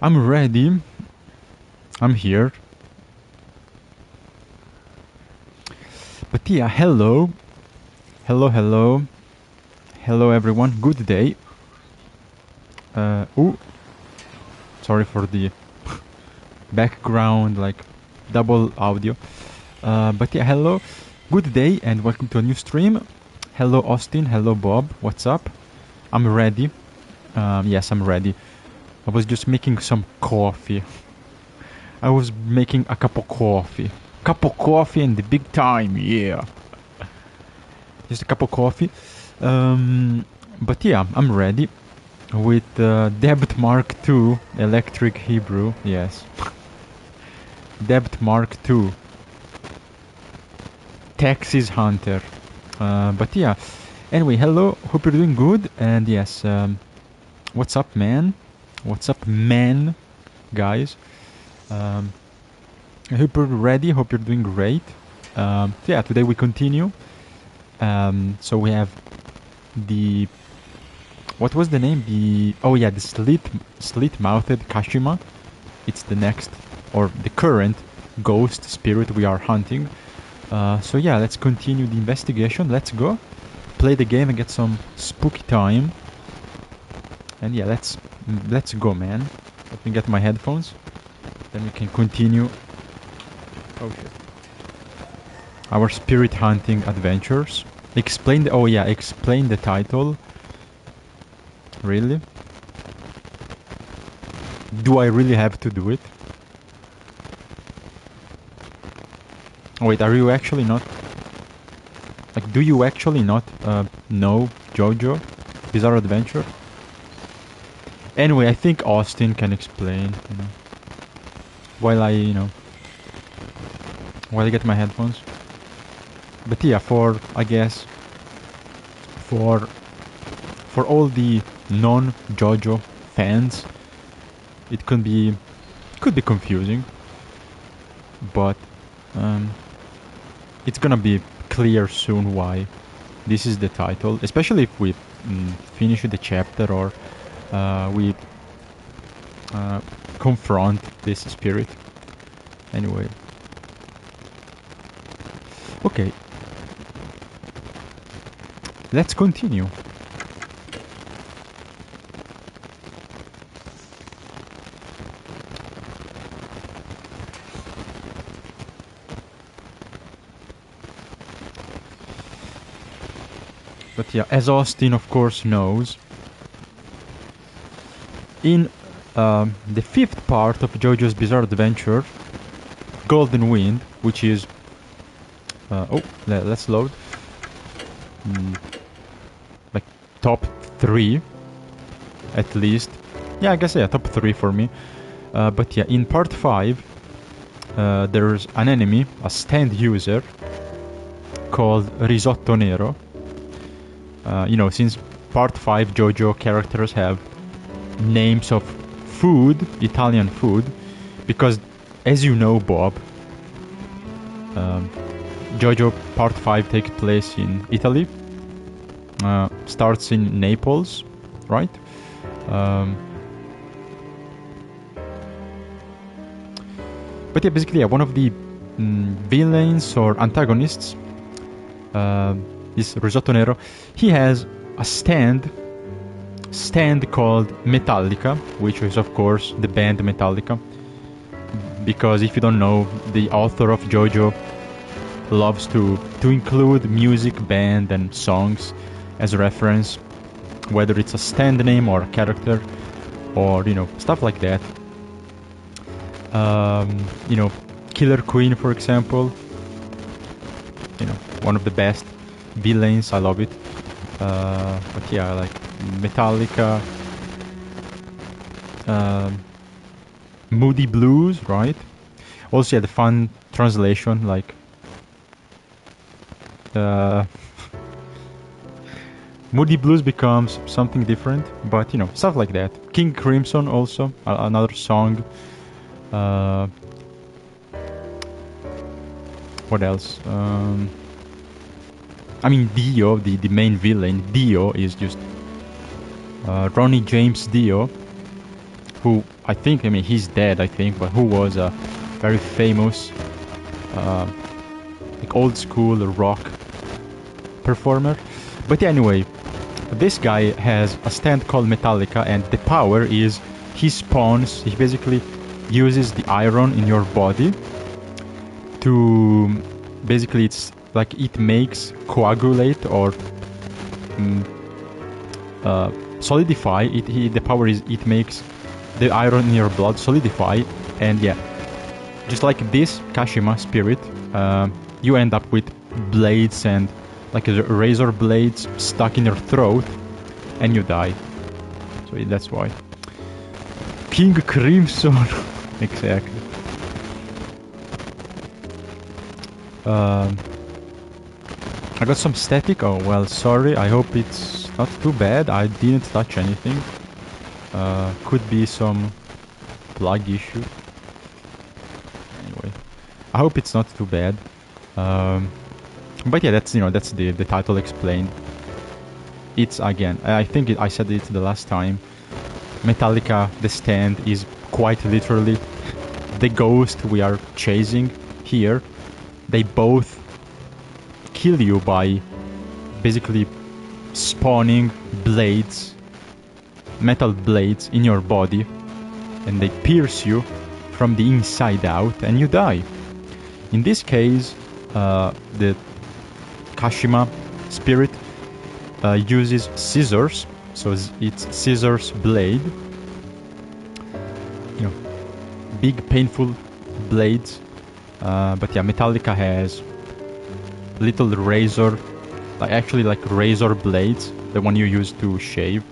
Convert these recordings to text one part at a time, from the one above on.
I'm ready. I'm here. But yeah, hello. Hello everyone. Good day. Ooh. Sorry for the background, like double audio. But yeah, hello. Good day and welcome to a new stream. Hello Austin. Hello Bob. What's up? I'm ready. Yes, I'm ready. I was just making some coffee. I was making a cup of coffee. Cup of coffee in the big time, yeah. Just a cup of coffee. But yeah, I'm ready. With Debt Mark II Electric Hebrew, yes. Debt Mark II Texas Hunter. But yeah, anyway, hello, hope you're doing good. And yes, what's up, man? What's up, man, guys? I hope you're ready, hope you're doing great. Yeah, today we continue. So we have the... What was the name? The slit-mouthed Kashima. It's the next, or the current, ghost spirit we are hunting. So yeah, let's continue the investigation. Let's go. Play the game and get some spooky time. And yeah, let's go, man. Let me get my headphones. Then we can continue. Oh shit. Our spirit hunting adventures. Explain the title. Really? Do I really have to do it? Oh, wait, are you actually not... Like, do you actually not know JoJo Bizarre Adventure? Anyway, I think Austin can explain, you know. While I get my headphones. But yeah, I guess, for all the non-JoJo fans, it could be confusing, but it's gonna be clear soon why this is the title, especially if we finish the chapter or we confront this spirit. Anyway, okay, let's continue. But yeah, as Austin of course knows, in the fifth part of JoJo's Bizarre Adventure, Golden Wind, which is... let's load. Like top 3, at least. Yeah, I guess, yeah, top 3 for me. But yeah, in part 5, there's an enemy, a stand user, called Risotto Nero. Since part 5 JoJo characters have names of food, Italian food, because, as you know, Bob, JoJo part 5 takes place in Italy, starts in Naples, right? But yeah, basically, yeah, one of the villains or antagonists, is Risotto Nero. He has a stand called Metallica, which is of course the band Metallica, because if you don't know, the author of JoJo loves to include music, band and songs as a reference, whether it's a stand name or a character or stuff like that. Killer Queen, for example, one of the best villains. I love it. But yeah, like Metallica, Moody Blues, right? Also, yeah, the fun translation, like Moody Blues becomes something different, but stuff like that. King Crimson also, another song. What else? I mean, Dio, the main villain, Dio is just Ronnie James Dio, who I think, I mean, he's dead, I think, but who was a very famous, like old school rock performer. But yeah, anyway, this guy has a stand called Metallica, and the power is he spawns, he basically uses the iron in your body to, basically it's like it makes coagulate or solidify. The power is it makes the iron in your blood solidify, and yeah, just like this Kashima spirit, you end up with blades and like razor blades stuck in your throat, and you die. So that's why. King Crimson. Exactly. I got some static. Oh well, sorry. I hope it's not too bad. I didn't touch anything. Could be some plug issue. Anyway, I hope it's not too bad. But yeah, that's that's the title explained. It's again, I think I said it the last time. Metallica, the stand, is quite literally the ghost we are chasing here. They both kill you by basically spawning blades, metal blades in your body, and they pierce you from the inside out and you die. In this case, the Kashima spirit uses scissors, so it's scissors blade, big painful blades. But yeah, Metallica has little razor, actually like razor blades, the one you use to shave.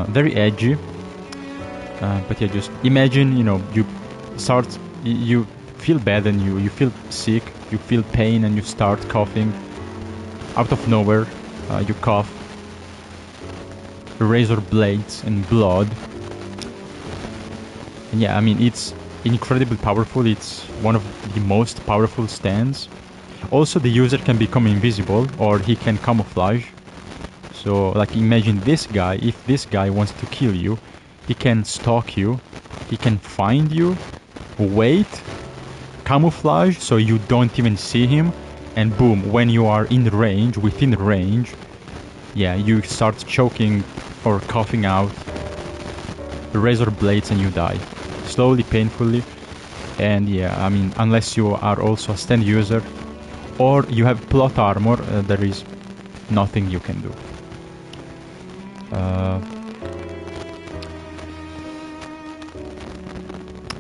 Very edgy. But yeah, just imagine, you feel bad and you feel sick, you feel pain and you start coughing. Out of nowhere, you cough. Razor blades and blood. And yeah, I mean, it's incredibly powerful. It's one of the most powerful stands. Also, the user can become invisible or he can camouflage. So, like, imagine this guy. If this guy wants to kill you, he can stalk you, he can find you, wait, camouflage so you don't even see him, and boom, when you are within range, yeah, you start choking or coughing out razor blades and you die. Slowly, painfully, and yeah, I mean, unless you are also a stand user or you have plot armor, there is nothing you can do.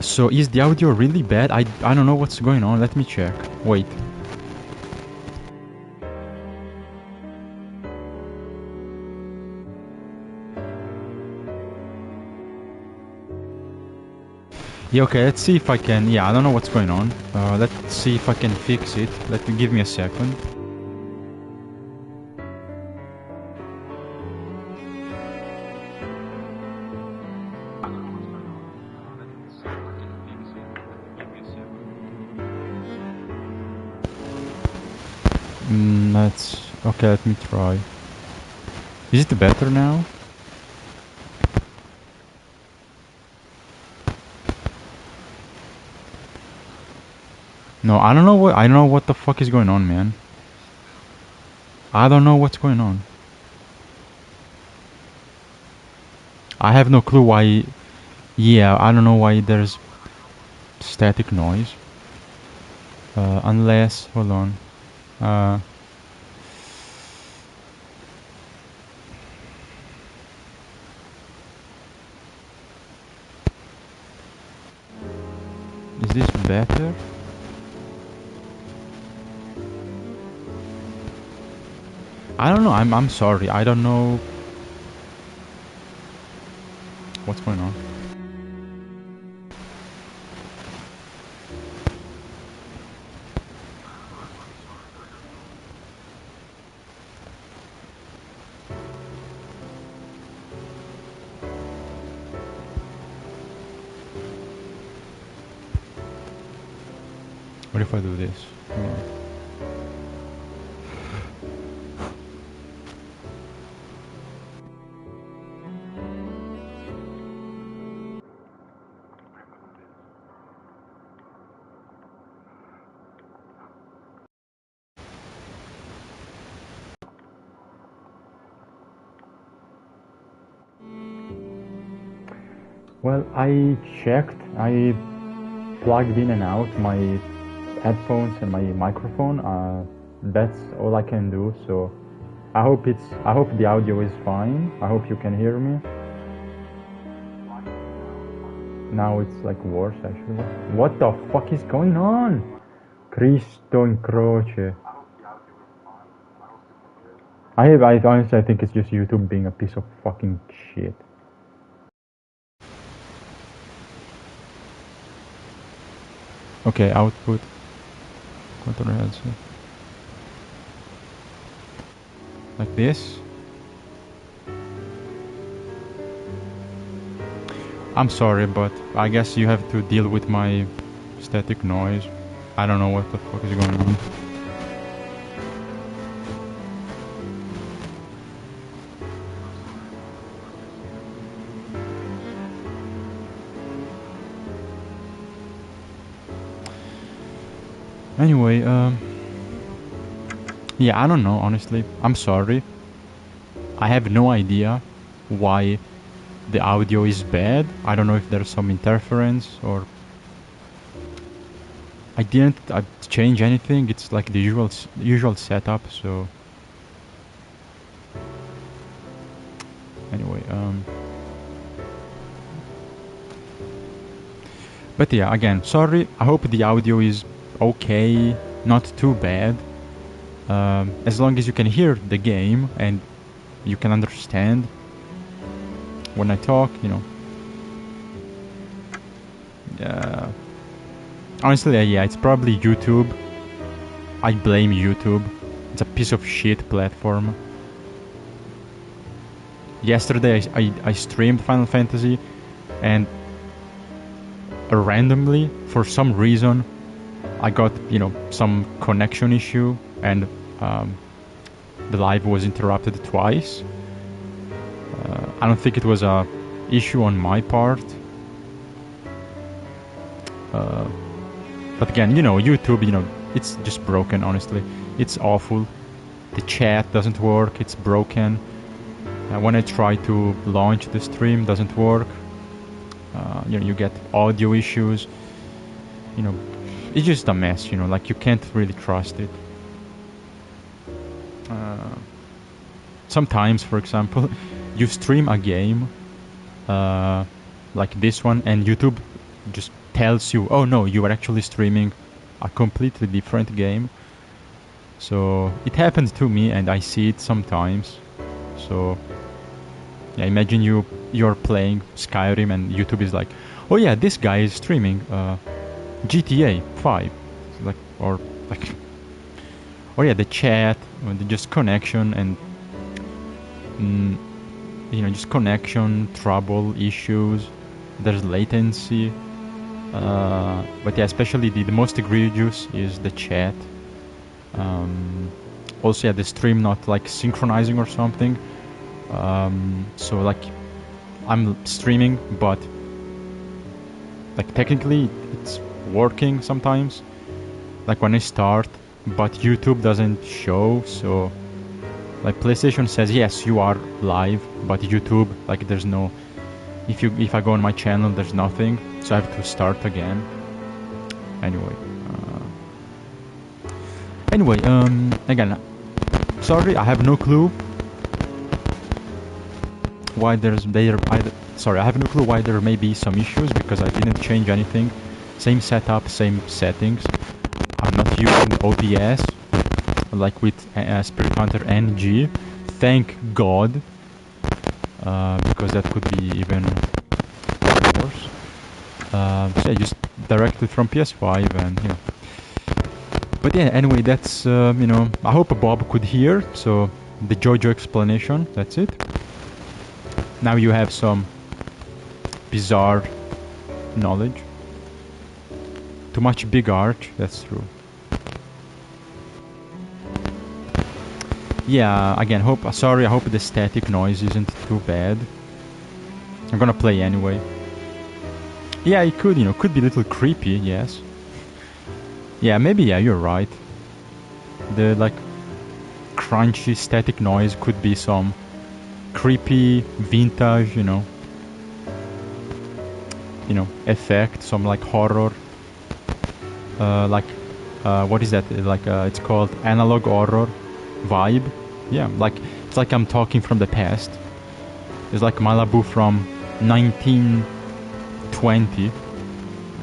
So is the audio really bad? I don't know what's going on. Let me check. Wait. Yeah, okay, let's see if I can... Yeah, I don't know what's going on. Let's see if I can fix it. Give me a second. Okay, let me try. Is it better now? No, I don't know what the fuck is going on, man. I don't know what's going on. I have no clue why. Yeah, I don't know why there's static noise. Unless, hold on. Is this better? I don't know. I'm sorry. I don't know what's going on. What if I do this? Well, I checked. I plugged in and out my headphones and my microphone. That's all I can do. So I hope the audio is fine. I hope you can hear me. Now it's like worse actually. What the fuck is going on? Cristo in croce. I honestly think it's just YouTube being a piece of fucking shit. Okay, output. Control headset. Like this. I'm sorry, but I guess you have to deal with my static noise. I don't know what the fuck is going on. Anyway, yeah, I don't know, honestly. I'm sorry. I have no idea why the audio is bad. I don't know if there's some interference or... I didn't change anything. It's like the usual setup, so... Anyway, but yeah, again, sorry. I hope the audio is okay, not too bad. As long as you can hear the game and you can understand when I talk, you know. Honestly, yeah, it's probably YouTube. I blame YouTube. It's a piece of shit platform. Yesterday I streamed Final Fantasy and randomly, for some reason, I got, you know, some connection issue and the live was interrupted twice. I don't think it was a issue on my part. But again, you know, YouTube, you know, it's just broken, honestly. It's awful. The chat doesn't work, it's broken. When I try to launch the stream, doesn't work. You know, you get audio issues. You know, it's just a mess, you know, like you can't really trust it. Sometimes, for example, you stream a game like this one and YouTube just tells you, oh no, you are actually streaming a completely different game. So it happens to me and I see it sometimes. So yeah, imagine you're playing Skyrim and YouTube is like, oh yeah, this guy is streaming GTA 5, like, or like, or yeah, the chat, or the just connection and you know, just connection trouble issues. There's latency, but yeah, especially the most egregious is the chat. Also, yeah, the stream not like synchronizing or something. So like I'm streaming, but like technically it's working sometimes, like when I start, but YouTube doesn't show. So like PlayStation says yes, you are live, but YouTube, like there's no, if I go on my channel, there's nothing, so I have to start again. Anyway, again, sorry, I have no clue why I have no clue why there may be some issues, because I didn't change anything. Same setup, same settings. I'm not using OBS like with Spirit Hunter NG. Thank God, because that could be even worse. So yeah, just directly from PS5 and you know. But yeah, anyway, that's you know, I hope Bob could hear. So the JoJo explanation, that's it. Now you have some bizarre knowledge. Too much big art, that's true. Yeah, again, sorry, I hope the static noise isn't too bad. I'm gonna play anyway. Yeah, it could, you know, could be a little creepy, yes. Yeah, maybe, yeah, you're right. The, like, crunchy static noise could be some creepy, vintage, you know. effect, some like horror, like what is that? Like it's called analog horror vibe. Yeah, like it's like I'm talking from the past. It's like Malibu from 1920.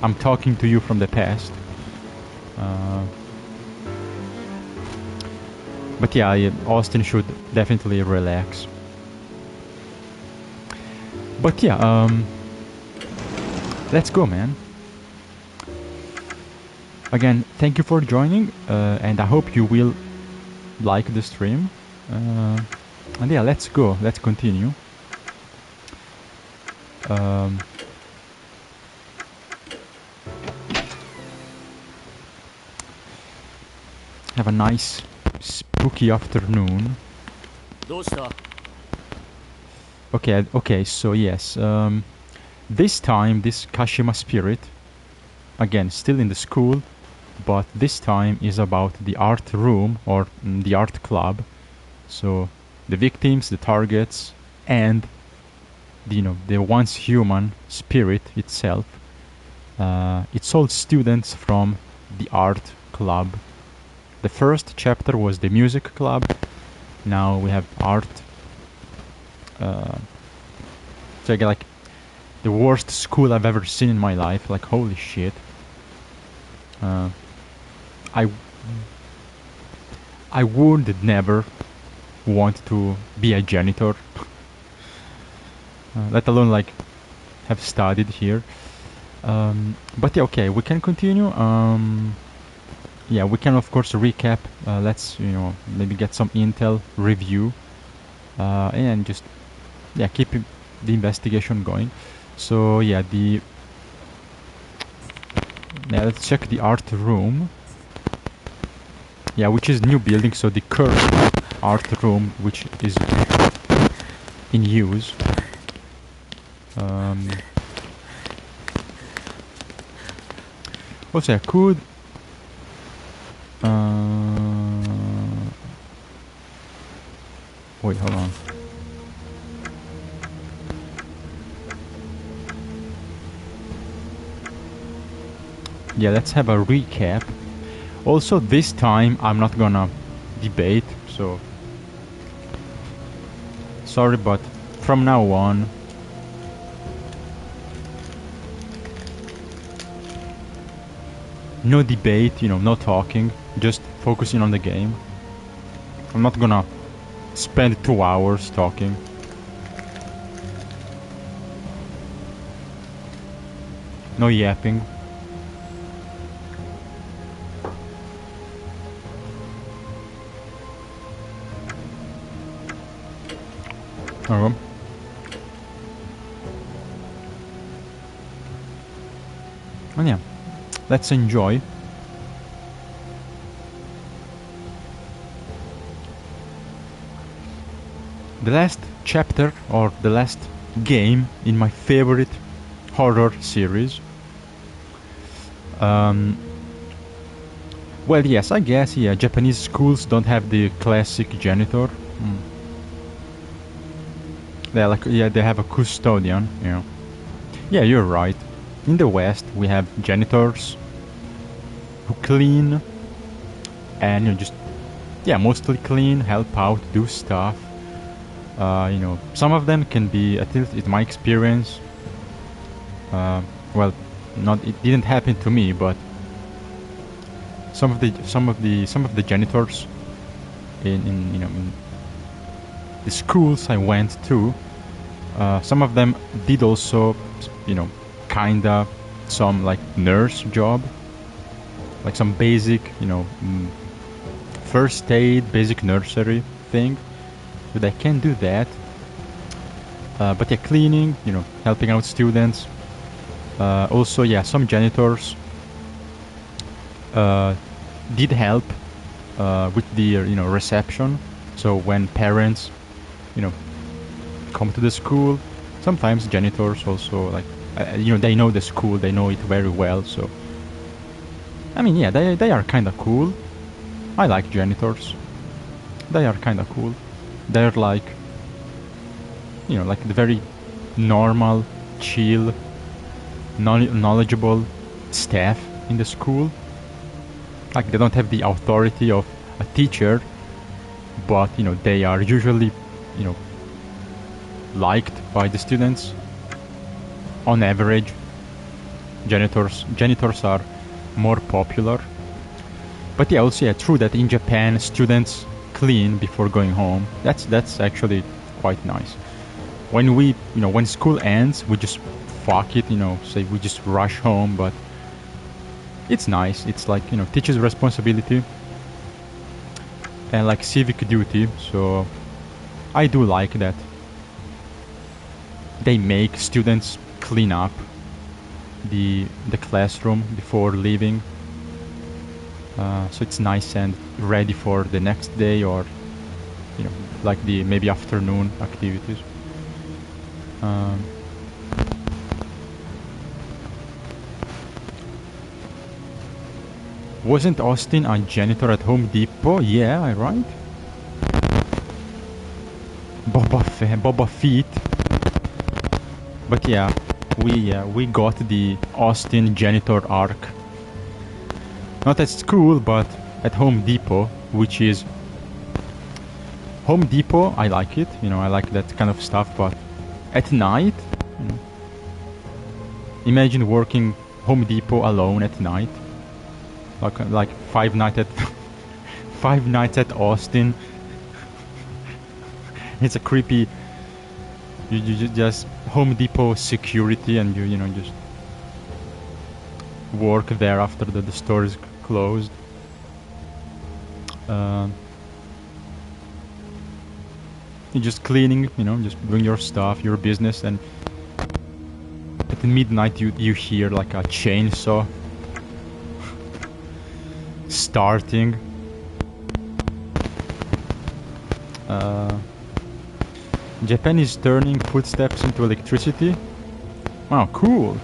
I'm talking to you from the past. But yeah, Austin should definitely relax. But yeah, let's go, man. Again, thank you for joining, and I hope you will like the stream. And yeah, let's go. Let's continue. Have a nice spooky afternoon. Okay, so yes, this time this Kashima spirit, again, still in the school, but this time is about the art room or the art club. So the victims, the targets, and the once human spirit itself. It's all students from the art club. The first chapter was the music club. Now we have art. So again, like the worst school I've ever seen in my life. Like holy shit. I would never want to be a janitor, let alone like have studied here. But yeah, okay, we can continue. Yeah, we can of course recap. Let's maybe get some intel review, and just keep the investigation going. So yeah, let's check the art room. Yeah, which is new building, so the current art room, which is in use. Also, I could wait, hold on. Yeah, let's have a recap. Also, this time I'm not gonna debate, so sorry, but from now on no debate, no talking, just focusing on the game. I'm not gonna spend 2 hours talking. No yapping. Oh. And yeah, let's enjoy. The last chapter, or the last game in my favorite horror series. Well, yes, I guess, yeah, Japanese schools don't have the classic janitor. They have a custodian, Yeah, you're right. In the West, we have janitors who clean and just mostly clean, help out, do stuff. Some of them can be, at least in my experience, well, it didn't happen to me, but some of the janitors in the schools I went to, some of them did also, kinda some like nurse job, like some basic, first aid, basic nursery thing. But I can do that. But yeah, cleaning, helping out students. Also, yeah, some janitors did help with the reception. So when parents come to the school, sometimes janitors also like they know the school, they know it very well. So I mean, yeah, they are kind of cool. I like janitors. They are kind of cool. They're like like the very normal, chill knowledgeable staff in the school. Like they don't have the authority of a teacher, but they are usually liked by the students. On average, janitors are more popular. But yeah, also true that in Japan students clean before going home. That's actually quite nice. When school ends, we just fuck it, say we just rush home, but it's nice. It's like, teaches responsibility and like civic duty. So I do like that they make students clean up the classroom before leaving. So it's nice and ready for the next day, or like the maybe afternoon activities. Wasn't Austin a janitor at Home Depot? Yeah, right? Boba Fett. But yeah, we got the Austin janitor arc. Not at school, but at Home Depot, which is... Home Depot, I like it. I like that kind of stuff, but at night... Imagine working Home Depot alone at night. Like 5 nights at... 5 nights at Austin. It's a creepy... You just... Home Depot security, and you just... work there after the store is closed. You're just cleaning, just doing your stuff, your business, and at midnight you hear like a chainsaw starting. Japan is turning footsteps into electricity. Wow, cool.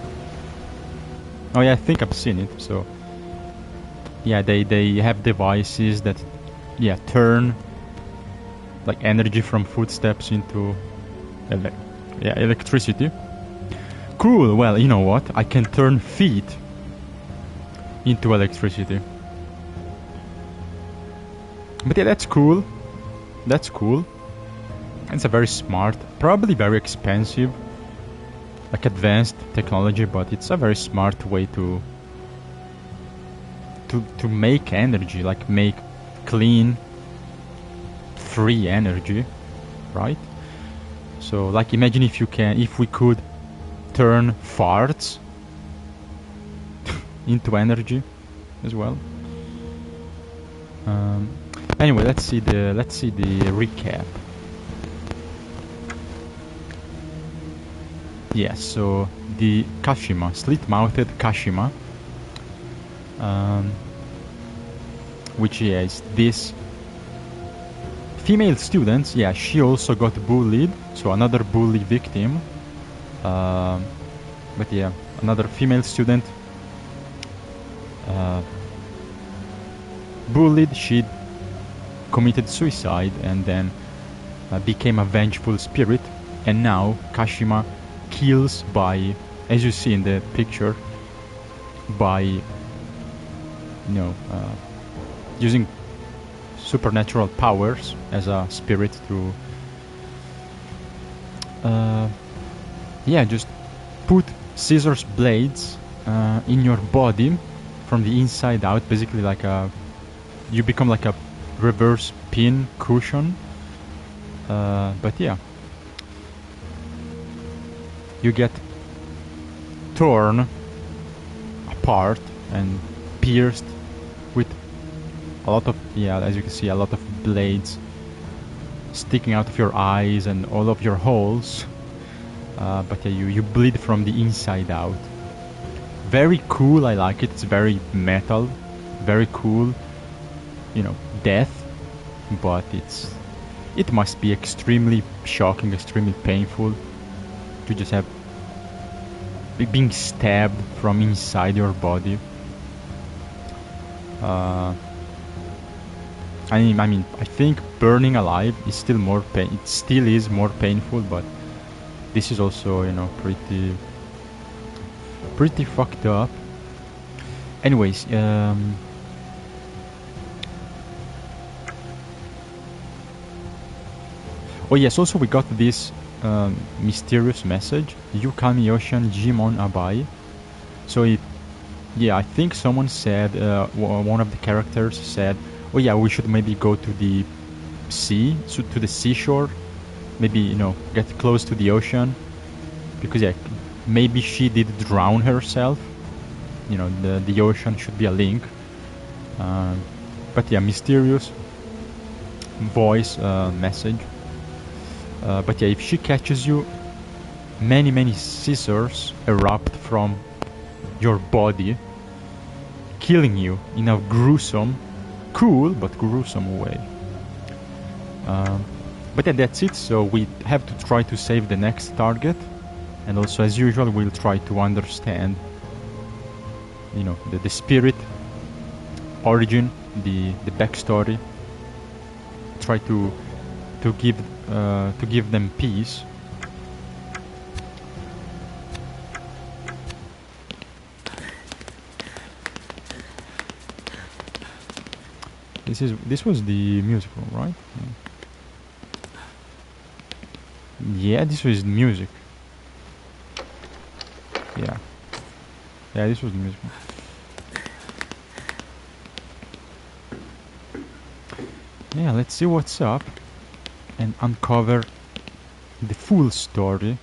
Oh yeah, I think I've seen it. So yeah, they have devices that turn like energy from footsteps into electricity. Cool. Well, you know what? I can turn feet into electricity. But yeah, that's cool. That's cool. It's a very smart, probably very expensive, like advanced technology, but it's a very smart way to make energy, like make clean, free energy, right? So like imagine if we could turn farts into energy as well. Anyway, let's see the recap. Yes, so the Kashima, slit-mouthed Kashima, which is this female student. Yeah, she also got bullied, so another bully victim. But yeah, another female student bullied. She committed suicide and then became a vengeful spirit, and now Kashima kills by, as you see in the picture, by using supernatural powers as a spirit to just put scissors blades in your body from the inside out, basically like you become like a reverse pin cushion. But yeah, you get torn apart and pierced with a lot of, as you can see, a lot of blades sticking out of your eyes and all of your holes. But yeah, you bleed from the inside out. Very cool, I like it. It's very metal, very cool, death, but it must be extremely shocking, extremely painful to just have being stabbed from inside your body. I think burning alive is still more pain. It still is more painful, but this is also, pretty pretty fucked up. Anyways, oh yes, also we got this mysterious message. Yukami Ocean Jimon Abai. So yeah, I think someone said, one of the characters said, oh yeah, we should maybe go to the sea, so to the seashore. Maybe, you know, get close to the ocean. Because yeah, maybe she did drown herself. You know, the ocean should be a link. But yeah, mysterious voice message. But yeah, if she catches you, many scissors erupt from your body, killing you in a gruesome, cool but gruesome way. But yeah, that's it. So we have to try to save the next target, and also as usual we'll try to understand, you know, the spirit origin, the backstory. Try to give them peace. This was the musical, right? Yeah, this was music. Yeah, this was the musical. Yeah, let's see what's up and uncover the full story.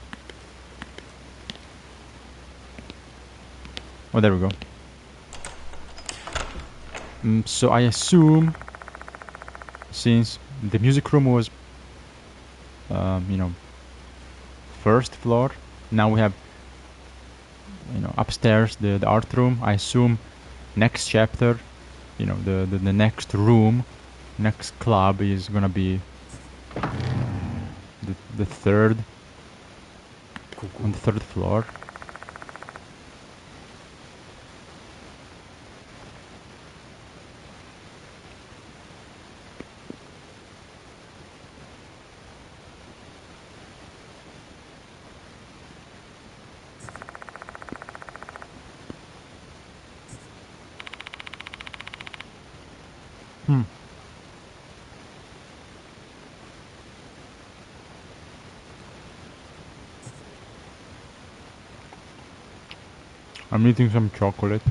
Oh, there we go. So I assume, since the music room was, you know, first floor, now we have, you know, upstairs the art room. I assume next chapter, you know, the next room, next club is gonna be the third, on the third floor. I'm eating some chocolate.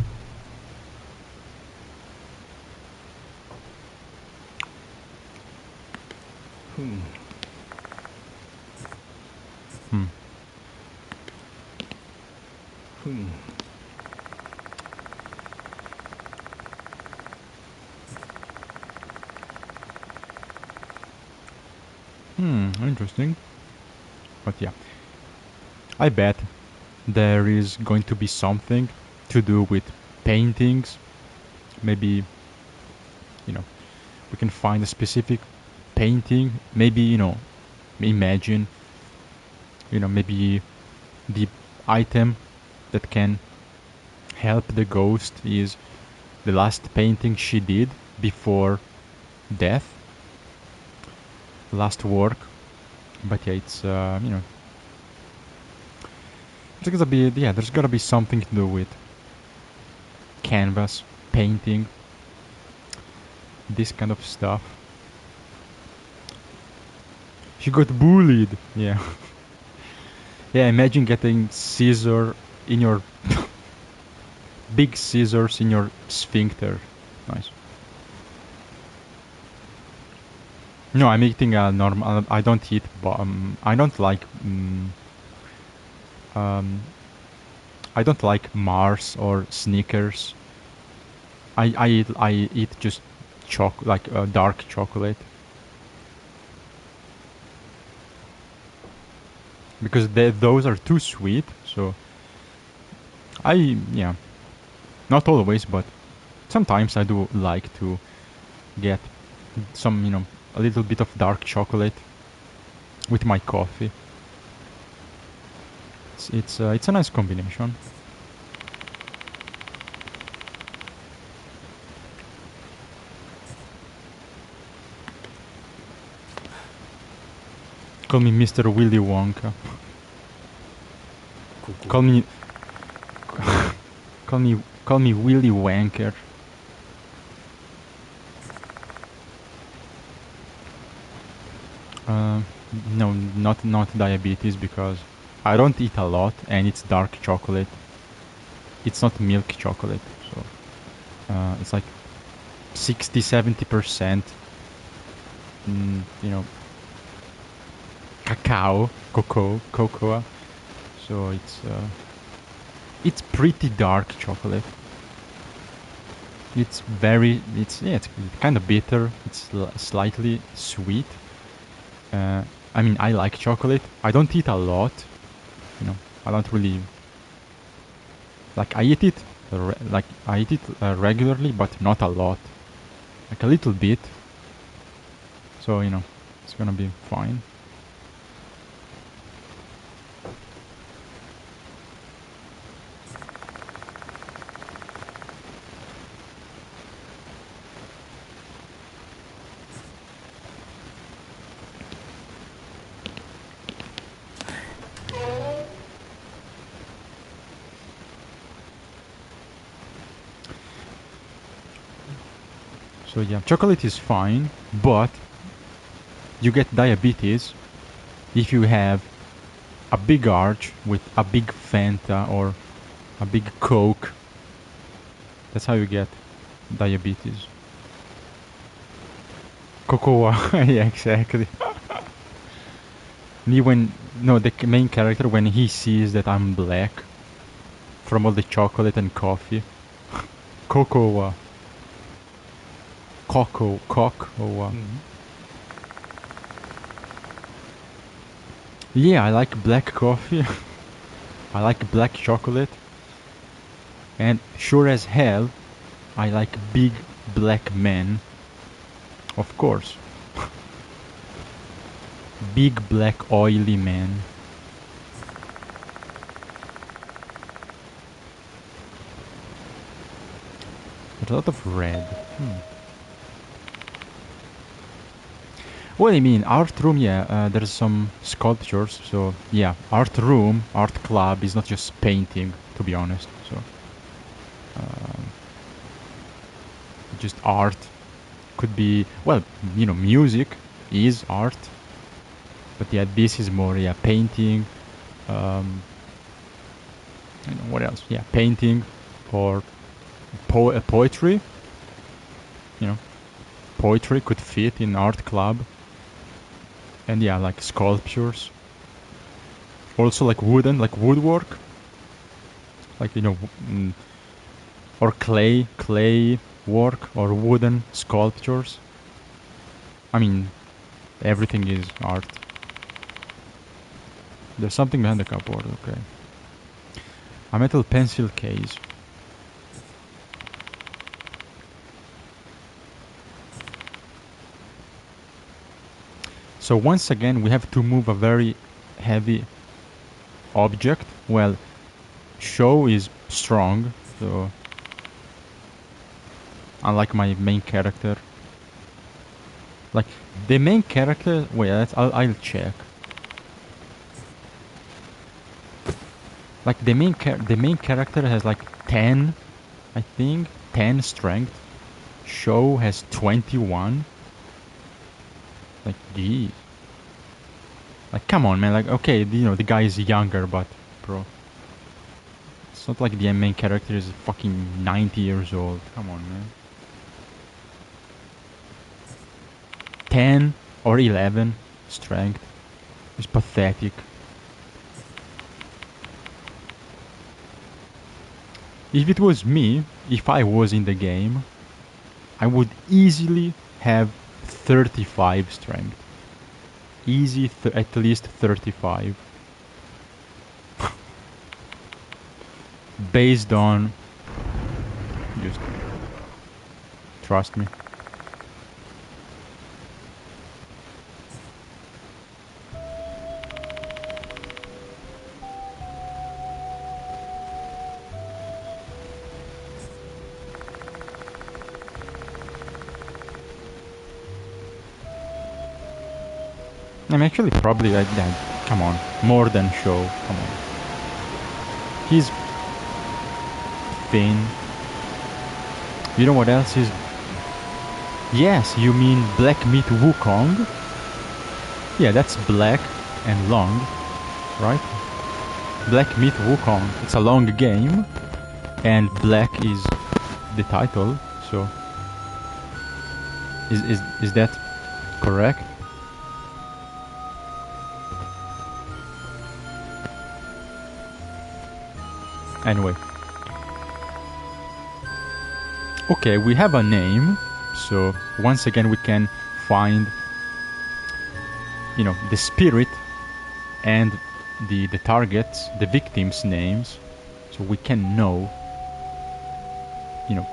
Interesting. But yeah, I bet there is going to be something to do with paintings. Maybe, you know, we can find a specific painting. Maybe, you know, imagine, you know, maybe the item that can help the ghost is the last painting she did before death, last work. But yeah, it's, you know, there's gotta be something to do with canvas, painting, this kind of stuff. She got bullied. Yeah. Yeah, imagine getting scissor in your big scissors in your sphincter. Nice. No, I'm eating a normal. I don't eat. I don't like. I don't like Mars or Snickers. I eat just dark chocolate. Because those are too sweet. So yeah, not always, but sometimes I do like to get some, you know, a little bit of dark chocolate with my coffee. It's a nice combination. Call me Mr. Willy Wonka. Call me Call me Willy Wanker. No, not diabetes, because I don't eat a lot and it's dark chocolate. It's not milk chocolate, so it's like 60-70%. You know, cocoa. So it's pretty dark chocolate. It's it's kind of bitter. It's slightly sweet. I mean, I like chocolate. I don't eat a lot. You know, I don't really like. I eat it regularly, but not a lot. Like a little bit. So you know, it's gonna be fine. So yeah, chocolate is fine, but you get diabetes if you have a big arch with a big Fanta or a big Coke. That's how you get diabetes. Cocoa. Yeah, exactly. The main character, when he sees that I'm black from all the chocolate and coffee. Cocoa. Cocoa. Yeah, I like black coffee. I like black chocolate. And sure as hell, I like big black men. Of course. Big black oily men. There's a lot of red. What do you mean? Art room, yeah, there's some sculptures. So, yeah, art room, art club is not just painting, to be honest. So, just art. Could be, well, you know, music is art. But yeah, this is more, yeah, painting. You know, what else? Yeah, painting or poetry. You know, poetry could fit in art club. And yeah, like sculptures. Also like woodwork. Like, you know, or clay work or wooden sculptures. I mean, everything is art. There's something behind the cupboard, okay. A metal pencil case. So once again, we have to move a very heavy object. Well, show is strong, so unlike my main character. Like the main character, wait, I'll check. Like the main character has like 10, I think, 10 strength. Show has 21. Like, geez. Like, come on, man. Like, okay, you know, the guy is younger, but, bro. It's not like the main character is fucking 90 years old. Come on, man. 10 or 11 strength. It's pathetic. If it was me, if I was in the game, I would easily have 35 strength. Easy, at least 35. Based on... Just... Trust me. I'm actually probably like that. Come on. More than show. Come on. He's fin. You know what else is? Yes, you mean black meat Wukong? Yeah, that's black and long, right? Black meat Wukong. It's a long game, and black is the title. So, is that correct? Anyway. Okay, we have a name, so once again we can find, you know, the spirit and the targets, the victims' names, so we can know, you know,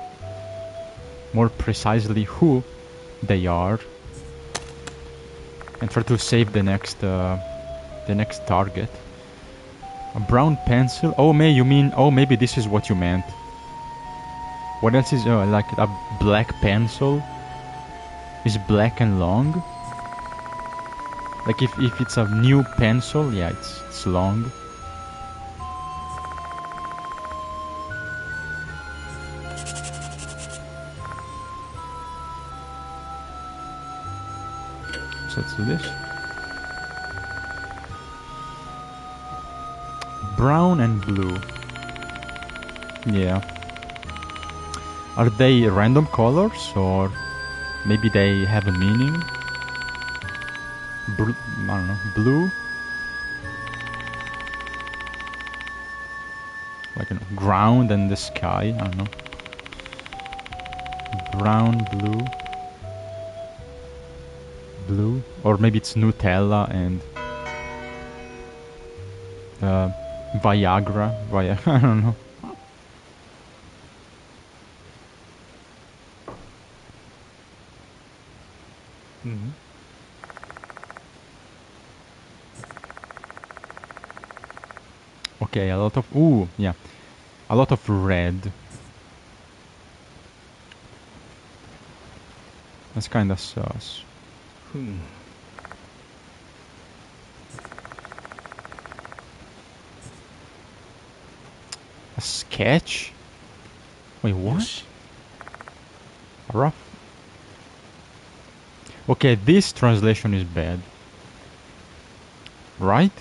more precisely who they are, and try to save the next target. A brown pencil. Oh, maybe this is what you meant. What else is like a black pencil? Is black and long? Like if it's a new pencil, yeah, it's long. So let's do this. Brown and blue. Yeah. Are they random colors, or maybe they have a meaning? I don't know. Blue? Like, you know, ground and the sky. I don't know. Brown, blue. Blue? Or maybe it's Nutella and Viagra. I don't know. Mm-hmm. Okay, a lot of a lot of red. That's kind of sus. A sketch? Wait, what? A rough? Okay, this translation is bad. Right?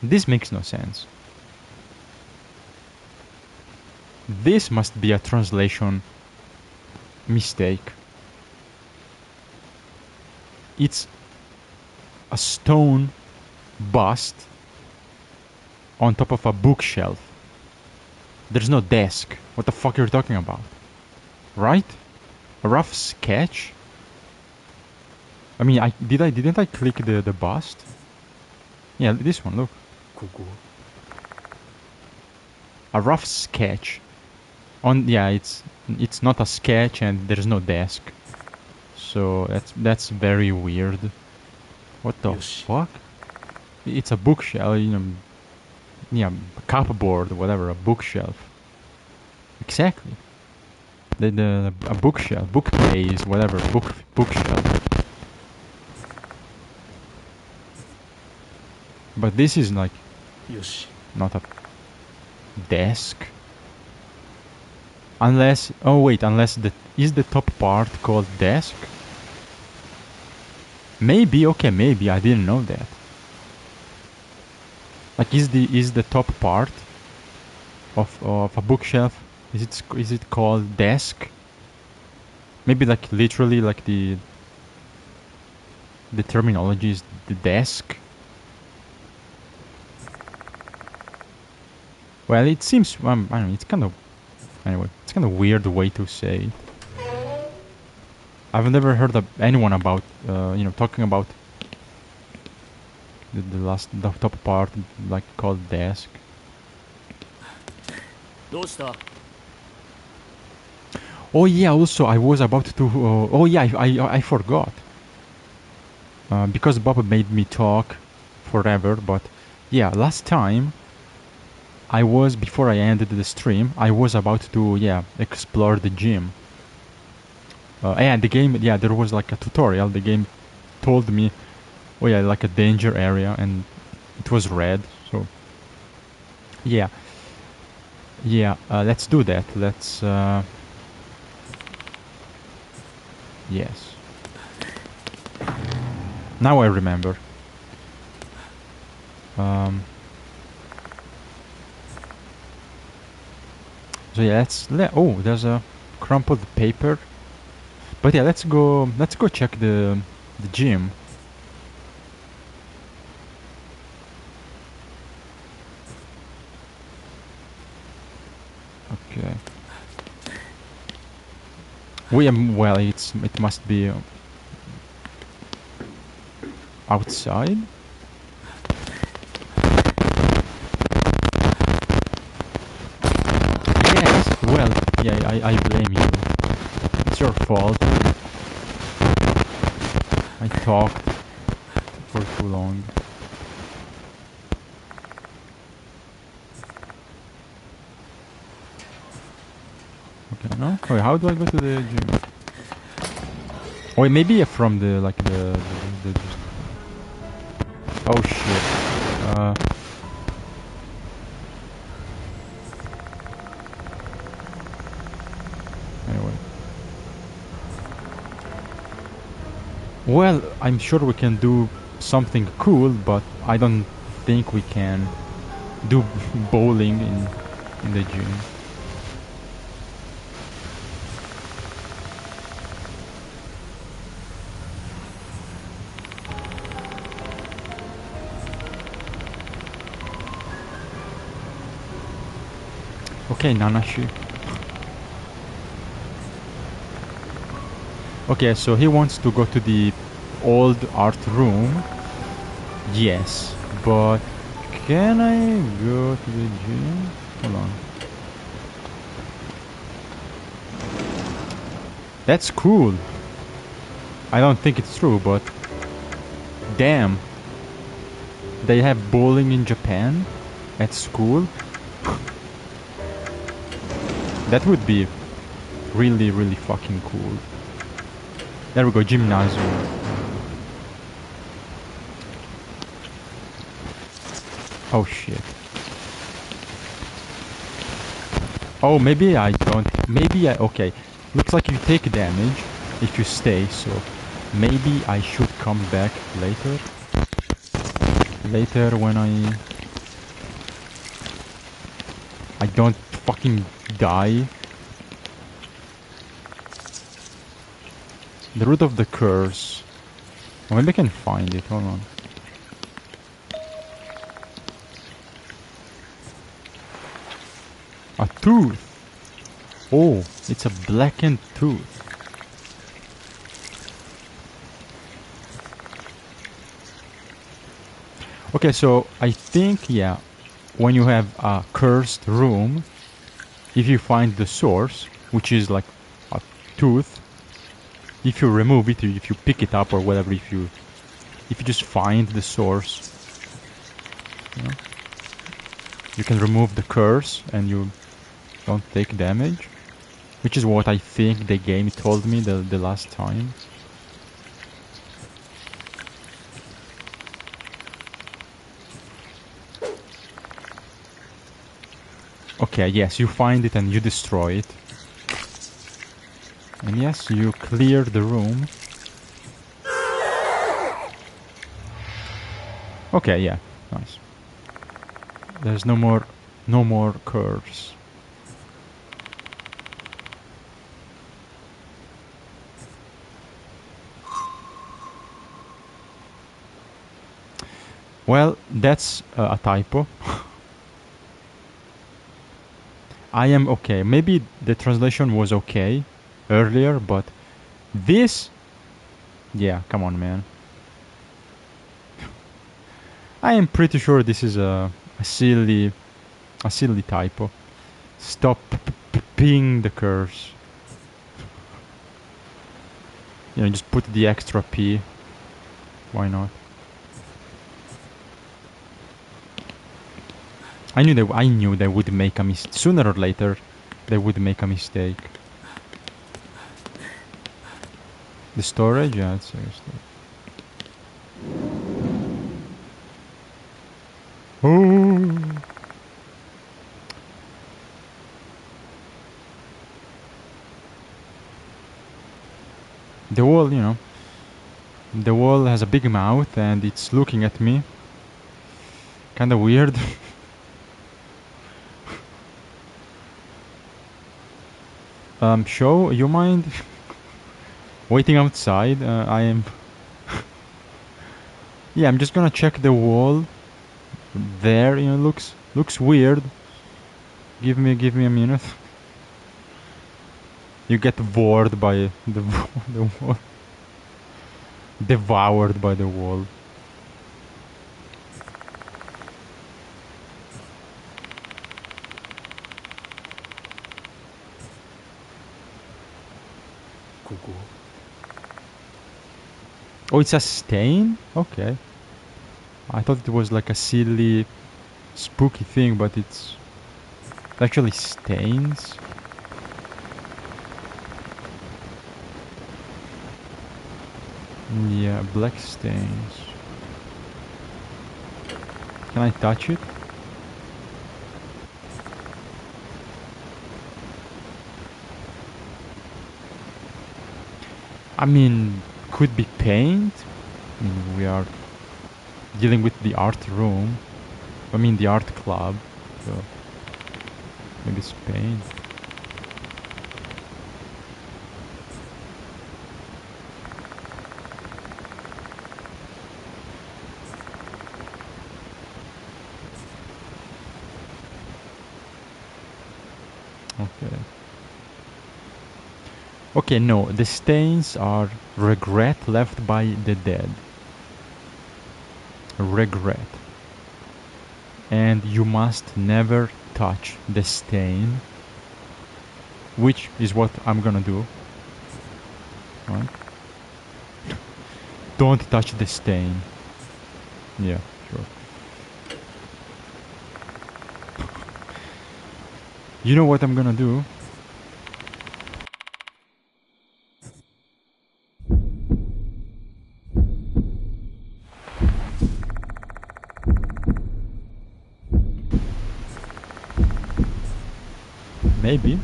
This makes no sense. This must be a translation mistake. It's a stone bust on top of a bookshelf. There's no desk. What the fuck are you talking about? Right? A rough sketch? I mean, didn't I click the bust? Yeah, this one, look. A rough sketch. It's not a sketch and there's no desk. So that's very weird. What the fuck? It's a bookshelf, you know. Yeah, cupboard, whatever, a bookshelf. Exactly. A bookshelf, bookcase, whatever, bookshelf. But this is like not a desk. Unless is the top part called desk? Maybe, okay, maybe I didn't know that. Like is the top part of a bookshelf, is it called desk? Maybe like literally like the terminology is the desk. Well, it seems I don't know, it's kind of a weird way to say it. I've never heard of anyone about talking about the top part like called desk. Oh yeah, also I was about to I forgot. Because Bob made me talk forever, but yeah, last time before I ended the stream, I was about to explore the gym. And the game, there was like a tutorial. The game told me, like a danger area, and it was red. So, yeah. Yeah, let's do that. Let's... yes. Now I remember. So yeah, oh, there's a crumpled paper. But yeah, let's go check the gym. Okay. Well, it must be outside. Yes. Well, yeah, I blame you. It's your fault. I talked for too long. Okay, no? Wait, how do I go to the gym? Wait, maybe from the, like, the oh shit. Anyway. Well, I'm sure we can do something cool, but I don't think we can do bowling in the gym. Okay, Nanashi. Okay, so he wants to go to the old art room. Yes, but can I go to the gym? Hold on. That's cool. I don't think it's true, but damn. They have bowling in Japan at school. That would be really, really fucking cool. There we go, gymnasium. Oh shit. Oh, maybe I don't. Okay. Looks like you take damage if you stay, so maybe I should come back later. Later when I don't fucking die. The root of the curse. Well, maybe I can find it. Hold on. A tooth. Oh, it's a blackened tooth. Okay, so I think, yeah, when you have a cursed room, if you find the source, which is like a tooth, if you remove it, if you pick it up or whatever, if you just find the source, you know, you can remove the curse and you don't take damage, which is what I think the game told me the last time. Okay, yes, you find it and you destroy it. And yes, you clear the room. Okay, yeah, nice. There's no more curves. Well, that's a typo. I am okay. Maybe the translation was okay earlier, but this... Yeah, come on, man. I am pretty sure this is a silly typo. Stop p-ing the curse. You know, just put the extra P. Why not? I knew they would make a mistake. Sooner or later, they would make a mistake. The storage? Yeah, it's seriously. Oh. The wall, you know, the wall has a big mouth and it's looking at me. Kinda weird. Show, you mind waiting outside? I am. Yeah, I'm just gonna check the wall. There, you know, looks weird. Give me a minute. You get bored by the wall. Devoured by the wall. Oh, it's a stain? Okay. I thought it was like a silly, spooky thing, but it's actually stains. Yeah, black stains. Can I touch it? I mean, could be paint. I mean, we are dealing with the art room. I mean, the art club. So maybe it's paint. Okay. Okay, no, the stains are regret left by the dead. Regret. And you must never touch the stain, which is what I'm gonna do. Right? Don't touch the stain. Yeah, sure. You know what I'm gonna do? Maybe.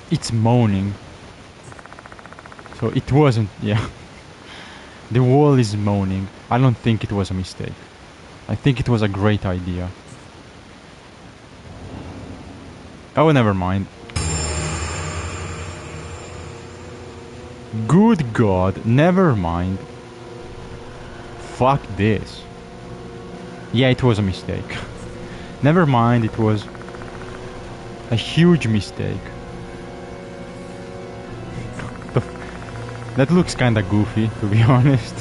It's moaning. So it wasn't, yeah. The wall is moaning. I don't think it was a mistake. I think it was a great idea. Oh, never mind. Good God, never mind. Fuck this. Yeah, it was a mistake. Never mind, it was a huge mistake. That looks kinda goofy, to be honest.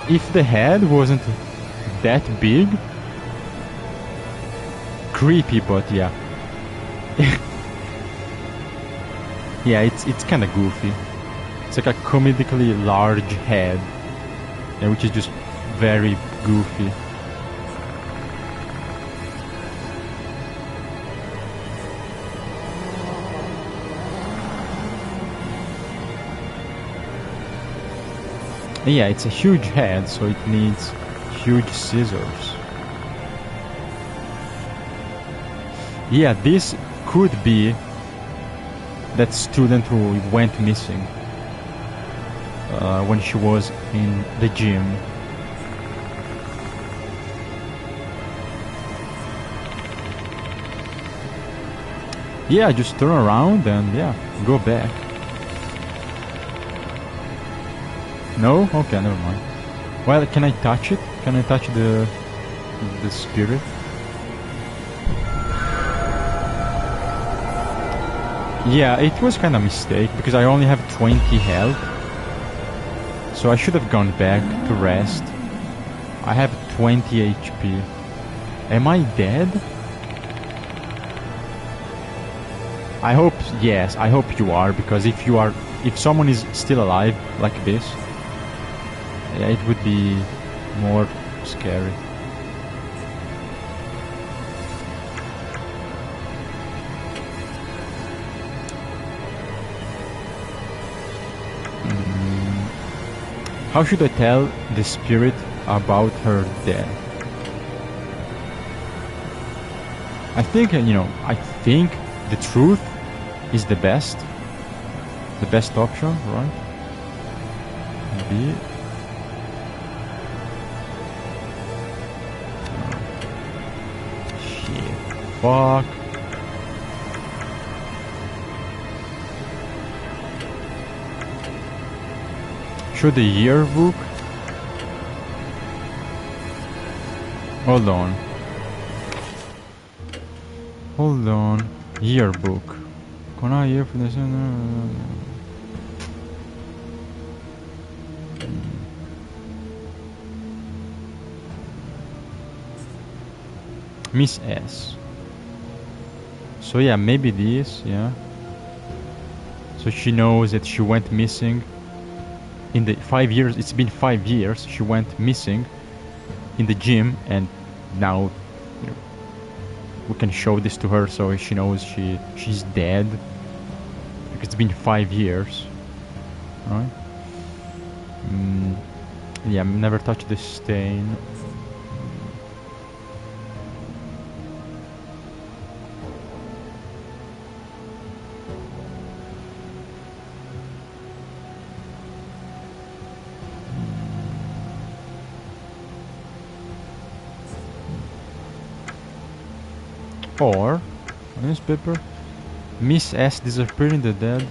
If the head wasn't that big, creepy, but yeah. Yeah, it's kinda goofy. It's like a comedically large head, yeah, which is just very goofy. Yeah, it's a huge head, so it needs huge scissors. Yeah, this could be that student who went missing when she was in the gym. Yeah, just turn around and yeah, go back. No? Okay, never mind. Well, can I touch it? Can I touch the spirit? Yeah, it was kind of a mistake because I only have 20 health. So I should have gone back to rest. I have 20 HP. Am I dead? I hope, yes, I hope you are, because if someone is still alive like this, Yeah, it would be more scary. How should I tell the spirit about her death? I think, I think the truth is the best option, right? B. Shit. Fuck. Show the yearbook. Hold on. Yearbook. Can I hear from this? Miss S. So yeah, maybe this, yeah. So she knows that she went missing in the 5 years. It's been 5 years. She went missing in the gym, and now we can show this to her so she knows she's dead, because it's been 5 years, right? Yeah, never touch the stain. Or newspaper. Miss S disappeared in the dead.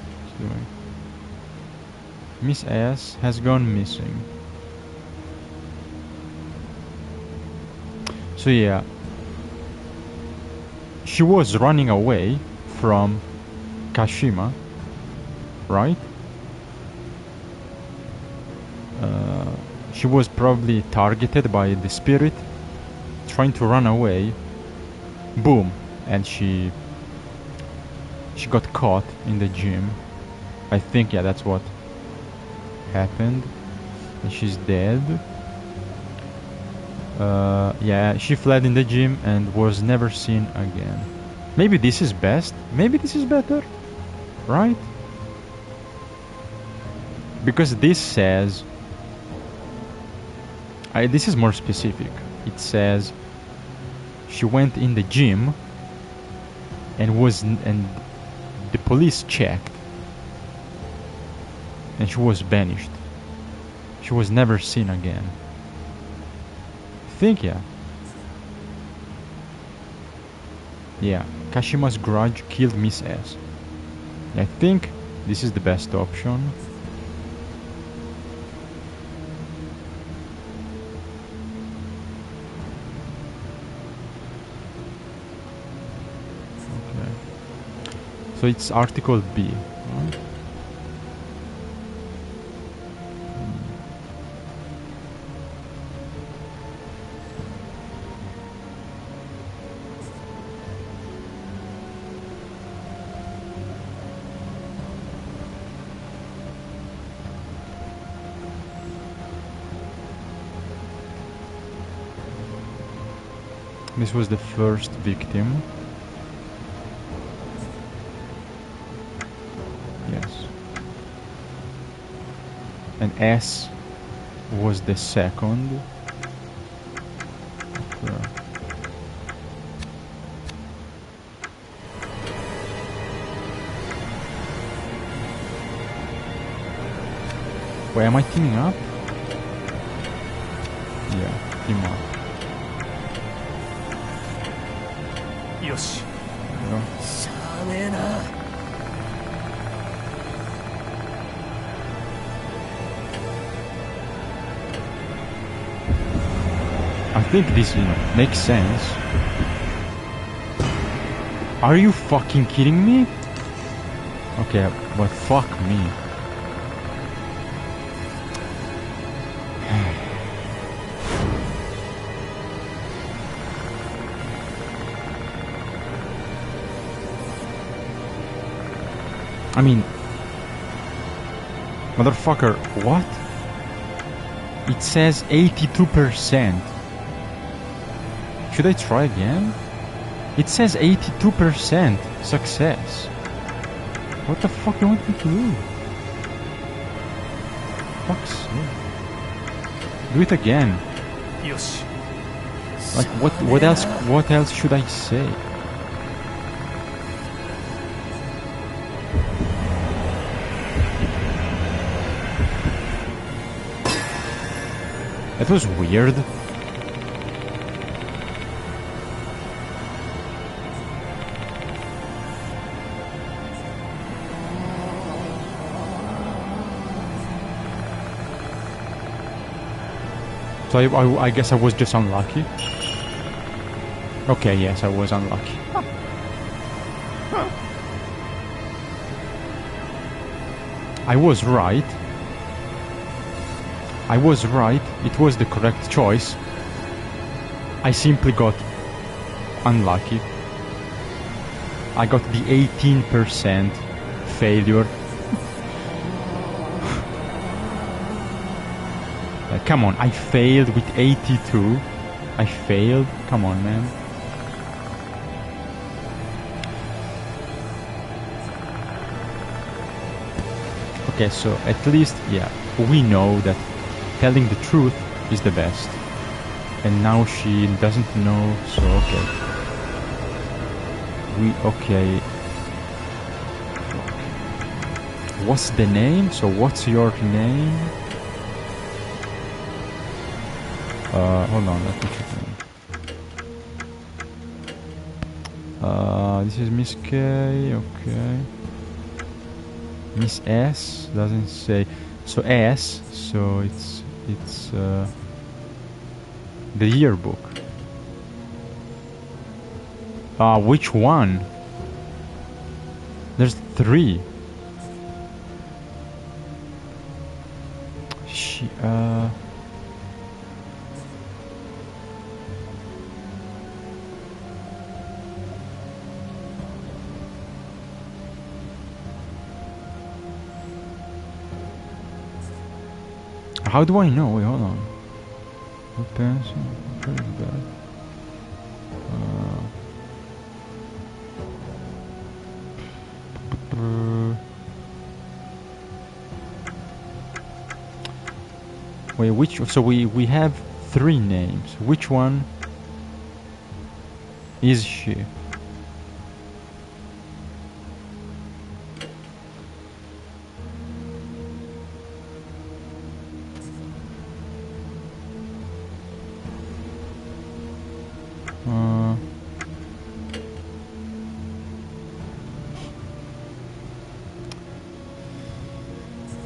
Miss S has gone missing. So yeah, she was running away from Kashima, right? She was probably targeted by the spirit, trying to run away. Boom, and she got caught in the gym. I think, yeah, that's what happened. And she's dead. Yeah, she fled in the gym and was never seen again. Maybe this is best. Maybe this is better, right? Because this says, this is more specific. It says she went in the gym and the police checked, and she was banished. She was never seen again. I think, yeah. Yeah, Kashima's grudge killed Miss S. I think this is the best option. So it's Article B, right? This was the first victim. And S was the second. Okay. Wait, am I teaming up? Yeah, team up. Yoshi. Yeah. I think this, makes sense. Are you fucking kidding me? Okay, but fuck me. I mean, motherfucker, what? It says 82%. Should I try again? It says 82% success. What the fuck do you want me to do? Fuck's sake. Do it again. よし Like what else should I say? That was weird. So I guess I was just unlucky. Okay, yes, I was unlucky. I was right. I was right. It was the correct choice. I simply got unlucky. I got the 18% failure. Come on, I failed with 82. I failed. Come on, man. Okay, so at least, yeah, we know that telling the truth is the best. And now she doesn't know, so okay. Okay. What's the name? So what's your name? Hold on, let me check. This is Miss K, okay. Miss S doesn't say. So S, so it's the yearbook. Which one? There's 3. How do I know? Wait, hold on. What pencil? What is that? Wait, which? So we have 3 names. Which one is she?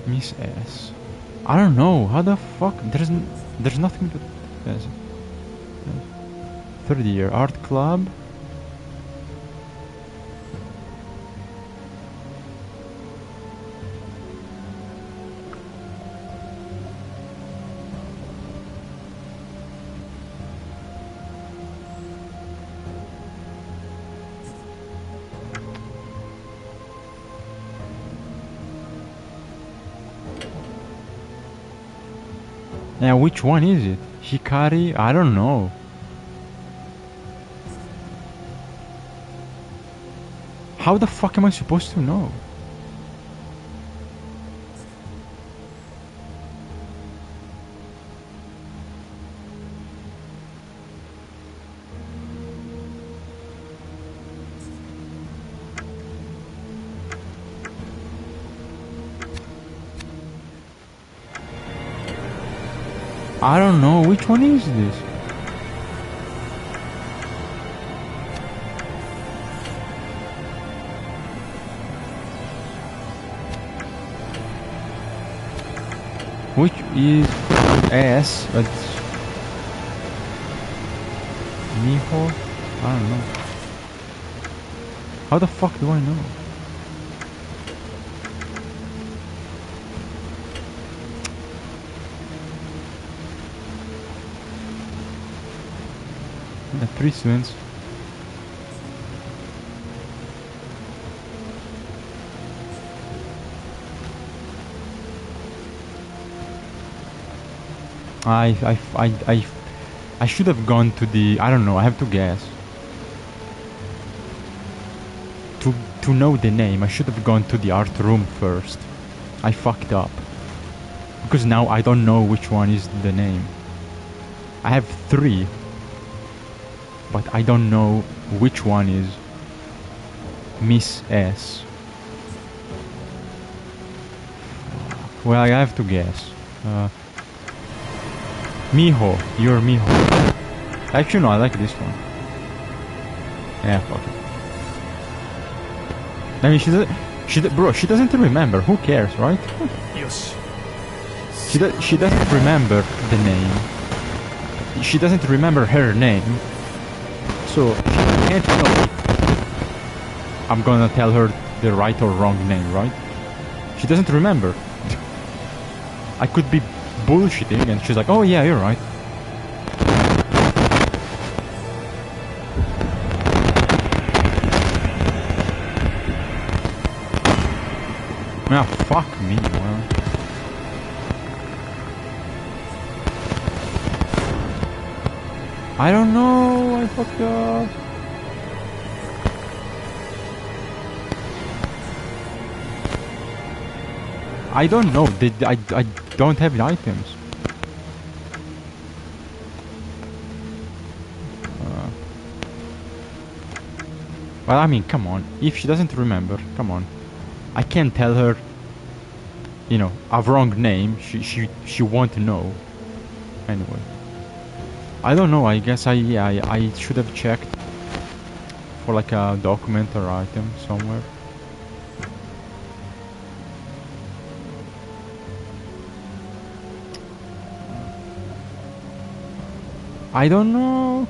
Miss S. I don't know. How the fuck? There's nothing to. Yes. 3rd year art club. Now, which one is it? Hikari? I don't know. How the fuck am I supposed to know? I don't know. Which one is this? Which is S? But Miho? I don't know. How the fuck do I know? Yeah, 3 students. I should have gone to the... I don't know, I have to guess. To know the name, I should have gone to the art room first. I fucked up. Because now I don't know which one is the name. I have 3. But I don't know which one is Miss S. Well, I have to guess. Miho. You're Miho. Actually, no, I like this one. Yeah, fuck it. I mean, she doesn't remember. Who cares, right? よし She doesn't remember the name. She doesn't remember her name. So, she can't know if I'm gonna tell her the right or wrong name, right? She doesn't remember. I could be bullshitting and she's like, oh yeah, you're right. Ah, fuck me, well. I don't know, I fucked up. I don't know, I don't have the items. Well, I mean, come on. If she doesn't remember, come on. I can't tell her, you know, a wrong name. She won't know. Anyway. I don't know, I guess I should have checked for like a document or item somewhere. I don't know.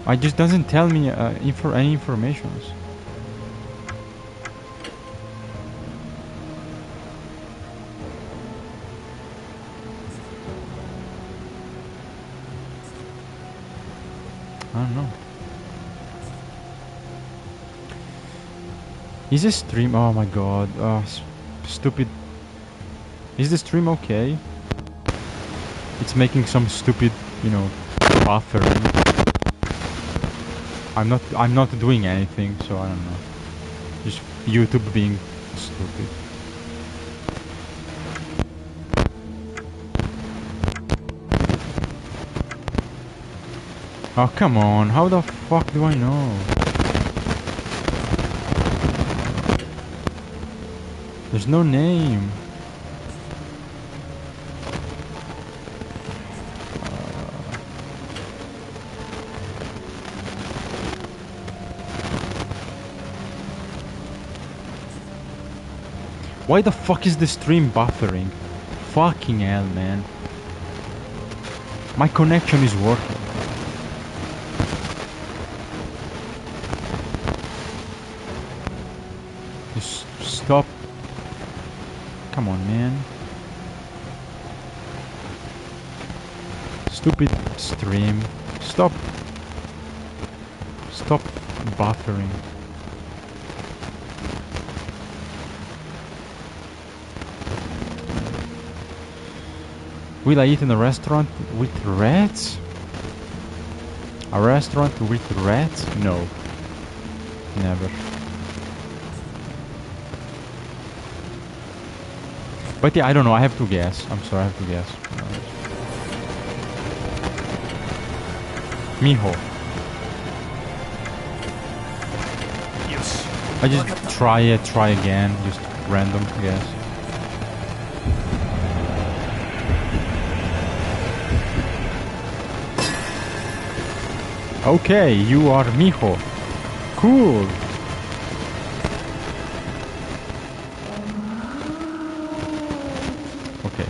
It just doesn't tell me any informations. I don't know. Is this stream? Oh my god. Stupid. Is the stream okay? It's making some stupid, you know, buffering. I'm not doing anything, so I don't know. Just YouTube being stupid. Oh, come on. How the fuck do I know? There's no name. Why the fuck is the stream buffering? Fucking hell, man. My connection is working. Just stop. Come on, man. Stupid stream. Stop. Stop buffering. Will I eat in a restaurant with rats? A restaurant with rats? No. Never. But yeah, I don't know. I have to guess. I'm sorry, I have to guess. Miho. I just try again. Just random guess. Okay, you are Miho. Cool. Okay.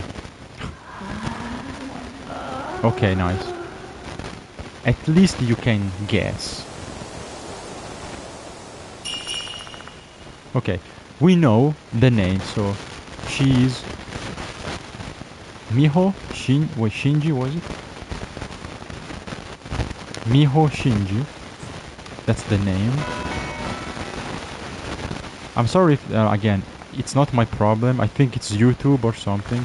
Okay, nice. At least you can guess. Okay, we know the name, so she's Miho Shinji, was it? Miho Shinji. That's the name. I'm sorry if, again, it's not my problem. I think it's YouTube or something.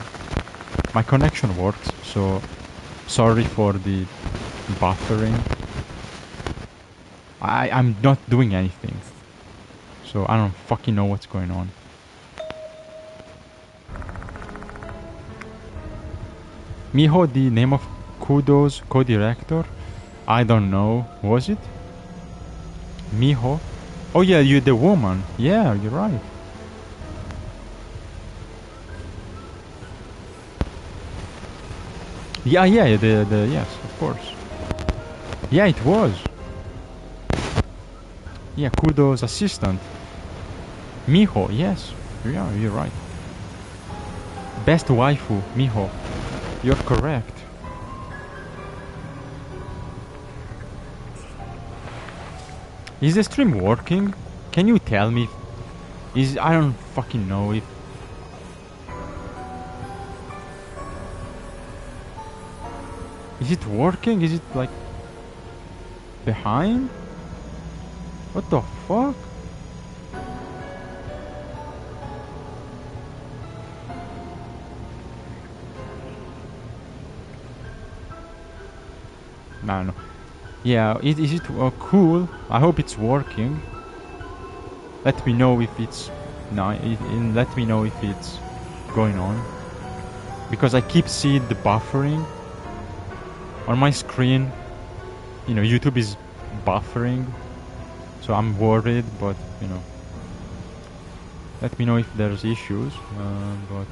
my connection works, so sorry for the buffering. I'm not doing anything, so I don't fucking know what's going on. Miho, the name of Kudo's co-director? I don't know. Was it? Miho? Oh yeah, you're the woman. Yeah, you're right. Yeah, yes, of course. Yeah, it was. Yeah, Kudo's assistant. Miho, yes. Yeah, you're right. Best waifu, Miho. You're correct. Is the stream working? Can you tell me? I don't fucking know if... Is it working? Is it like... behind? What the fuck? No. Yeah, is it cool? I hope it's working. Let me know if it's... No, let me know if it's going on. Because I keep seeing the buffering on my screen. You know, YouTube is buffering. So I'm worried, but, you know. Let me know if there's issues. But...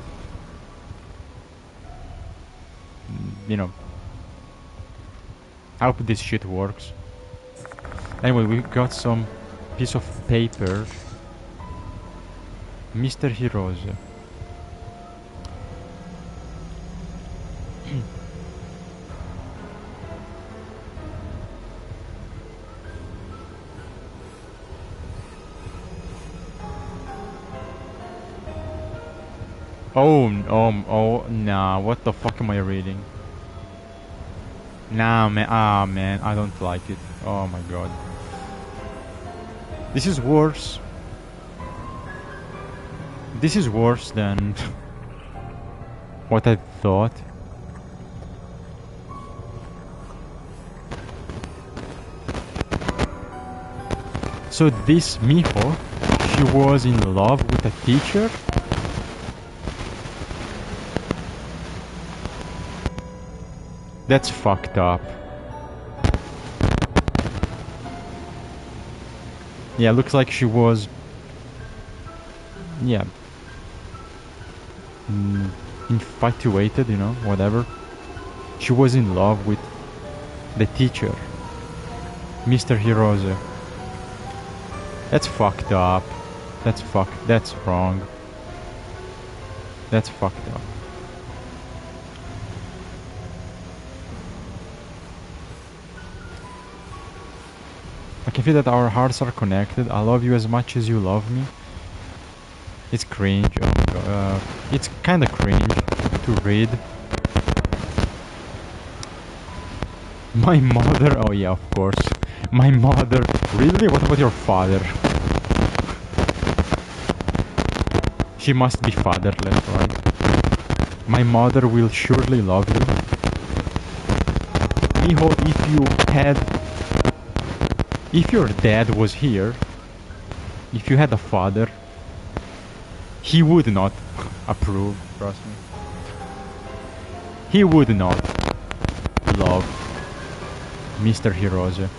You know. I hope this shit works. Anyway, we got some piece of paper. Mr. Hirose. Oh, nah, what the fuck am I reading? Nah, man, I don't like it. Oh my god. This is worse. This is worse than what I thought. So this Miho, she was in love with a teacher? That's fucked up. Yeah, looks like she was... Yeah. Infatuated, you know, whatever. She was in love with the teacher, Mr. Hirose. That's fucked up. That's wrong. That's fucked up. I can feel that our hearts are connected. I love you as much as you love me. It's cringe. Oh my god. It's kinda cringe to read. My mother. Oh yeah, of course. My mother. Really? What about your father? She must be fatherless, right? My mother will surely love you. Miho, if your dad was here, if you had a father, he would not approve, trust me. He would not love Mr. Hirose.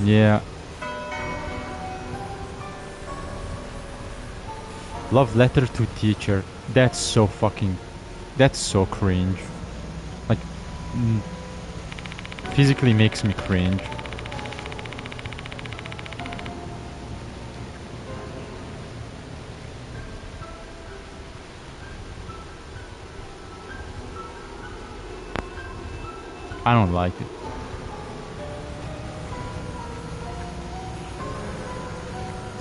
Yeah. Love letter to teacher. That's so fucking... That's so cringe. Like... physically makes me cringe. I don't like it.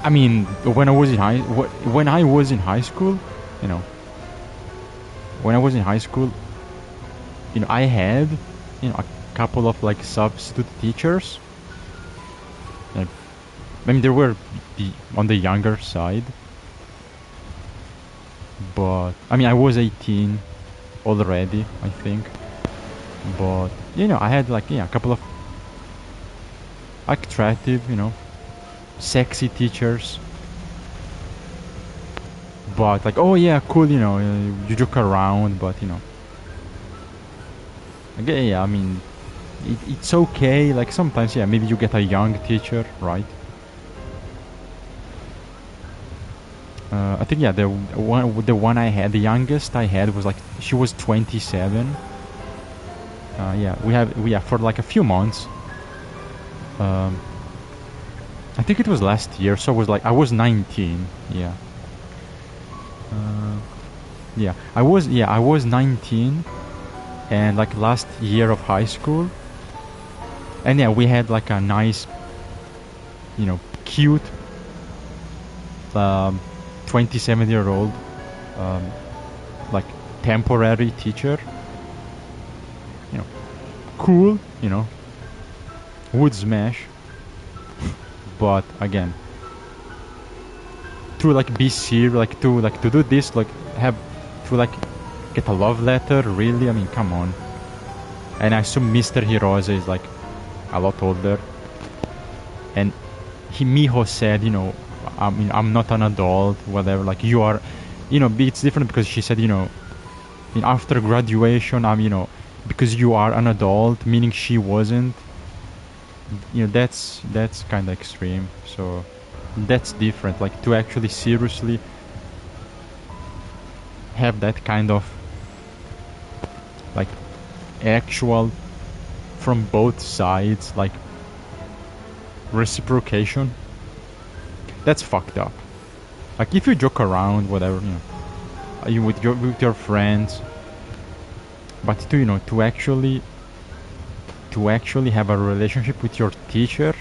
I mean, when I was in high school, you know, when I was in high school, you know, I had, you know, a couple of like substitute teachers. Like, I mean, there were on the younger side, but I mean, I was 18 already, I think. But you know, I had like a couple of attractive, sexy teachers. But like, oh yeah, cool, you joke around, but okay, yeah, I mean, it's okay. Like sometimes, yeah, maybe you get a young teacher, right? I think yeah, the one I had, the youngest I had was like she was 27. Yeah, for like a few months. Um, I think it was last year, so I was 19. Yeah. I was 19, and like last year of high school, and yeah, we had like a nice, cute, 27-year-old, um, like temporary teacher. Cool, would smash, but again, to like be serious, to do this, like have to like get a love letter, really? I mean, come on. And I assume Mr. Hirose is like a lot older, and Miho said, I mean, I'm not an adult, whatever. Like you are, it's different because she said, after graduation, because you are an adult, meaning she wasn't. That's kind of extreme. So that's different. Like to actually seriously have that kind of like actual from both sides, like reciprocation. That's fucked up. Like if you joke around, whatever, you with your friends, but to actually have a relationship with your teacher,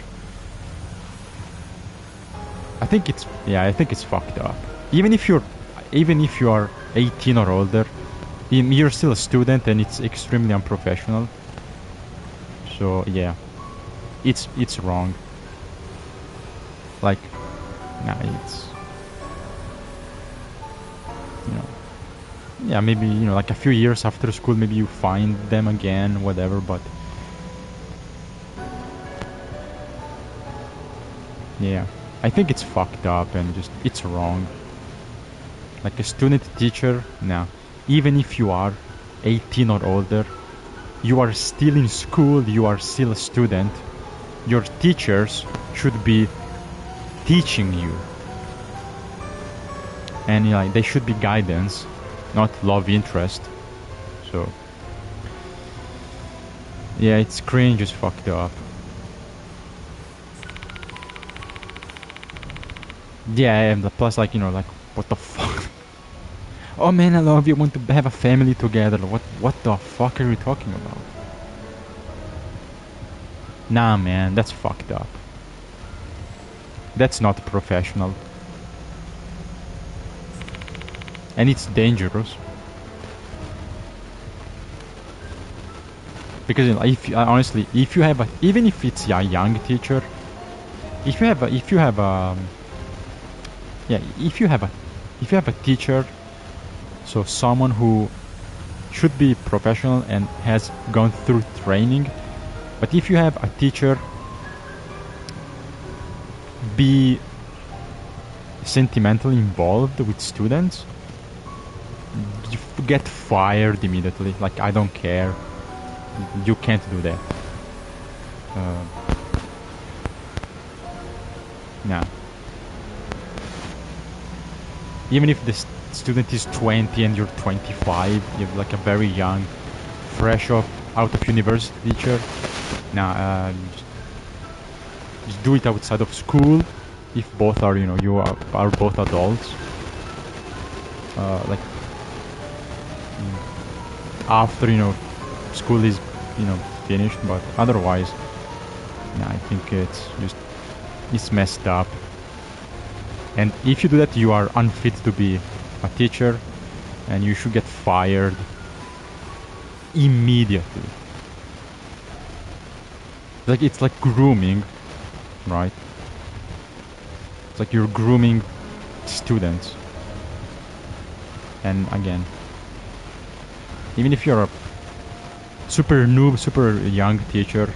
I think it's fucked up. Even if you are 18 or older, you're still a student, and it's extremely unprofessional. So yeah, it's wrong. Like, nah, it's yeah, maybe like a few years after school, maybe you find them again, whatever. But yeah, I think it's fucked up and just it's wrong. Like a student teacher, now, even if you are 18 or older, you are still in school, you are still a student. Your teachers should be teaching you. And they should be guidance, not love interest. So yeah, it's cringe, it's fucked up. Yeah, and plus like what the fuck? Oh man, I love you, want to have a family together. What the fuck are you talking about? Nah man, that's fucked up. That's not professional. And it's dangerous. Because honestly, if you have even if it's a young teacher, if you have a teacher, so someone who should be professional and has gone through training, but if you have a teacher be sentimentally involved with students, you get fired immediately. Like, I don't care, you can't do that. Nah. Even if the student is 20 and you're 25, you're like a very young, fresh out of university teacher. Nah, just do it outside of school. If both are, you are both adults. Like after school is finished, but otherwise, yeah, I think it's messed up. And if you do that, you are unfit to be a teacher, and you should get fired immediately. Like, it's like grooming, right? like you're grooming students. And again, even if you're a super noob, super young teacher,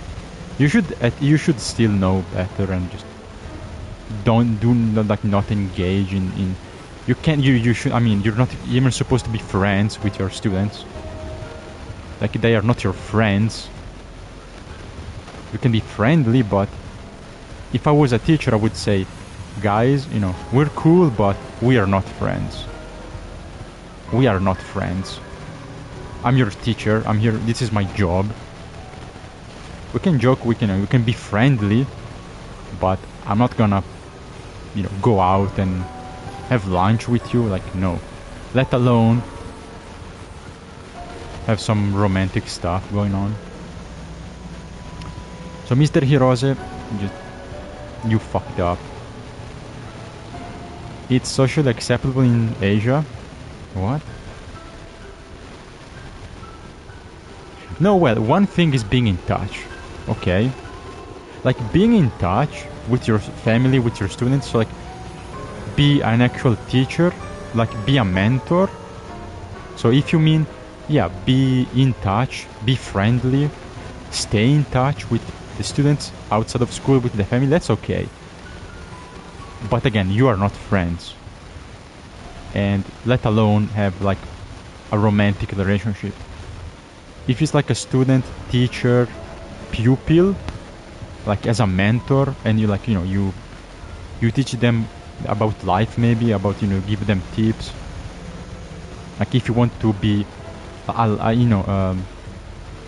you should still know better and just not engage in you should, I mean, you're not even supposed to be friends with your students. Like, they are not your friends. You can be friendly, but if I was a teacher, I would say, guys, you know, we're cool, but we are not friends. We are not friends. I'm your teacher. I'm here. This is my job. We can joke. We can be friendly, but I'm not gonna, you know, go out and have lunch with you. Like, no. Let alone have some romantic stuff going on. So, Mr. Hirose, you fucked up. It's socially acceptable in Asia. What? No, well, one thing is being in touch. Okay. Like, being in touch with your family, with your students. So, like, be an actual teacher. Like, be a mentor. So, if you mean, yeah, be in touch, be friendly, stay in touch with the students outside of school, with the family, that's okay. But again, you are not friends. And let alone have, like, a romantic relationship. If it's like a student, teacher, pupil, like as a mentor, and you, like, you know, you teach them about life, maybe about, you know, give them tips. Like, if you want to be, you know,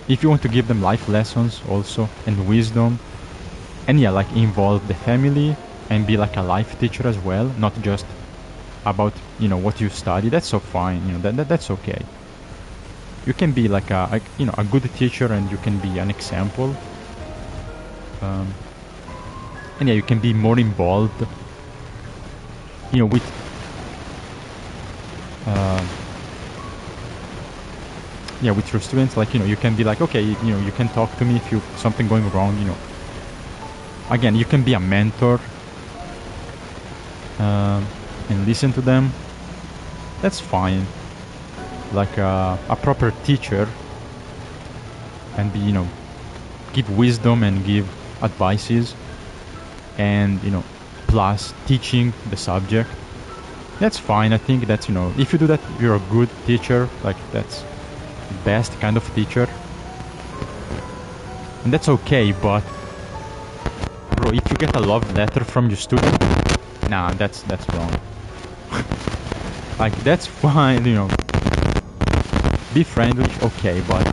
if you want to give them life lessons also and wisdom, and yeah, like, involve the family and be like a life teacher as well, not just about, you know, what you study. That's so fine, you know, that's okay. You can be like a you know, a good teacher, and you can be an example. And yeah, you can be more involved, you know, with yeah, with your students. Like, you know, you can be like, okay, you know, you can talk to me if you something going wrong, you know. Again, you can be a mentor, and listen to them. That's fine. Like a proper teacher, and be, you know, give wisdom and give advices, and, you know, plus teaching the subject. That's fine. I think that's, you know, if you do that, you're a good teacher. Like, that's best kind of teacher, and that's okay. But bro, if you get a love letter from your student, nah, that's wrong. Like, that's fine, you know, be friendly, okay, but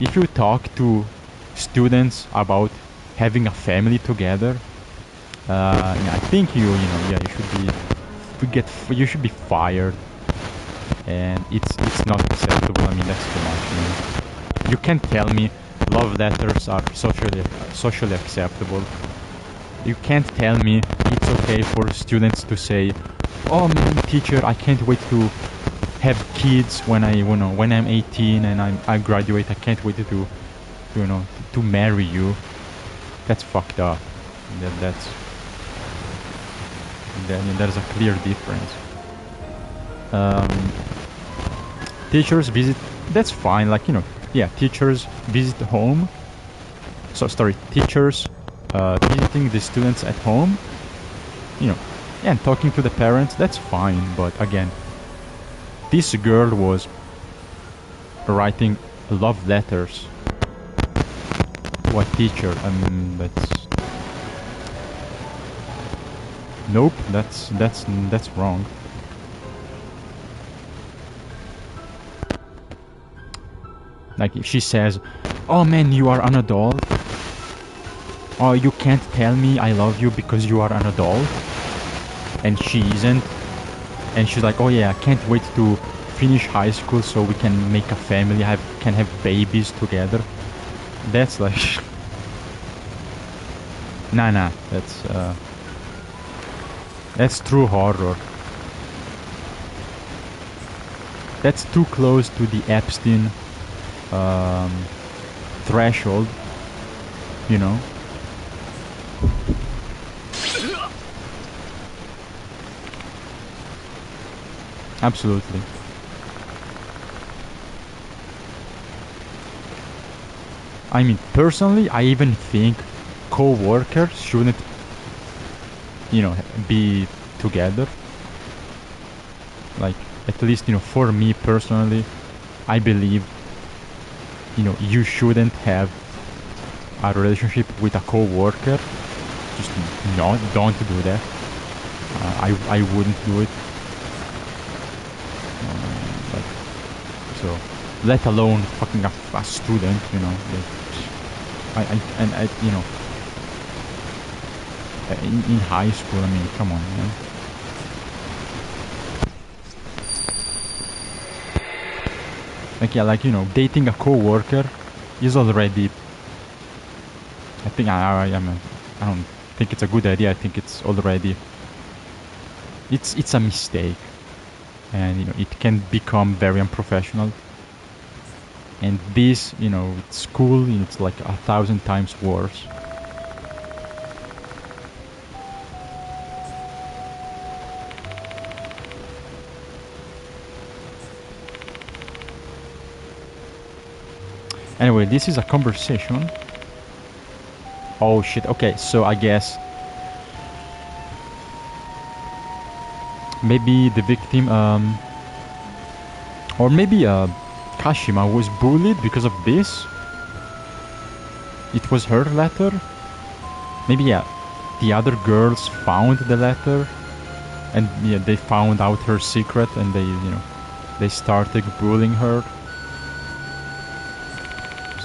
if you talk to students about having a family together, yeah, I think you know, yeah, you should be fired, and it's not acceptable. I mean, that's too much. You know? You can't tell me love letters are socially acceptable. You can't tell me it's okay for students to say, "Oh man, teacher, I can't wait to have kids when when I'm 18 and I graduate. I can't wait to you know, to marry you." That's fucked up. There's a clear difference. Teachers visit. That's fine. Like, you know, yeah, teachers visit home. Teachers visiting the students at home. You know, yeah, and talking to the parents. That's fine. But again, this girl was writing love letters to a teacher. I mean, nope. That's wrong. Like, if she says, "Oh man, you are an adult. Oh, you can't tell me I love you because you are an adult," and she isn't. And she's like, "Oh yeah, I can't wait to finish high school so we can make a family, can have babies together." That's like, nah. That's true horror. That's too close to the Epstein threshold, you know. Absolutely. I mean, personally, I even think co-workers shouldn't, be together. Like, at least, for me personally, I believe, you shouldn't have a relationship with a co-worker. Just don't do that. I wouldn't do it. Like, so, let alone fucking a student, like, I in high school, I mean, come on, man. Like, yeah, like, dating a co-worker is already, I think, I don't think it's a good idea. I think it's already, it's a mistake. And, it can become very unprofessional. And this, with school, it's like 1,000 times worse. Anyway, this is a conversation. Oh shit, okay, so I guess maybe the victim, or maybe Kashima was bullied because of this. It was her letter. Maybe, yeah, the other girls found the letter, and yeah, they found out her secret, and they started bullying her.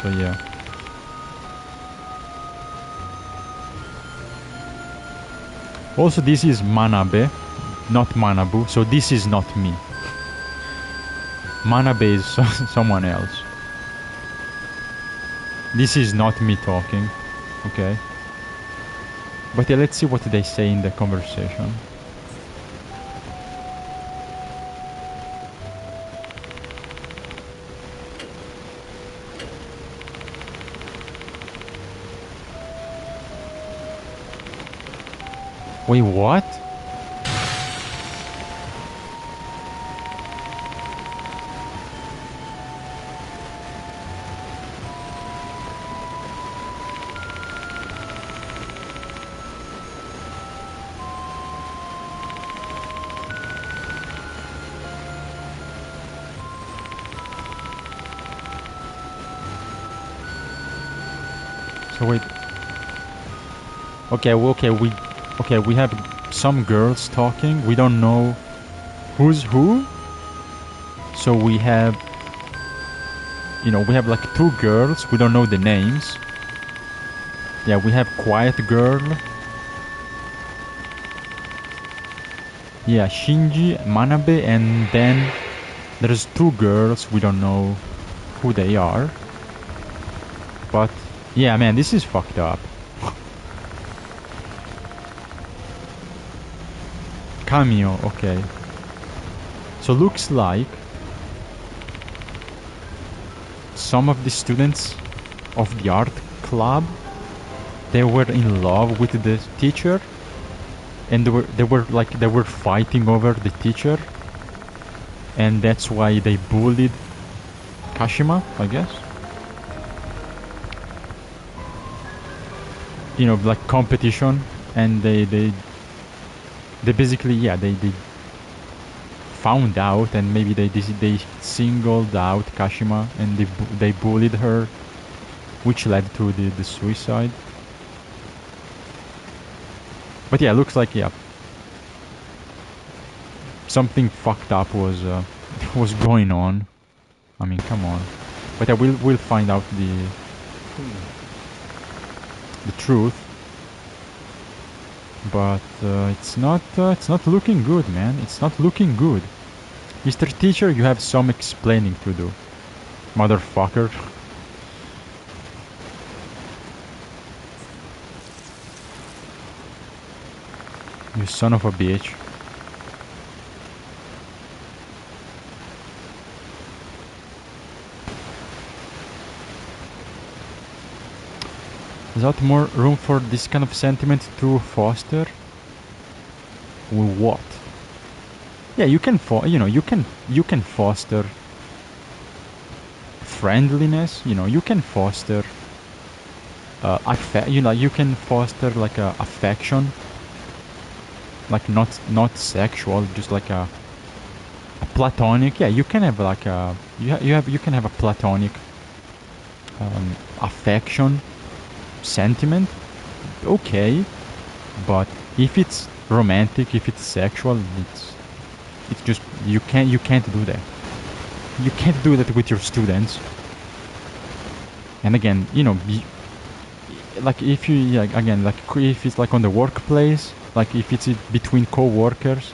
So yeah. Also, this is Manabe, not Manabu, so this is not me. Manabe is someone else. This is not me talking, okay? But yeah, let's see what they say in the conversation. Wait, what? So wait. Okay, we have some girls talking. We don't know who's who. So we have, we have like two girls. We don't know the names. Yeah, we have quiet girl. Yeah, Shinji, Manabe, and then there's two girls. We don't know who they are. But yeah, man, this is fucked up. Cameo, okay. So looks like some of the students of the art club, they were in love with the teacher, and they were fighting over the teacher, and that's why they bullied Kashima, I guess. Like competition, and they basically, yeah, they found out, and maybe they singled out Kashima, and they bullied her, which led to the suicide. But yeah, looks like, yeah, something fucked up was was going on. I mean, come on. But yeah, we'll find out the truth. But it's not looking good, man. It's not looking good. Mr. Teacher, you have some explaining to do, motherfucker. You son of a bitch. Without more room for this kind of sentiment to foster? What? yeah, you can foster friendliness, you can foster you can foster like a affection, like not sexual, just like a platonic. Yeah, you can have like a you can have a platonic affection, sentiment, okay. But if it's romantic, if it's sexual, it's just you can't do that. You can't do that with your students. And again, like if you, yeah, again, like if it's like on the workplace, like if it's between co-workers,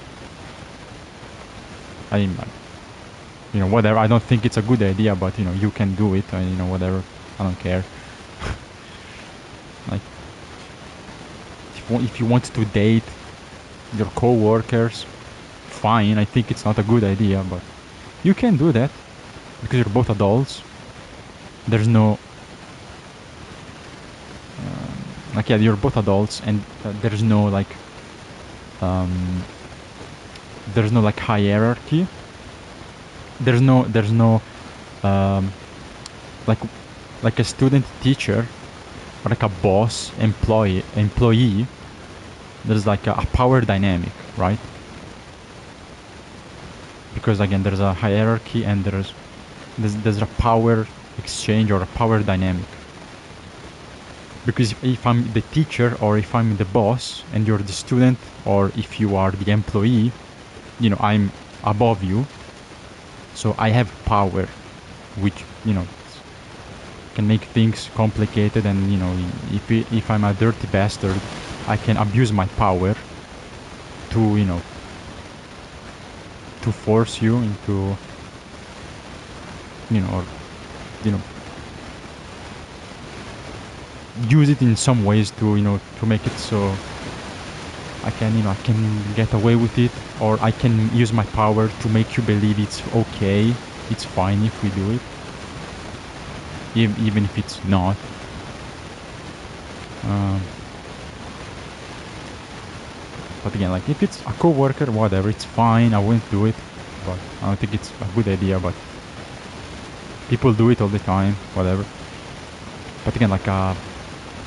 I mean, whatever. I don't think it's a good idea, but you can do it. Whatever. I don't care. Like if you want to date your co-workers, fine. I think it's not a good idea, but you can do that because you're both adults. There's no like, yeah, you're both adults, and um, there's no like hierarchy. There's no um, like a student teacher, or like a boss employee. There's like a power dynamic, right? Because again, there's a hierarchy, and there's a power exchange or a power dynamic. Because if I'm the teacher, or if I'm the boss and you're the student, or if you are the employee, I'm above you, so I have power, which can make things complicated. And if I'm a dirty bastard, I can abuse my power to to force you into or use it in some ways to make it so I can get away with it, or I can use my power to make you believe it's okay, it's fine if we do it, even if it's not. But again, like if it's a co-worker, whatever, it's fine. I wouldn't do it, but I don't think it's a good idea. But people do it all the time, whatever. But again, like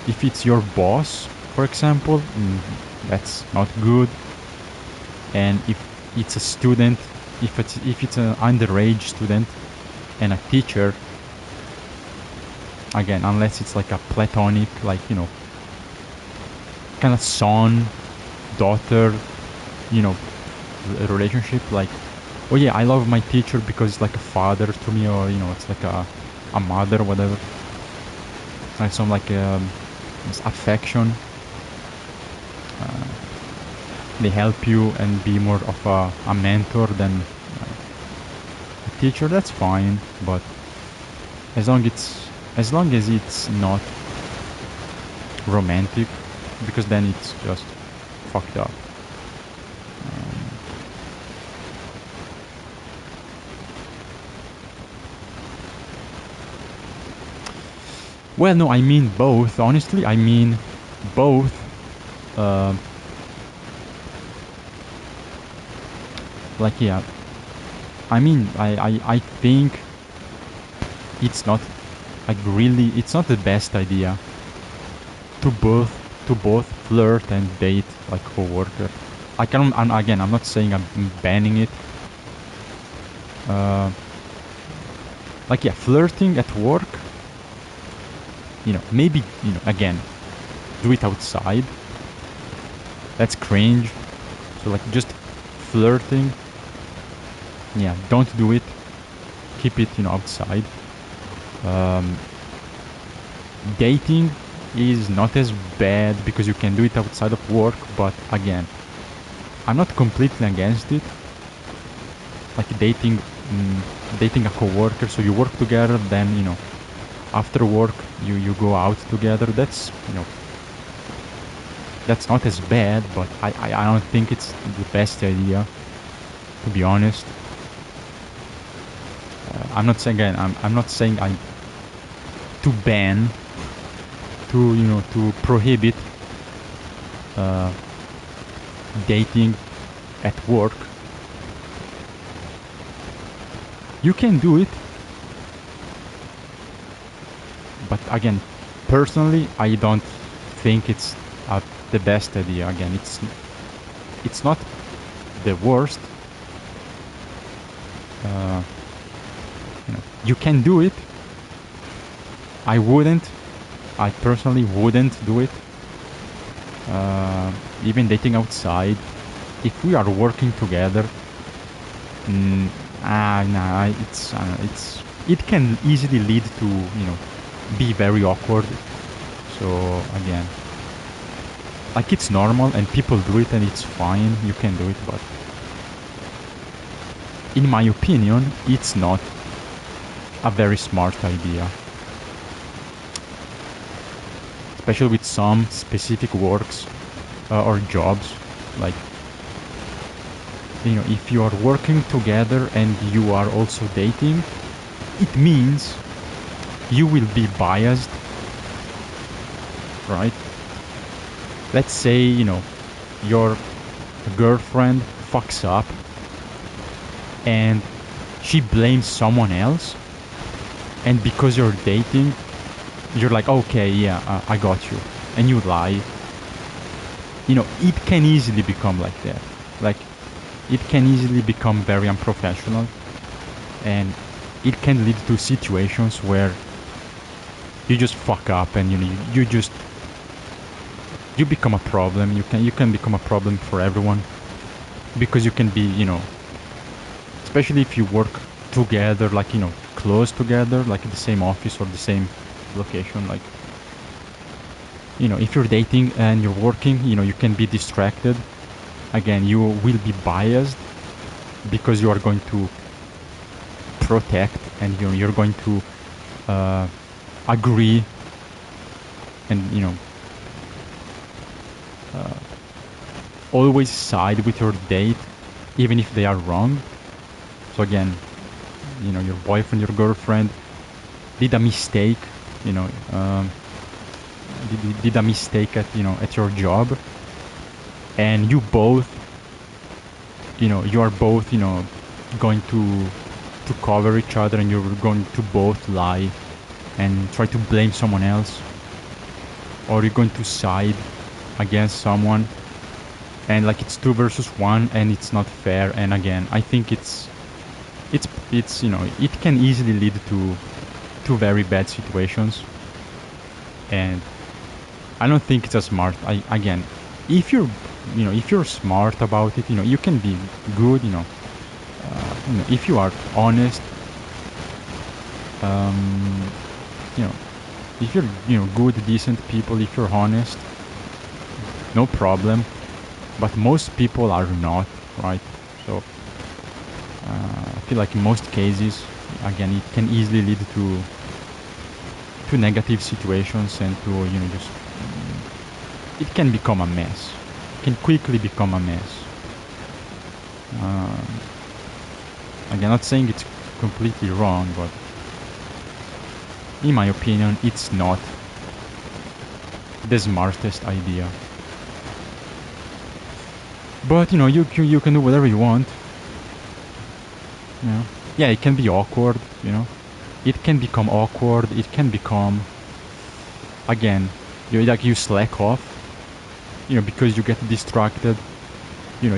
if it's your boss, for example, that's not good. And if it's a student, if it's an underage student and a teacher, again, unless it's like a platonic, like kind of son daughter relationship, like, oh yeah, I love my teacher because it's like a father to me, or it's like a mother, whatever, like some like this affection. They help you and be more of a mentor than a teacher. That's fine, but as long as it's not romantic, because then it's just fucked up. Well, no, I mean both. Honestly, I mean both. Like, yeah, I mean, I think it's not like really, it's not the best idea to both flirt and date like co-worker. I'm not saying I'm banning it. Like, yeah, flirting at work, maybe, again, do it outside. That's cringe. So like, just flirting, yeah, don't do it. Keep it, outside. Dating is not as bad because you can do it outside of work, but again, I'm not completely against it. Like dating a coworker, so you work together, then after work you go out together. That's that's not as bad, but I don't think it's the best idea, to be honest. I'm not saying, again, I'm not saying I to ban, to prohibit dating at work. You can do it, but again, personally, I don't think it's the best idea. Again, it's not the worst. You can do it. I wouldn't. I personally wouldn't do it. Even dating outside, if we are working together, nah, it can easily lead to be very awkward. So again, like, it's normal and people do it and it's fine. You can do it, but in my opinion, it's not a very smart idea. Especially with some specific works or jobs. Like, if you are working together and you are also dating, it means you will be biased, right? Let's say, your girlfriend fucks up and she blames someone else, and because you're dating, you're like, okay, yeah, I got you, and you lie. It can easily become like that. Like, it can easily become very unprofessional, and it can lead to situations where you just fuck up and you become a problem. You can become a problem for everyone, because you can be, especially if you work together, like, close together, like in the same office or the same location. Like, if you're dating and you're working, you can be distracted. Again, you will be biased because you are going to protect, and you're going to agree, and always side with your date, even if they are wrong. So again, your boyfriend, your girlfriend did a mistake, did a mistake at your job, and you both, you are both, going to cover each other, and you're going to both lie and try to blame someone else, or you're going to side against someone, and like it's 2 versus 1, and it's not fair. And again, I think it's it can easily lead to very bad situations, and I don't think it's a smart. Again, if you're smart about it, you can be good, if you are honest, if you're good, decent people, if you're honest, no problem. But most people are not, right? So I feel like in most cases, again, it can easily lead to negative situations, and to just it can become a mess. It can quickly become a mess. Again, not saying it's completely wrong, but in my opinion, it's not the smartest idea. But you can do whatever you want. Yeah, it can be awkward. It can become awkward. It can become, again, you slack off. Because you get distracted. You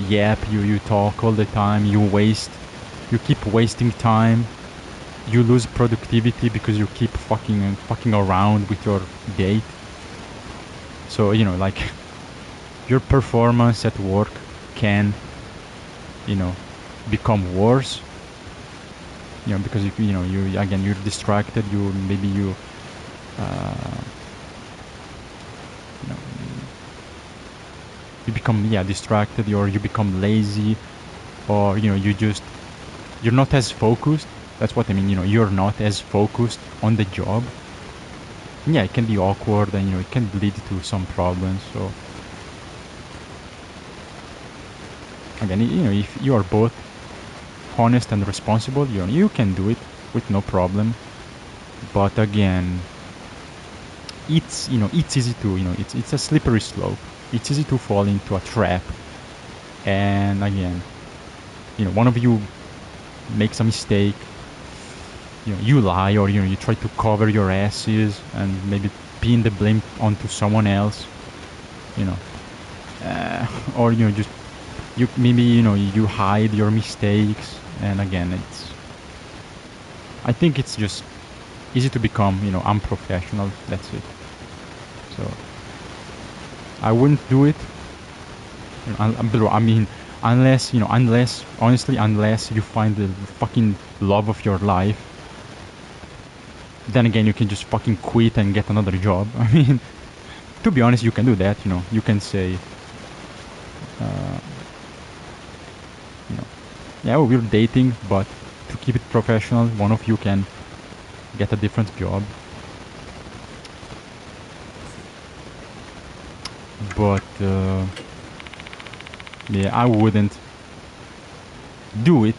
yap. You talk all the time. You keep wasting time. You lose productivity because you keep fucking around with your date. So like, your performance at work can become worse, because you're distracted. You become distracted, or you become lazy, or you're not as focused. That's what I mean. You're not as focused on the job. Yeah, it can be awkward, and it can lead to some problems. So again, if you are both honest and responsible, you can do it with no problem. But again, it's easy to it's a slippery slope. It's easy to fall into a trap. And again, one of you makes a mistake, you lie, or you try to cover your asses and maybe pin the blame onto someone else, or just you maybe you hide your mistakes, and again, I think it's just easy to become unprofessional. That's it. So I wouldn't do it. I mean, unless honestly, unless you find the fucking love of your life, then again you can just fucking quit and get another job. I mean, to be honest, you can do that. You can say, yeah, well, we're dating, but to keep it professional, one of you can get a different job. But yeah, I wouldn't do it,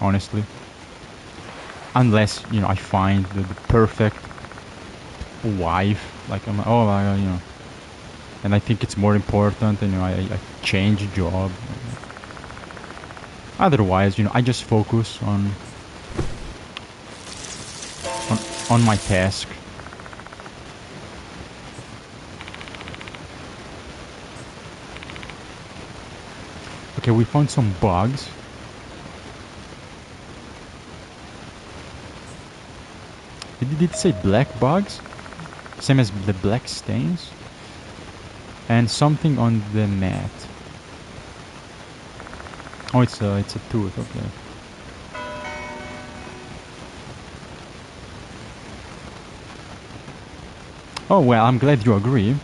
honestly, unless I find the perfect wife. Like and I think it's more important, and I change job. Otherwise, I just focus on my task. Okay, we found some bugs. Did it say black bugs? Same as the black stains? And something on the mat. Oh, it's a tooth, okay. Oh, well, I'm glad you agree.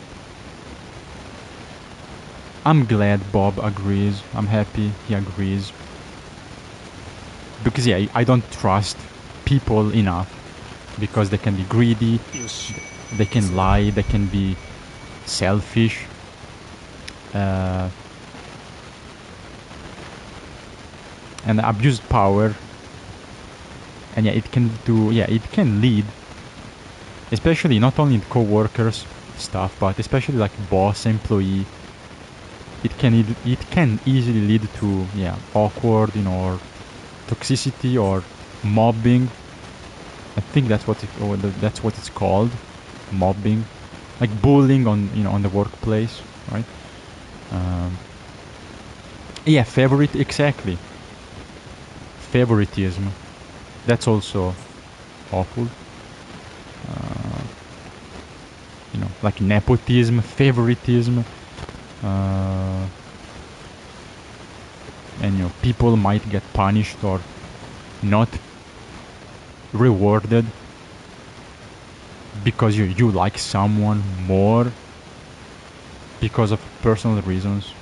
I'm glad Bob agrees. I'm happy he agrees. Because, yeah, I don't trust people enough. Because they can be greedy, they can lie, they can be selfish. And abuse power. And yeah, it can lead, especially not only in co-workers stuff, but especially like boss employee. It can easily lead to awkward, or toxicity or mobbing. I think that's what it's called, mobbing, like bullying on the workplace, right? Yeah, exactly. Favoritism. That's also awful. Like nepotism, favoritism, and people might get punished or not rewarded because you like someone more because of personal reasons.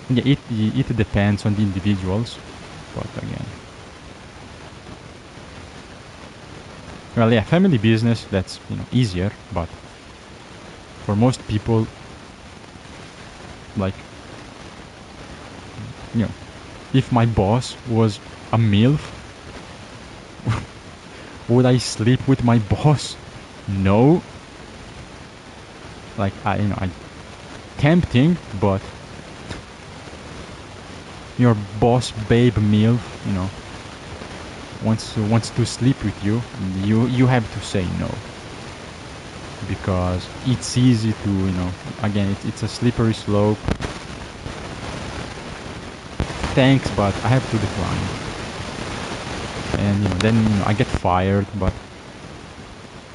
Yeah, it depends on the individuals, but again, well, yeah, family business, that's easier, but for most people, like, if my boss was a MILF, would I sleep with my boss? No. Like, I tempting, but your boss babe MILF, wants to sleep with you, you have to say no, because it's easy to again, it's a slippery slope. Thanks, but I have to decline, and then I get fired, but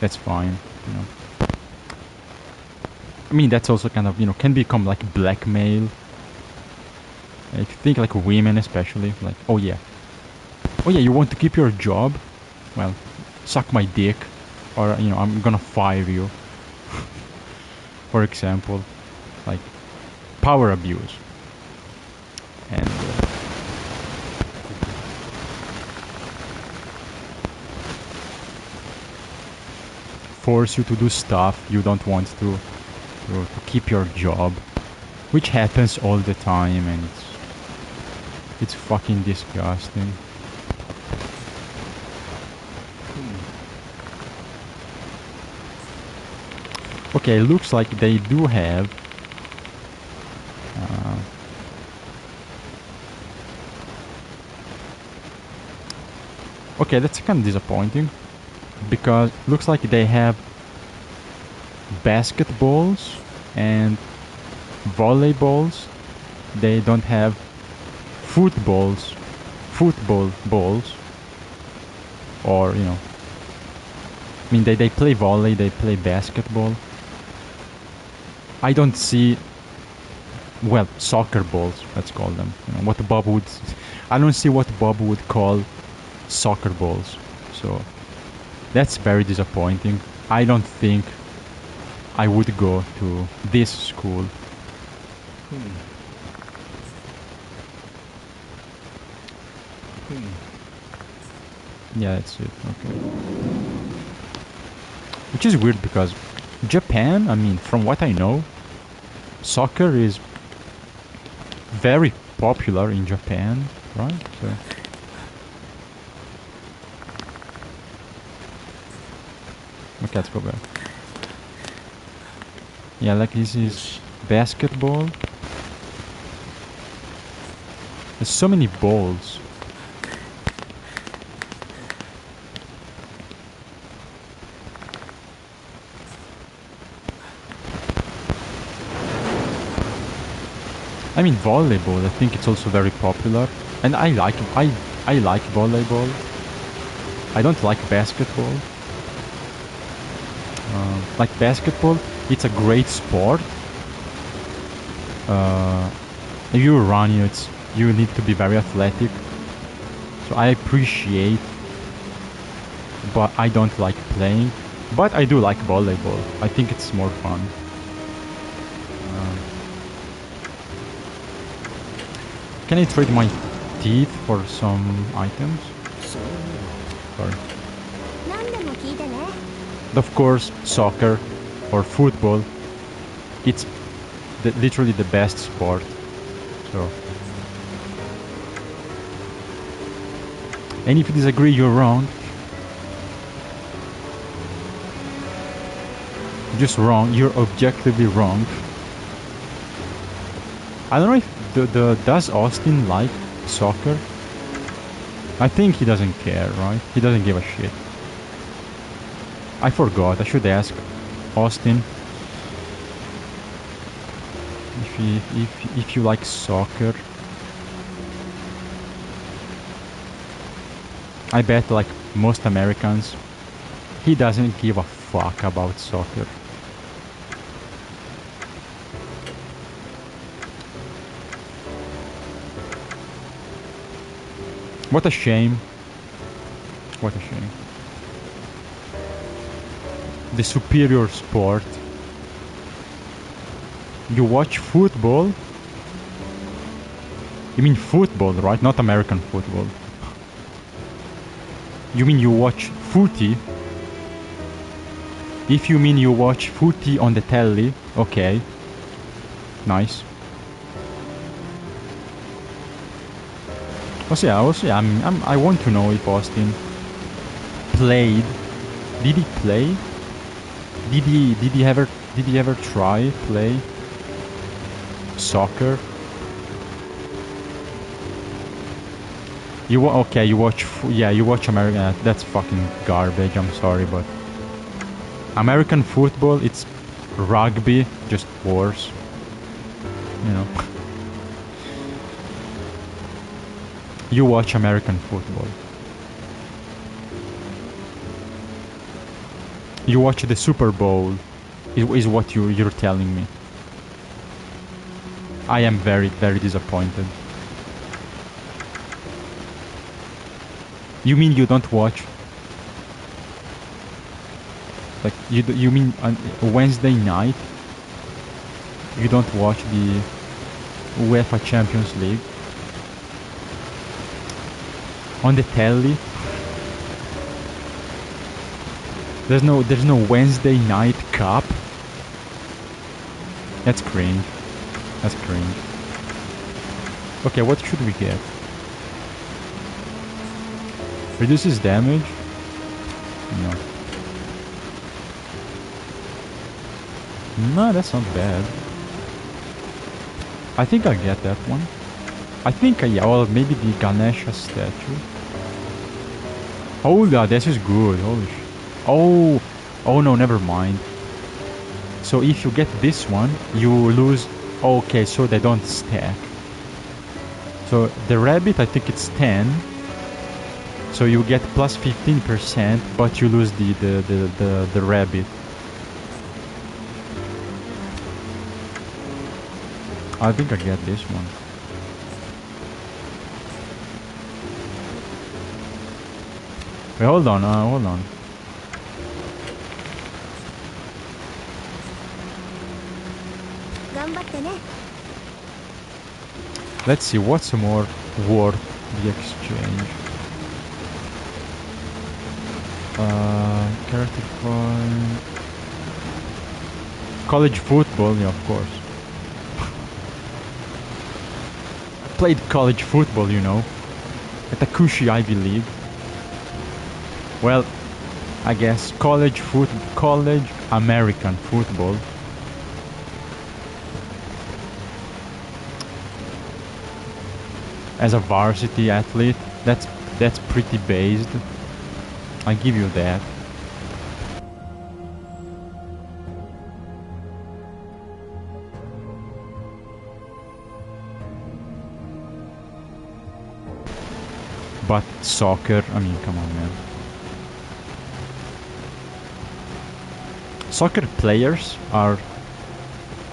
that's fine. I mean, that's also kind of can become like blackmail. I think like women especially, like, oh yeah, you want to keep your job? Well, suck my dick, or I'm gonna fire you. For example, like power abuse, and force you to do stuff you don't want to keep your job, which happens all the time, and it's fucking disgusting. Okay, looks like they do have Okay, that's kind of disappointing. Because looks like they have basketballs and volleyballs. They don't have football balls. Or, you know, I mean, they play volley, they play basketball. I don't see, well, soccer balls, let's call them. You know, what Bob would, I don't see what Bob would call soccer balls. So that's very disappointing. I don't think I would go to this school. Yeah, that's it. Okay. Which is weird because Japan, I mean, from what I know, soccer is very popular in Japan, right? So okay, let's go back. Yeah, like this is basketball. There's so many balls. I mean volleyball, I think it's also very popular. And I like volleyball. I don't like basketball. Like basketball, it's a great sport. If you run, you need to be very athletic. So I appreciate, but I don't like playing. But I do like volleyball. I think it's more fun. Can I trade my teeth for some items? Sorry. Of course, soccer or football, it's literally the best sport. So, and if you disagree, you're wrong. Just wrong. You're objectively wrong. I don't know if does Austin like soccer? I think he doesn't care, right? He doesn't give a shit. I forgot. I should ask Austin if you like soccer. I bet like most Americans, he doesn't give a fuck about soccer. What a shame. What a shame. The superior sport. You watch football? You mean football, right? Not American football. You mean you watch footy? If you mean you watch footy on the telly, okay. Nice. I want to know if Austin played. Did he play? Did he ever try play soccer? You watch American. That's fucking garbage. I'm sorry, but American football, it's rugby, just worse. You know. You watch American football. You watch the Super Bowl, is what you're telling me. I am very, very disappointed. You mean you don't watch? Like you mean on Wednesday night? You don't watch the UEFA Champions League on the telly? There's no Wednesday night cup. That's cringe. That's cringe. Okay, what should we get? Reduces damage? No. No, that's not bad. I think I'll get that one. I think, yeah, well, maybe the Ganesha statue. Oh, yeah, this is good. Holy sh... Oh, oh no, never mind. So if you get this one, you lose... Okay, so they don't stack. So the rabbit, I think it's 10. So you get plus 15%, but you lose the rabbit. I think I get this one. Wait, hold on, hold on. Let's see, what's more worth the exchange? Character point... College football, yeah, of course. I played college football, you know, at the cushy Ivy League. Well, I guess college American football. As a varsity athlete, that's pretty based. I give you that. But soccer, I mean, come on, man. Soccer players are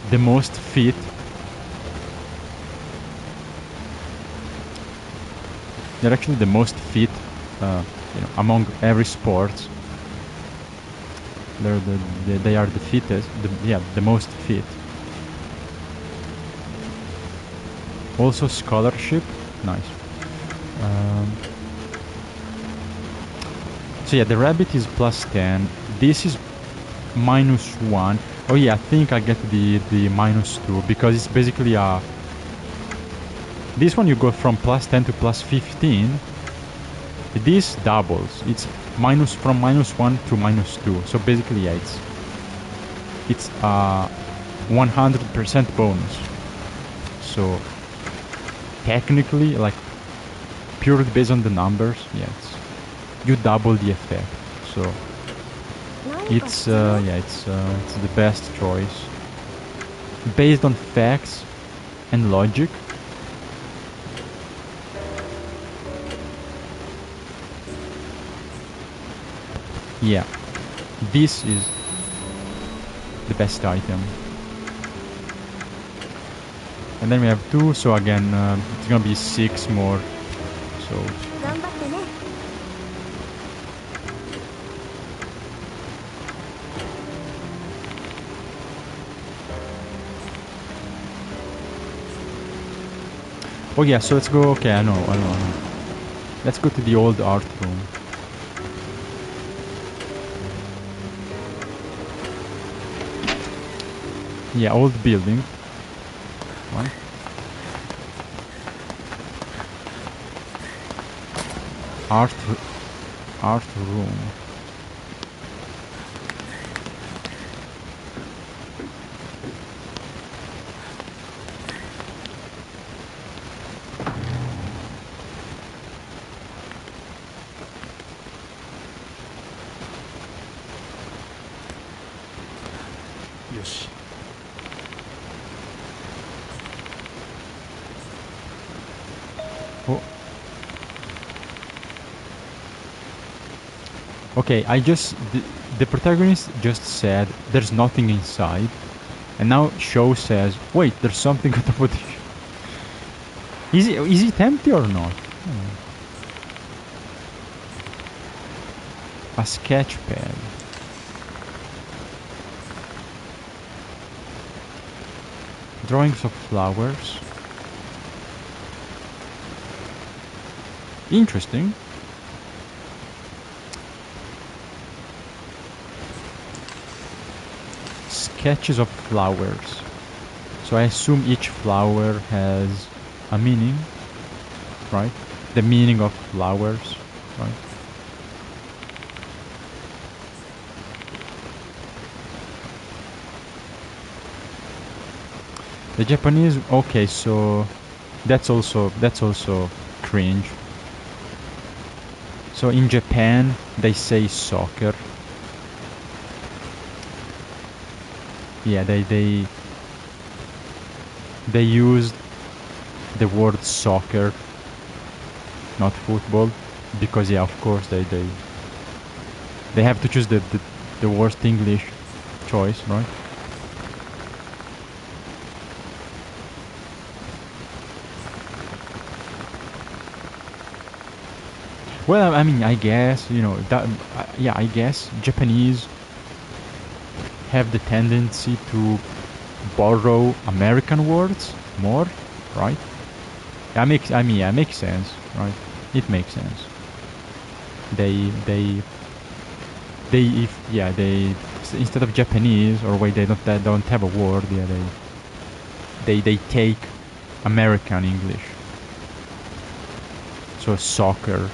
the most fit. They're actually the most fit, you know, among every sport. They are the fittest. The most fit. Also scholarship, nice. So yeah, the rabbit is plus 10. This is minus 1. Oh yeah, I think I get the minus 2 because it's basically a... This one you go from plus 10 to plus 15. This doubles. It's from minus 1 to minus 2. So basically, yeah, it's a 100% bonus. So technically, like purely based on the numbers, yeah, you double the effect. So it's yeah, it's the best choice based on facts and logic. Yeah, this is the best item. And then we have 2, so again, it's gonna be 6 more. So oh yeah, so let's go. Okay, I know. Let's go to the old art room. Yeah, old building. What? Art room. Yoshi. Oh. Okay, the protagonist just said there's nothing inside, and now Show says, wait, there's something on top of the... Is it empty or not? A sketch pad. Drawings of flowers. Interesting. Sketches of flowers. So I assume each flower has a meaning, right? The meaning of flowers, right? The Japanese, okay, so that's also cringe. So in Japan, they say soccer. Yeah, they used the word soccer, not football, because yeah, of course they have to choose the worst English choice, right? Well, I mean, I guess that yeah, I guess Japanese have the tendency to borrow American words more, right? Yeah, makes sense, right? It makes sense. They if yeah instead of Japanese, or wait, they don't have a word, yeah, they take American English. So soccer.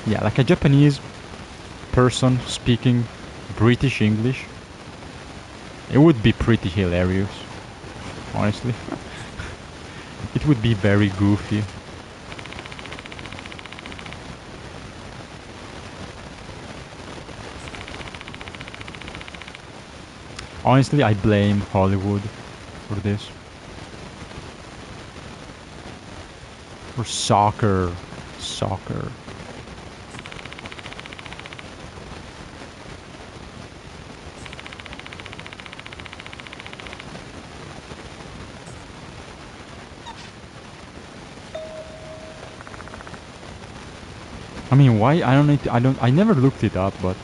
Yeah, like a Japanese person speaking British English, it would be pretty hilarious, honestly. It would be very goofy. Honestly, I blame Hollywood for this. For soccer. Soccer. I mean, why? I don't need. I never looked it up, but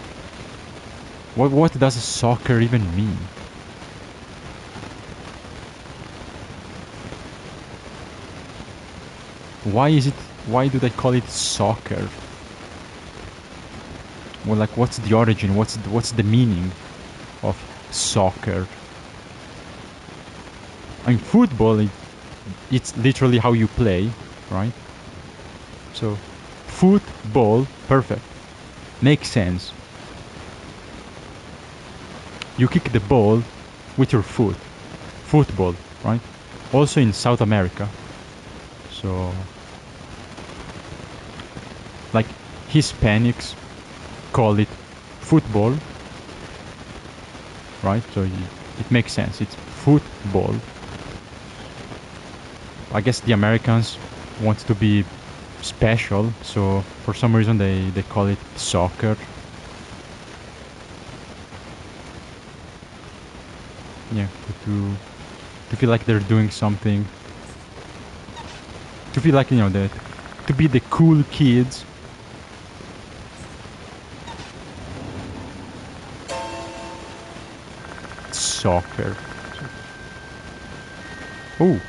what does soccer even mean? Why is it? Why do they call it soccer? Well, like, what's the origin? What's the meaning of soccer? I mean, football. It's literally how you play, right? So, football, perfect, makes sense. You kick the ball with your foot. Football, right? Also in South America. So, like, Hispanics call it football, right? So it makes sense. It's football. I guess the Americans want to be special, so for some reason they call it soccer. Yeah, to feel like they're doing something. To feel like that to be the cool kids. Soccer. Oh,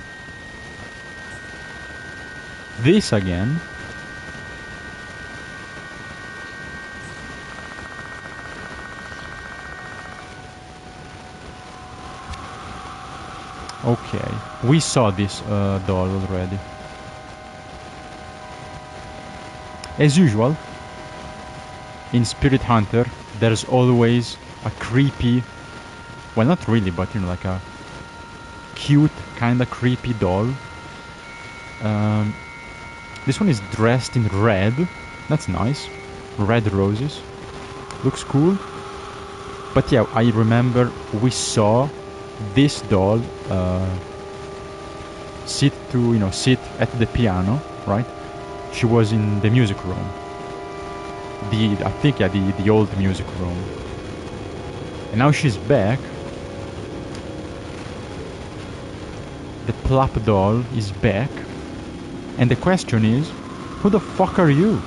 this again. Okay, we saw this doll already. As usual, in Spirit Hunter, there's always a creepy, well, not really, but like a cute, kind of creepy doll. This one is dressed in red. That's nice. Red roses. Looks cool. But yeah, I remember we saw this doll sit at the piano, right? She was in the music room. I think the old music room. And now she's back. The plop doll is back. And the question is, who the fuck are you?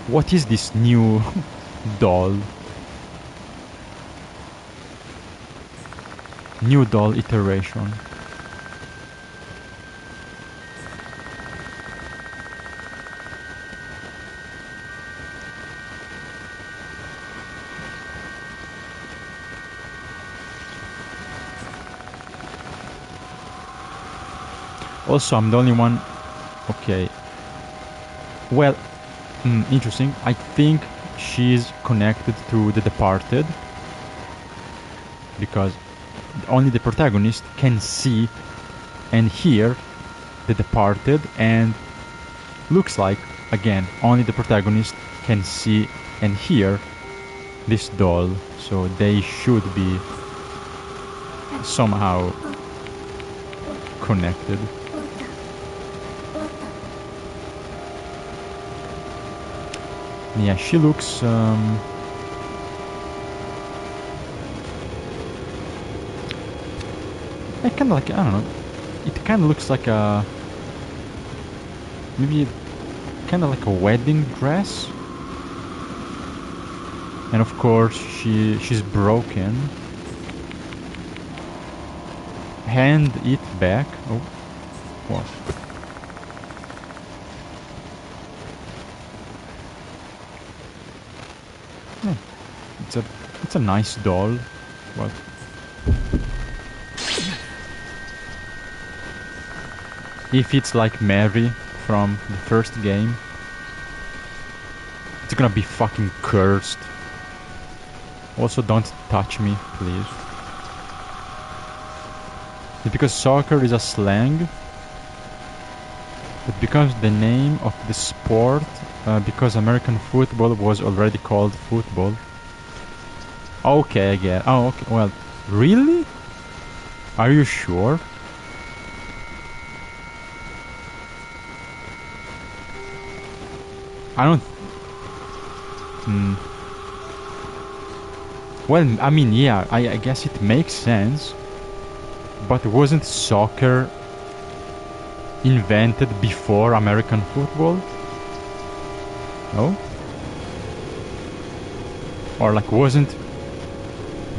What is this new doll? New doll iteration. Also, I'm the only one. Okay. Well, interesting. I think she's connected to The Departed, because only the protagonist can see and hear The Departed, and looks like, again, only the protagonist can see and hear this doll, so they should be somehow connected. Yeah, she looks kind of like, I don't know, it kind of looks like a, maybe kind of like a wedding dress. And of course she's broken. Hand it back. Oh, what? Yeah, it's a nice doll. What? If it's like Mary from the first game, it's gonna be fucking cursed. Also, don't touch me, please. It's because soccer is a slang. It becomes the name of the sport because American football was already called football. Okay, I get. Oh, okay. Well, really? Are you sure? I don't. Well, I mean, yeah, I guess it makes sense. But wasn't soccer invented before American football? No? Or like, wasn't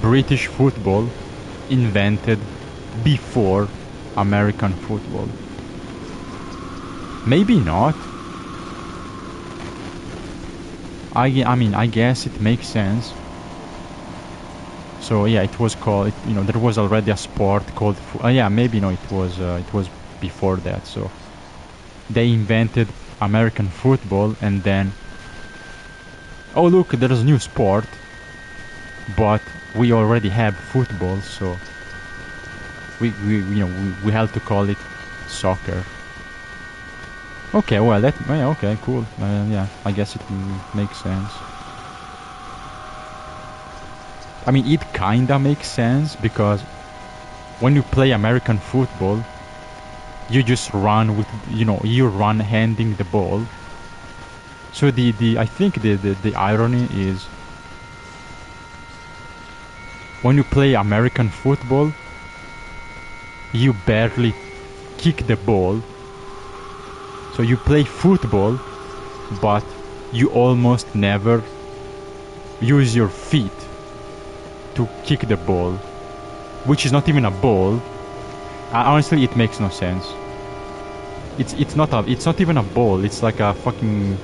British football invented before American football? Maybe not. I mean, I guess it makes sense. So yeah, it was called, you know, there was already a sport called, yeah, maybe no, it was before that. So they invented American football, and then, oh look, there's a new sport, but we already have football, so we have to call it soccer. Okay, well yeah, okay, cool. Yeah, I guess it makes sense. I mean, it kinda makes sense because when you play American football, you just run with, you run handing the ball. So I think the irony is, when you play American football, you barely kick the ball. So you play football, but you almost never use your feet to kick the ball, which is not even a ball. Honestly, it makes no sense. It's not even a ball. It's like a fucking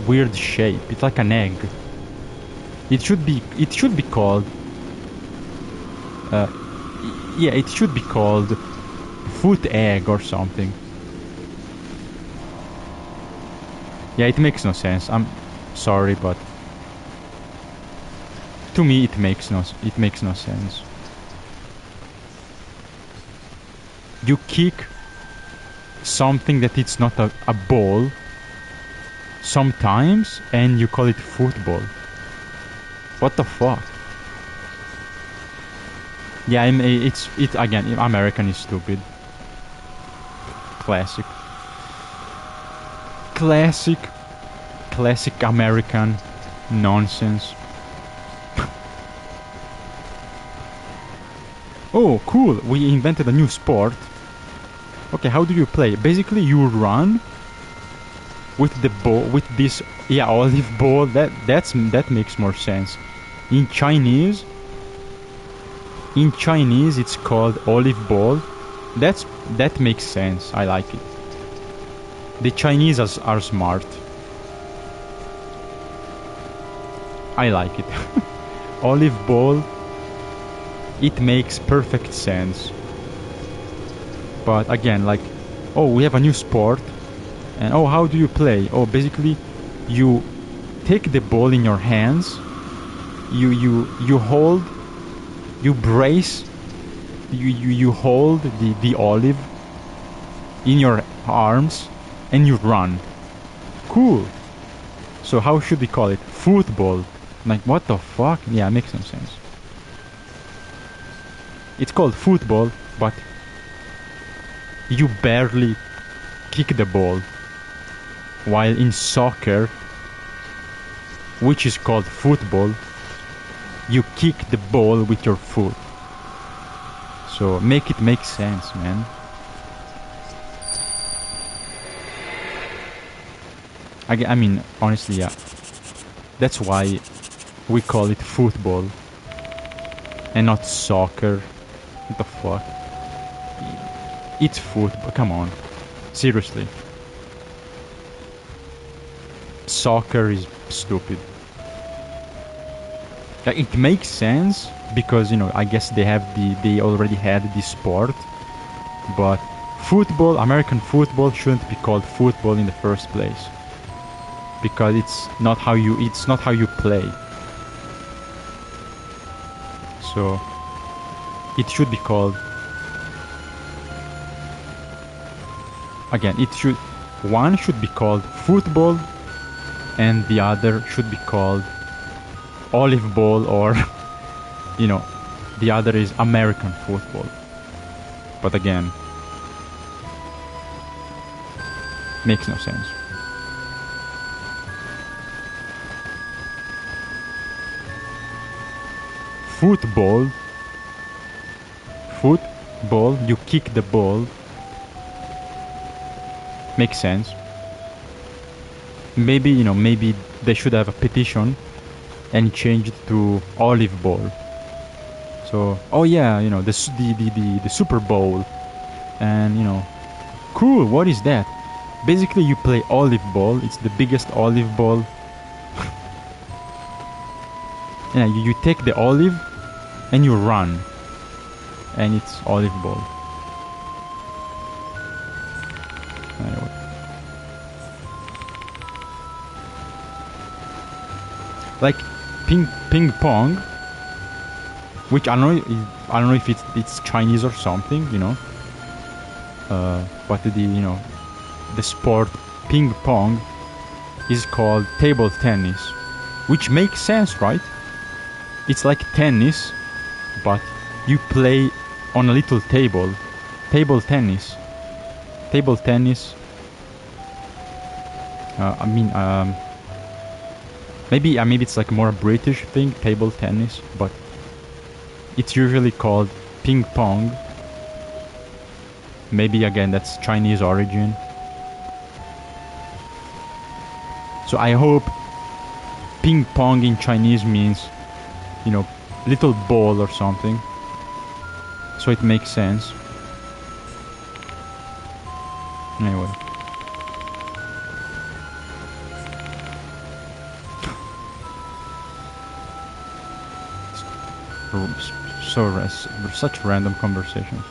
weird shape. It's like an egg. It should be called. Yeah, it should be called foot egg or something. Yeah, it makes no sense. I'm sorry, but to me it makes no sense. You kick something that it's not a ball sometimes, and you call it football. What the fuck? Yeah, it's again, American is stupid. Classic American nonsense. Oh, cool! We invented a new sport. Okay, how do you play? Basically, you run with the ball, with this, yeah, olive ball. That makes more sense. In Chinese, it's called olive ball. That makes sense. I like it. The Chinese are smart. I like it. Olive ball. It makes perfect sense. But again, like, oh, we have a new sport, and oh, how do you play? Oh, basically, you take the ball in your hands, you hold, you brace, you hold the olive in your arms and you run. Cool. So how should we call it? Football. Like, what the fuck? Yeah, makes no sense. It's called football, but you barely kick the ball. While in soccer, which is called football, you kick the ball with your foot. So make it make sense, man. I mean, honestly, yeah. That's why we call it football and not soccer. What the fuck? It's football. Come on. Seriously. Soccer is stupid. Like, it makes sense because, you know, I guess they already had this sport. But football, American football, shouldn't be called football in the first place. Because it's not how you play. So it should be called, again, one should be called football and the other should be called olive ball, or you know, the other is American football. But again, makes no sense. Football, you kick the ball. Makes sense. Maybe, you know, maybe they should have a petition and change it to olive ball. So, oh yeah, you know, the Super Bowl, and you know, cool. What is that? Basically, you play olive ball. It's the biggest olive ball. Yeah, you take the olive and you run, and it's olive ball. Anyway. Like ping pong, which I don't know if it's Chinese or something, you know. But the sport ping pong is called table tennis, which makes sense, right? It's like tennis, but you play on a little table. Table tennis. Maybe it's like more a British thing, table tennis, but it's usually called ping pong. Maybe again that's Chinese origin. So I hope ping pong in Chinese means, you know, little ball or something. So it makes sense. Anyway. Such random conversations.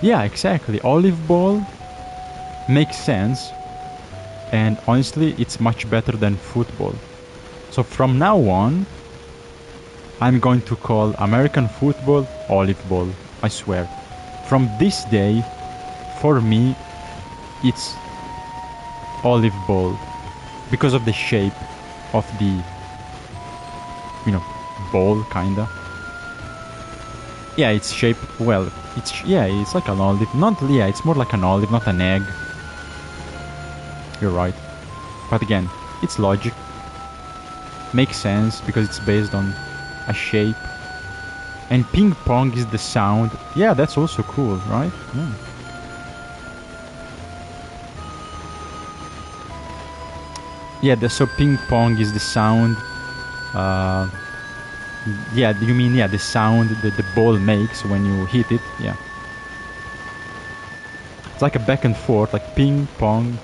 Yeah, exactly. Olive ball makes sense. And honestly, it's much better than football. So from now on, I'm going to call American football olive ball. I swear. From this day, for me, it's olive ball. Because of the shape of the, you know, ball, kinda. Yeah, it's shaped, well, it's like an olive. It's more like an olive, not an egg. You're right. But again, it's logic. Makes sense because it's based on a shape. And ping pong is the sound. Yeah, that's also cool, right? Yeah. So ping pong is the sound. You mean the sound that the ball makes when you hit it? Yeah. It's like a back and forth, like ping pong,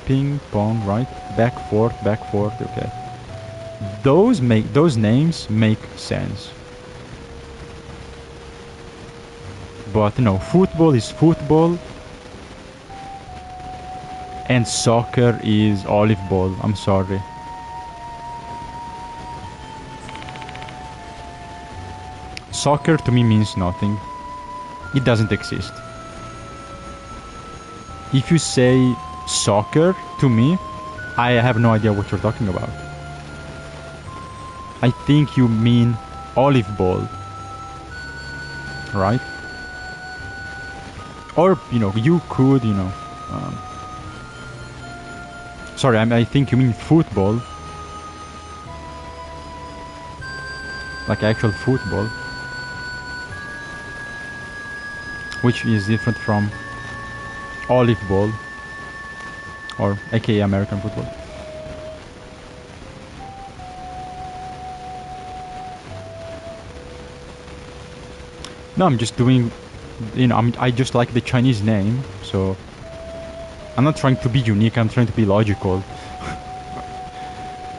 right? Back forth, okay. Those names make sense. But no, football is football and soccer is olive ball. I'm sorry. Soccer to me means nothing. It doesn't exist. If you say soccer to me, I have no idea what you're talking about. I think you mean olive ball, right? Or, you could, sorry, I think you mean football. Like actual football. Which is different from olive ball. Or aka American football. No, I'm just doing, I just like the Chinese name, so I'm not trying to be unique, I'm trying to be logical.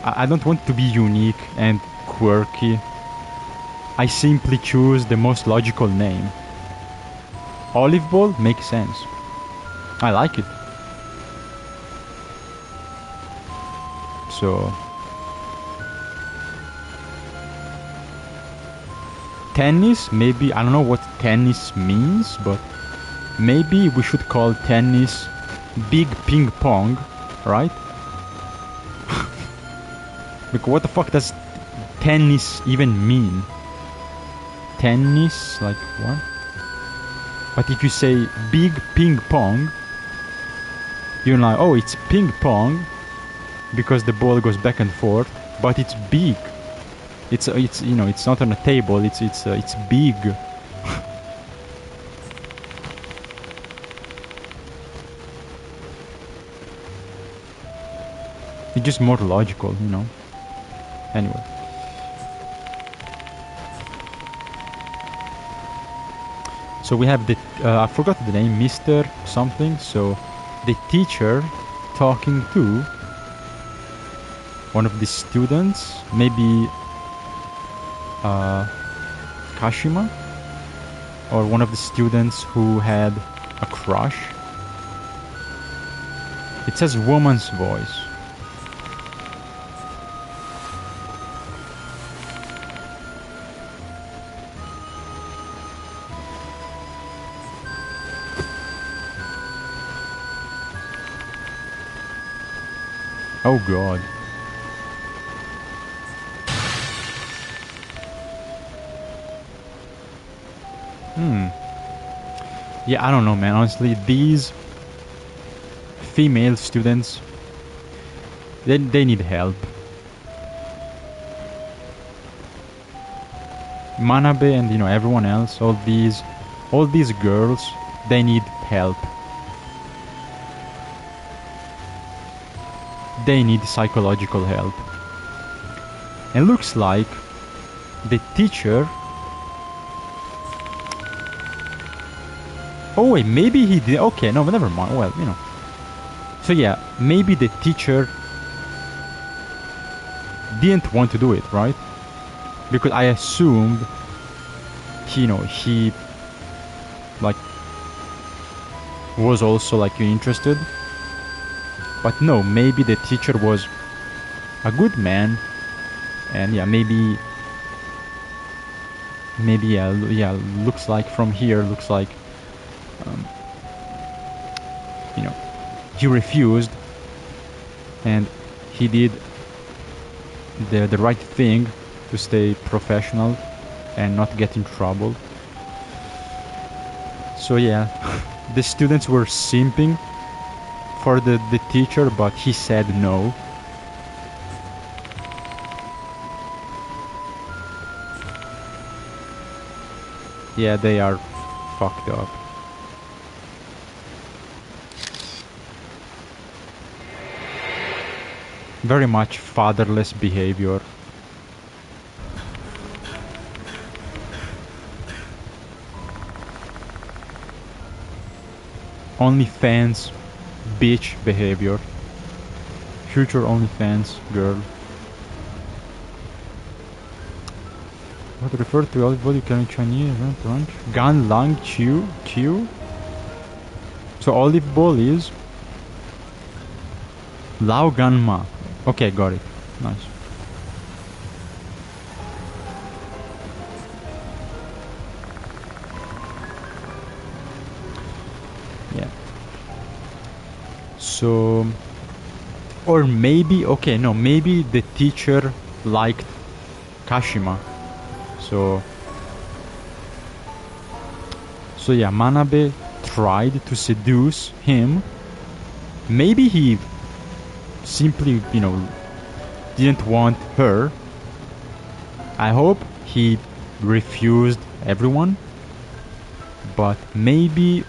I don't want to be unique and quirky. I simply choose the most logical name. Olive ball makes sense. I like it. So tennis, maybe, I don't know what tennis means, but maybe we should call tennis big ping pong, right? Because what the fuck does tennis even mean? Tennis, like what? But if you say big ping pong, you're like, oh, it's ping pong because the ball goes back and forth, but it's big. It's it's not on a table. It's big. It's just more logical, Anyway. So we have the I forgot the name, Mr. something. So the teacher talking to one of the students, maybe Kashima, or one of the students who had a crush. It says woman's voice. Oh god. Yeah, I don't know, man. Honestly, these female students, they need help. Manabe and everyone else, all these girls, they need help. They need psychological help. And looks like the teacher. Oh wait, maybe he did. Okay, no, but never mind. Well, So yeah, maybe the teacher didn't want to do it, right? Because I assumed he like was also like interested. But no, maybe the teacher was a good man, and yeah, maybe yeah, looks like from here, looks like he refused, and he did the right thing to stay professional and not get in trouble. So yeah, the students were simping for the teacher, but he said no. Yeah, they are fucked up. Very much fatherless behavior. OnlyFans bitch behavior. Future OnlyFans girl. What refer to all body can Chinese lunch? Gan Lang Chiu. So olive ball is Lao Gan Ma. Okay, got it. Nice. Yeah. So, or maybe, okay, no, maybe the teacher liked Kashima. So yeah, Manabe tried to seduce him. Maybe he simply, didn't want her. I hope he refused everyone. But maybe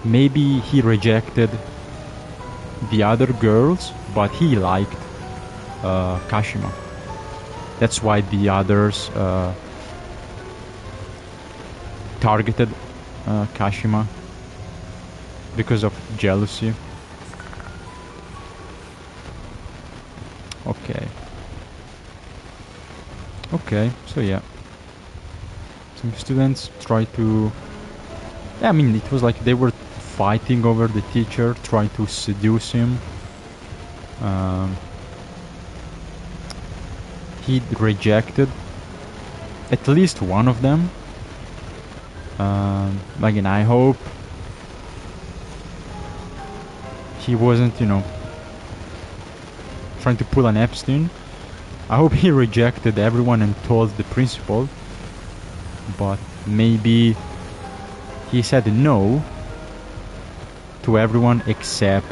maybe he rejected the other girls, but he liked Kashima. That's why the others targeted Kashima because of jealousy. Okay, so yeah. Some students try to... Yeah, I mean, it was like they were fighting over the teacher, trying to seduce him. He rejected at least one of them. Again, I hope he wasn't, trying to pull an Epstein. I hope he rejected everyone and told the principal. But maybe he said no to everyone except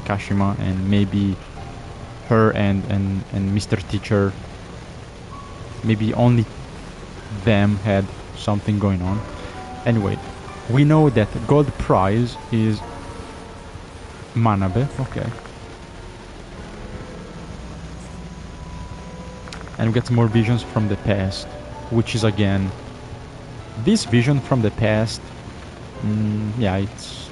Kashima, and maybe her and Mr. Teacher, maybe only them had something going on. Anyway, we know that gold prize is Manabe. Okay. And we get some more visions from the past, which is again this vision from the past. Yeah, it's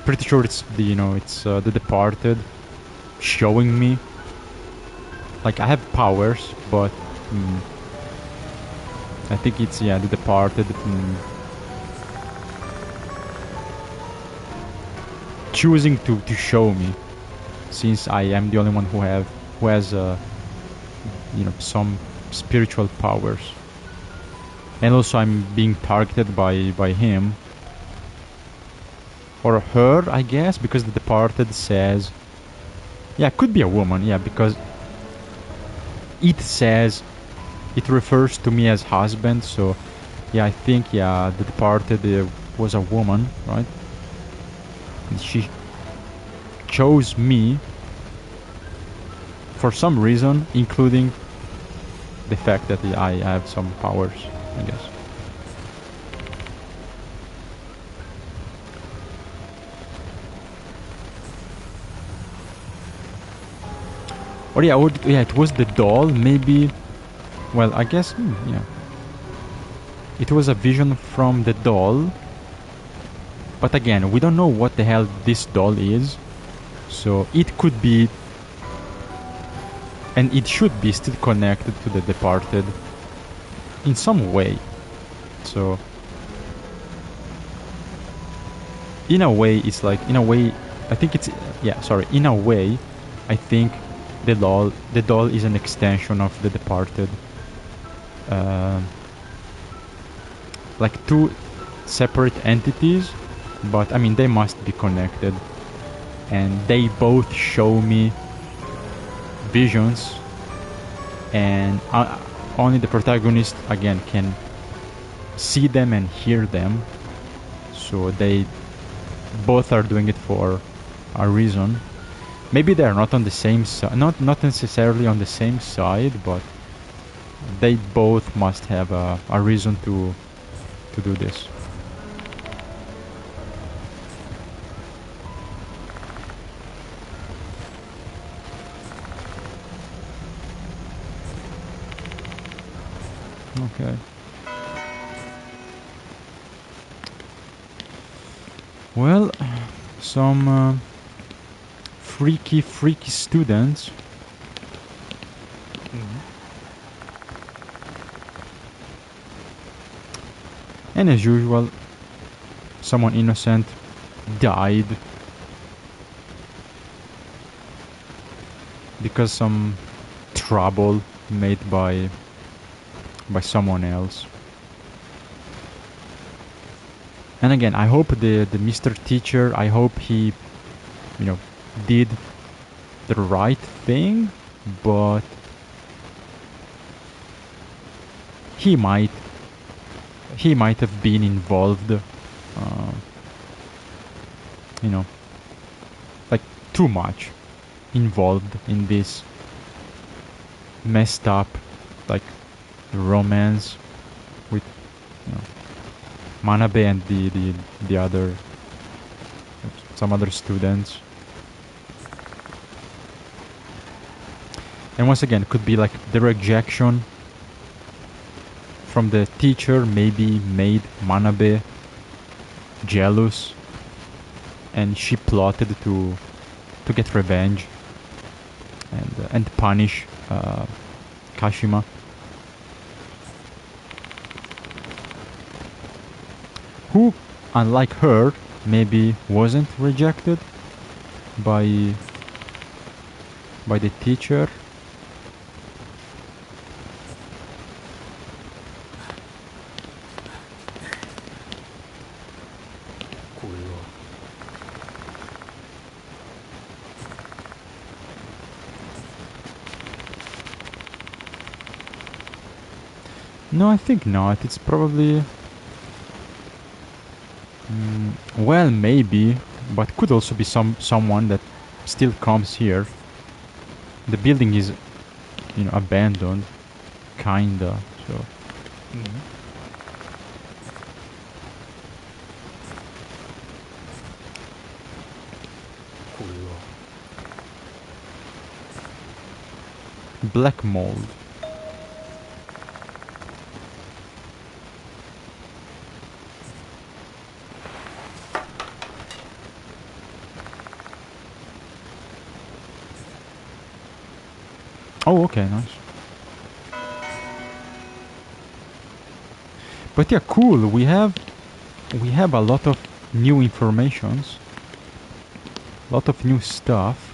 pretty sure it's the it's the Departed showing me, like, I have powers, but I think it's the Departed choosing to show me, since I am the only one who has some spiritual powers. And also I'm being targeted by him. Or her, I guess, because the Departed says... Yeah, it could be a woman, yeah, because it says... It refers to me as husband, so... Yeah, I think, the Departed was a woman, right? And she chose me for some reason, including the fact that I have some powers, I guess. Or it was the doll, maybe. Well, I guess, yeah. It was a vision from the doll. But again, we don't know what the hell this doll is. So it could be... And it should be still connected to the Departed in some way. So in a way, it's like... In a way, I think it's... Yeah, sorry. In a way, I think the doll is an extension of the Departed. Like two separate entities, but I mean they must be connected, and they both show me visions, and only the protagonist again can see them and hear them, so they both are doing it for a reason. Maybe they're not on the same side, not necessarily on the same side, but they both must have a reason to do this. Okay. Well, some freaky students. And as usual, someone innocent died because some trouble made by someone else. And again, I hope the Mr. Teacher, I hope he, did the right thing, but he might have been involved, like too much involved in this messed up, like, romance with, Manabe and the other, some other students. And once again, it could be like the rejection from the teacher maybe made Manabe jealous, and she plotted to get revenge and punish Kashima. Who, unlike her, maybe wasn't rejected by the teacher. No, I think not. It's probably... well, maybe, but could also be someone that still comes here. The building is, abandoned, kinda, so... Black mold. Oh, okay, nice. But yeah, cool. We have a lot of new informations, a lot of new stuff.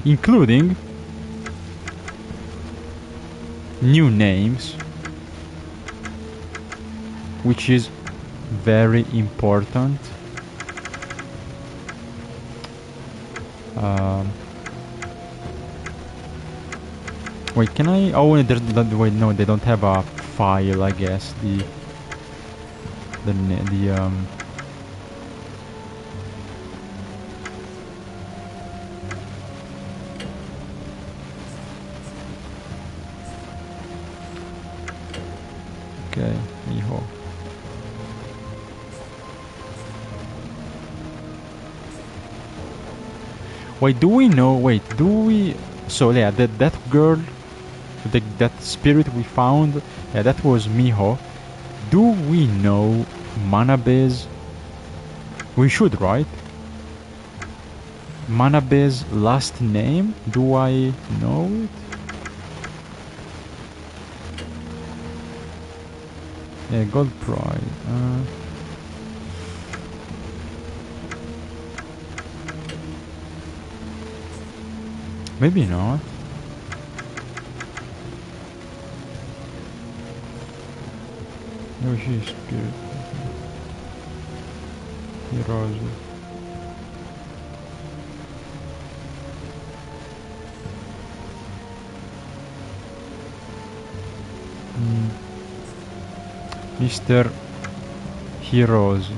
Including new names, which is very important. Wait, can I? Oh, wait, no, they don't have a file. I guess the Okay, mijo. Wait, do we know? Wait, do we? So yeah, that girl, that spirit we found, yeah, that was Miho. Do we know Manabe's? We should, right? Manabe's last name? Do I know it? Yeah, gold prize. Maybe not. No, she's spirit. Heroes. Mr. Heroes.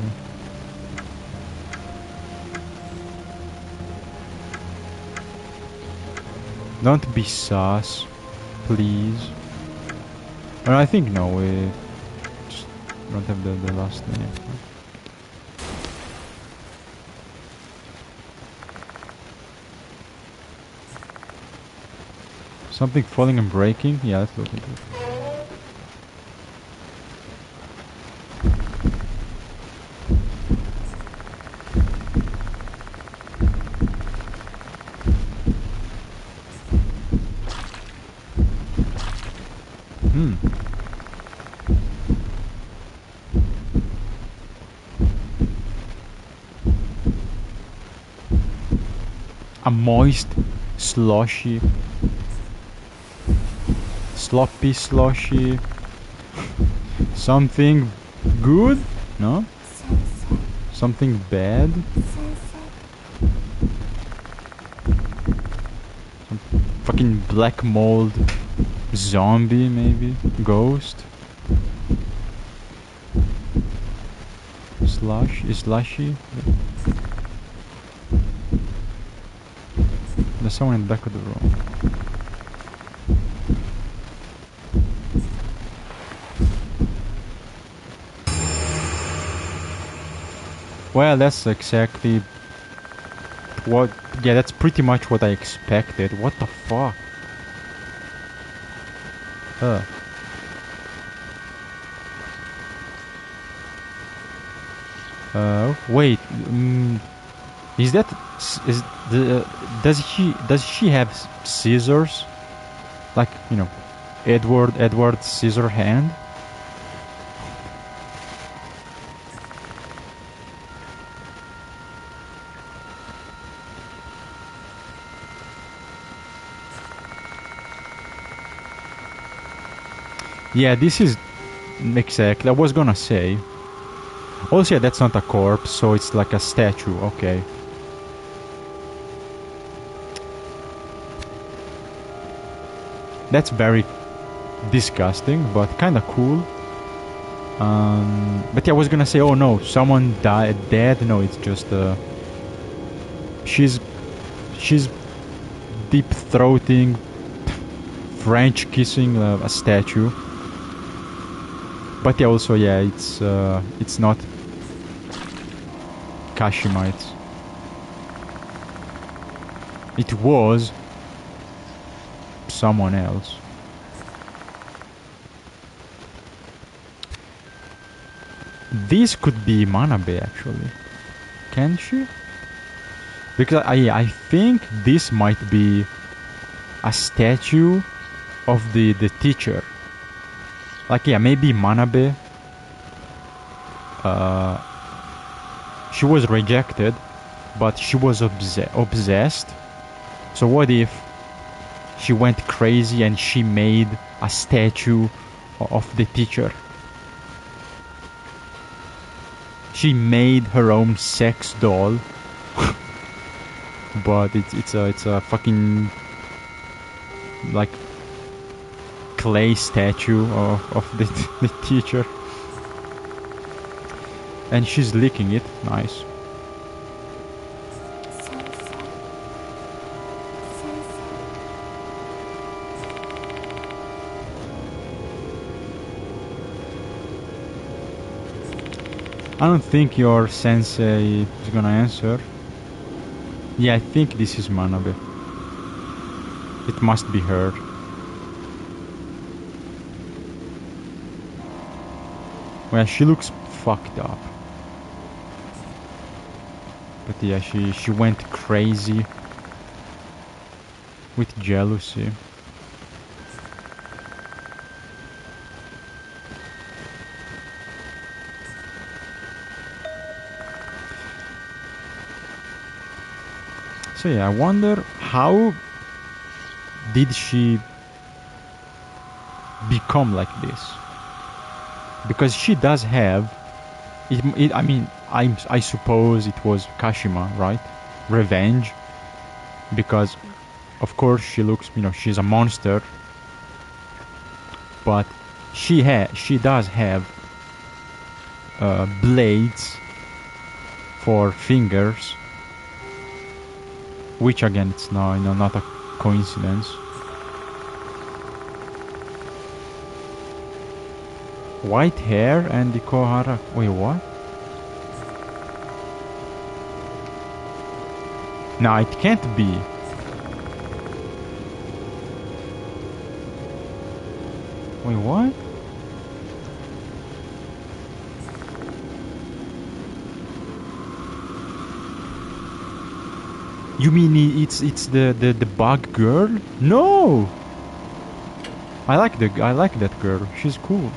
Don't be sus, please. I think no, we just don't have the last name. Something falling and breaking? Yeah, let's look into it. A moist, slushy, sloppy, slushy. Something good? No? Something bad? Some fucking black mold zombie, maybe? Ghost? Slushy? There's someone in the back of the room. Well, that's exactly what... Yeah, that's pretty much what I expected. What the fuck? Wait. Is that... Is the... Does she have scissors? Like, you know, Edward Scissorhand? Yeah, this is exactly. I was gonna say. Also, yeah, that's not a corpse, so it's like a statue. Okay. That's very disgusting, but kind of cool. But yeah, I was gonna say, oh no, someone died, dead. No, it's just she's deep throating, French kissing a statue. But yeah, also yeah, it's not Kashima. It was someone else. This could be Manabe actually. Can she? Because I think this might be a statue of the teacher. Like yeah, maybe Manabe. She was rejected, but she was obsessed. So what if she went crazy and she made a statue of the teacher? She made her own sex doll. But it's a fucking like clay statue of the teacher, and she's licking it. Nice. I don't think your sensei is gonna answer. Yeah, I think this is Manabe. It must be her. Well, she looks fucked up. But yeah, she went crazy with jealousy. So yeah, I wonder how did she become like this? Because she does have it, I mean, I suppose it was Kashima, right? Revenge. Because of course she looks, you know, she's a monster. But she does have blades for fingers. Which again, it's not a coincidence. White hair and the Kohara. Wait, what? No, it can't be. Wait, what? You mean it's the bug girl? No! I like that girl. She's cool.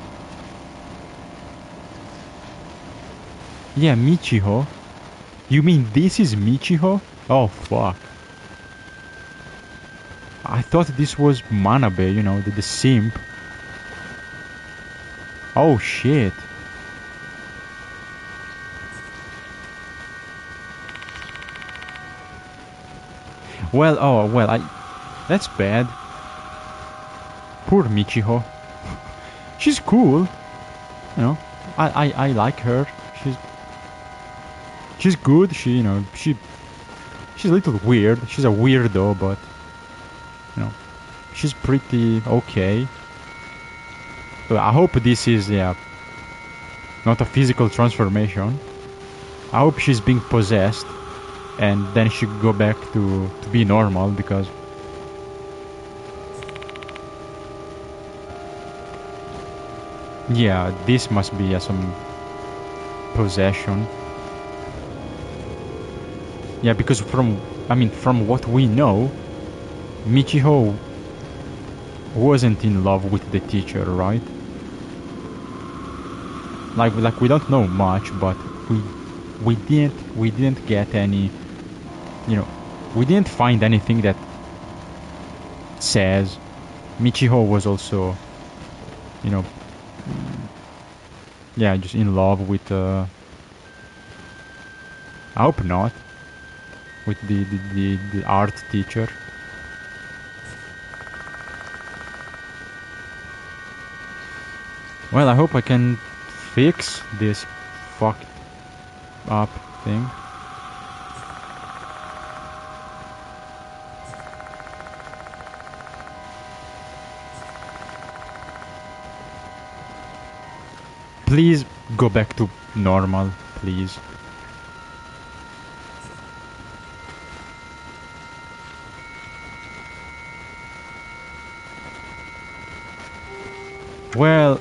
Yeah, Michiho. You mean this is Michiho? Oh fuck. I thought this was Manabe, you know, the simp. Oh shit. Well, oh well, that's bad. Poor Michiho. She's cool, you know. I like her. She's she's good. She's a little weird. She's a weirdo, but you know, she's pretty okay. But I hope this is not a physical transformation. I hope she's being possessed, and then she go back to be normal because. Yeah, this must be some possession. Yeah, because from what we know, Michiho wasn't in love with the teacher, right? Like we don't know much, but we didn't get any, you know, we didn't find anything that says Michiho was also, you know, yeah, just in love with. I hope not. With the art teacher. Well, I hope I can fix this fucked up thing. Please go back to normal, please. Well,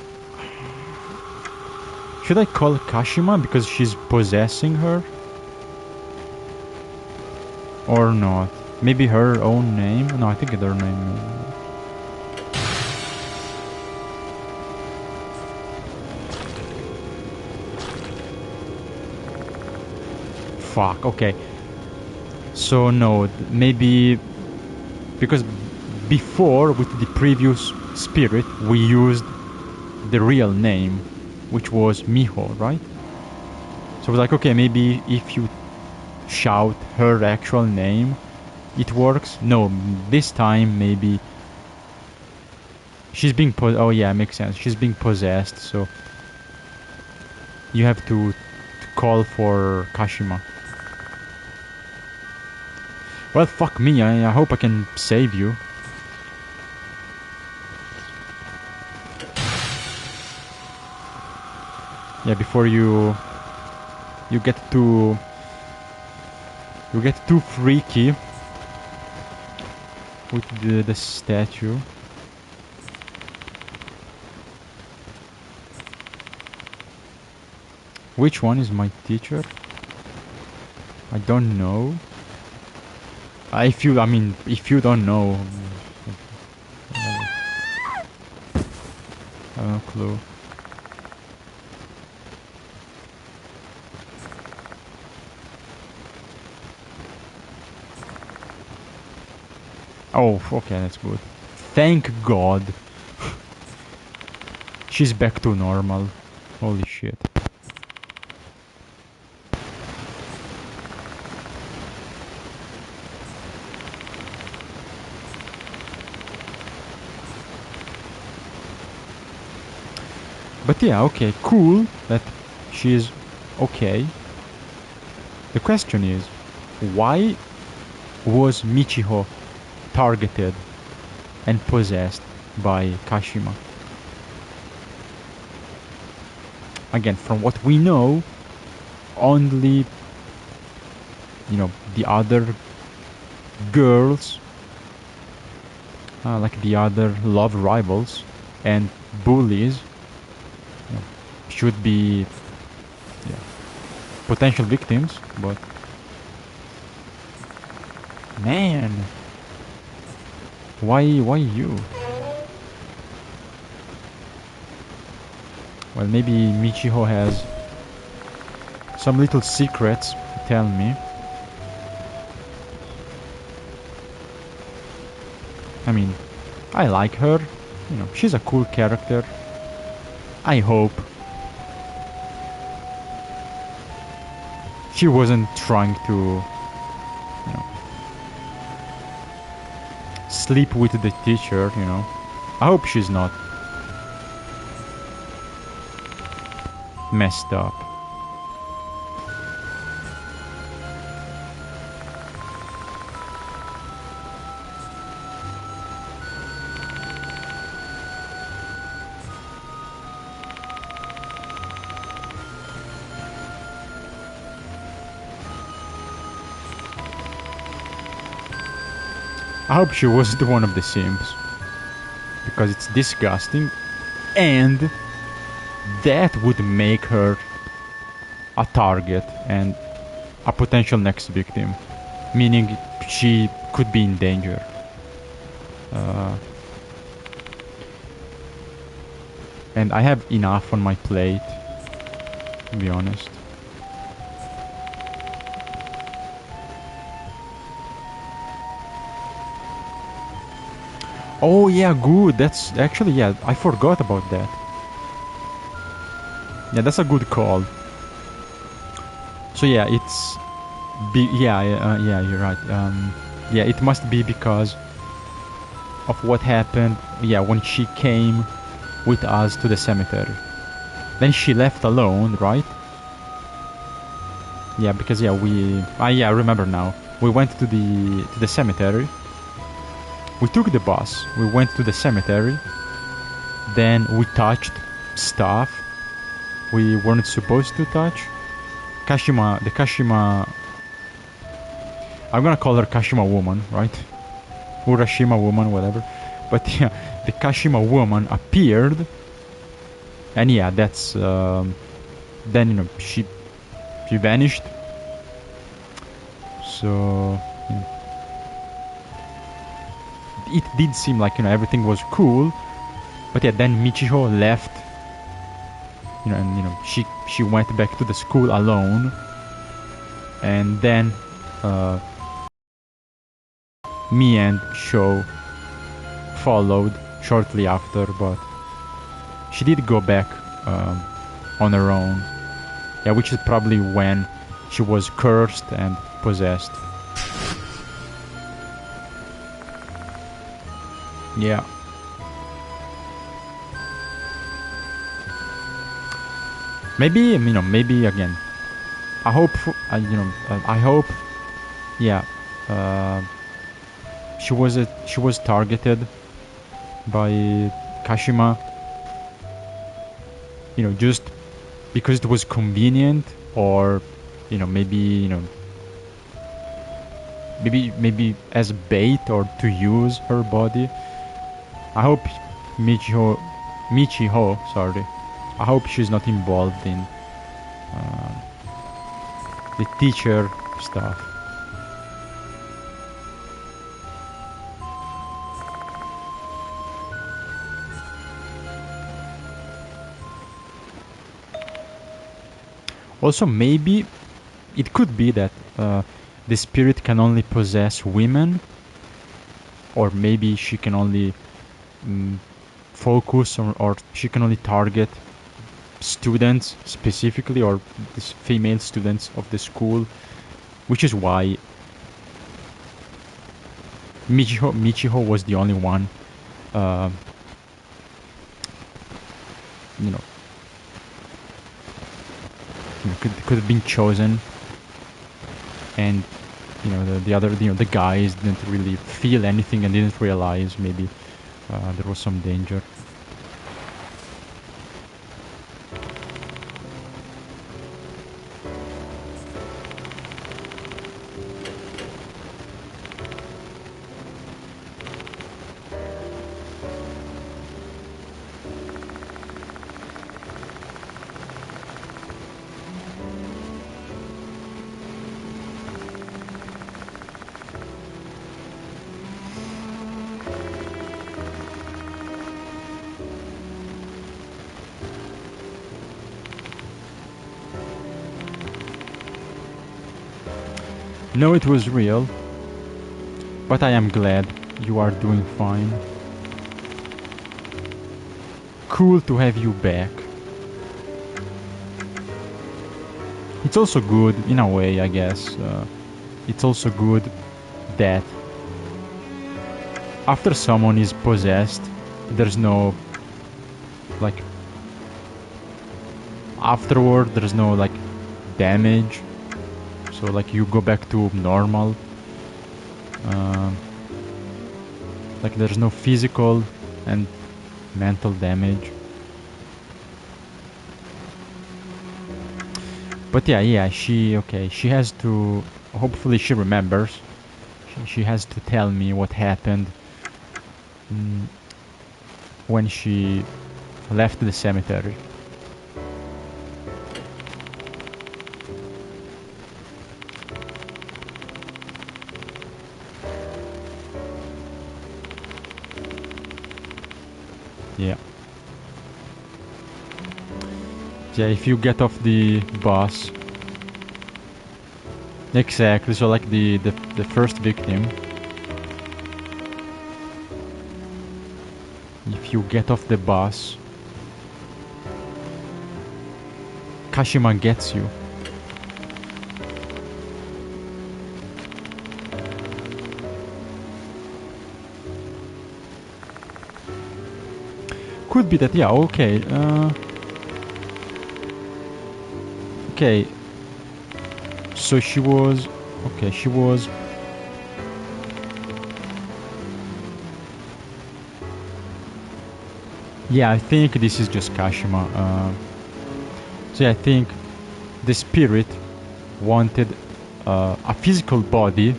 should I call Kashima because she's possessing her? Or not? Maybe her own name? No, I think it's her name. Fuck, okay. So no, maybe because before with the previous spirit we used the real name, which was Miho, right? So we're like, okay, maybe if you shout her actual name, it works. No, this time maybe she's being oh yeah, makes sense. She's being possessed, so you have to call for Kashima. Well, fuck me. I hope I can save you. Yeah, before you get too freaky with the statue. Which one is my teacher? I don't know. If you don't know, I have no clue. Oh, okay, that's good. Thank God. She's back to normal. Holy shit. But yeah, okay, cool that she's okay. The question is, why was Michiho targeted and possessed by Kashima? Again, from what we know, only, the other girls, like the other love rivals and bullies, should be potential victims, but man, why you? Well, maybe Michiho has some little secrets to tell me. I mean, I like her. You know, she's a cool character. I hope she wasn't trying to, you know, sleep with the teacher, you know. I hope she's not messed up. I hope she wasn't one of the simps, because it's disgusting, and that would make her a target and a potential next victim, meaning she could be in danger. And I have enough on my plate, to be honest. Oh yeah, good. That's actually, yeah, I forgot about that. Yeah, that's a good call. So yeah, it's yeah, you're right. Yeah, it must be because of what happened. Yeah, when she came with us to the cemetery, then she left alone, right? Yeah, because yeah, I remember now. We went to the cemetery. We took the bus. We went to the cemetery. Then we touched stuff we weren't supposed to touch. The Kashima. I'm gonna call her Kashima woman, right? Urashima woman, whatever. But yeah, the Kashima woman appeared, and yeah, that's then, you know, she vanished. So yeah, it did seem like, you know, everything was cool, but yeah, then Michiho left, you know, and you know, she went back to the school alone, and then me and Sho followed shortly after, but she did go back on her own. Yeah, which is probably when she was cursed and possessed. Yeah. Maybe, you know, maybe again. I hope, I hope, yeah, she was targeted by Kashima, you know, just because it was convenient, or, you know, maybe as bait, or to use her body. I hope Michiho, sorry. I hope she's not involved in the teacher stuff. Also, maybe it could be that the spirit can only possess women, or maybe she can only focus or she can only target students specifically, or these female students of the school, which is why Michiho was the only one, you know, could have been chosen, and you know, the other, you know, the guys didn't really feel anything and didn't realize maybe there was some danger. No, it was real. But I am glad you are doing fine. Cool to have you back. It's also good, in a way, I guess. It's also good that after someone is possessed, there's no, like, afterward, there's no, like, damage. So, like, you go back to normal. Like, there's no physical and mental damage. But yeah, she has to, hopefully she remembers. She has to tell me what happened when she left the cemetery. Yeah. Yeah, if you get off the bus. Exactly, so like the first victim. If you get off the bus, Kashima gets you. Could be that, yeah, okay. Okay. So she was... Okay, she was... Yeah, I think this is just Kashima. So yeah, I think the spirit wanted a physical body,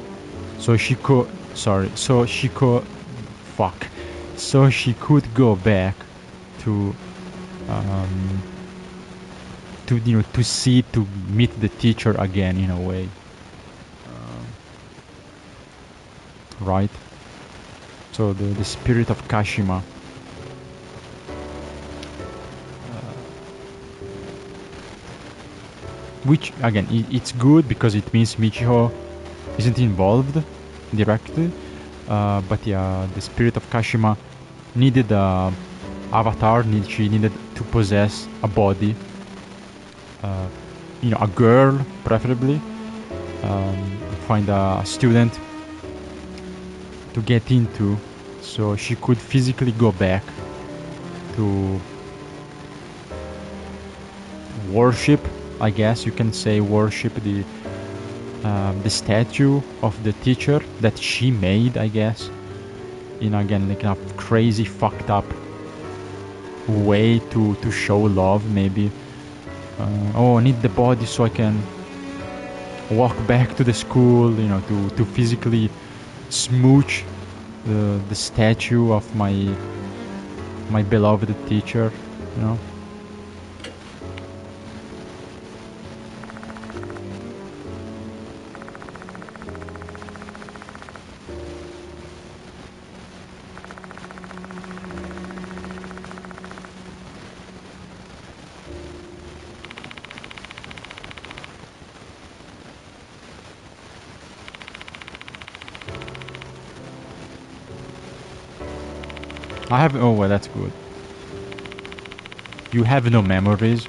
so she could... Sorry, so she could... Fuck. So she could go back to... to see, to meet the teacher again, in a way. Right? So the spirit of Kashima. Which, again, it's good because it means Michiho isn't involved directly. But yeah, the spirit of Kashima needed a avatar. She needed to possess a body. A girl, preferably. Find a student to get into, so she could physically go back to worship, I guess you can say, worship the statue of the teacher that she made, I guess, in, again, like a crazy fucked up way to show love, maybe. I need the body so I can walk back to the school, to physically smooch the statue of my beloved teacher, I have... Oh, well, that's good. You have no memories.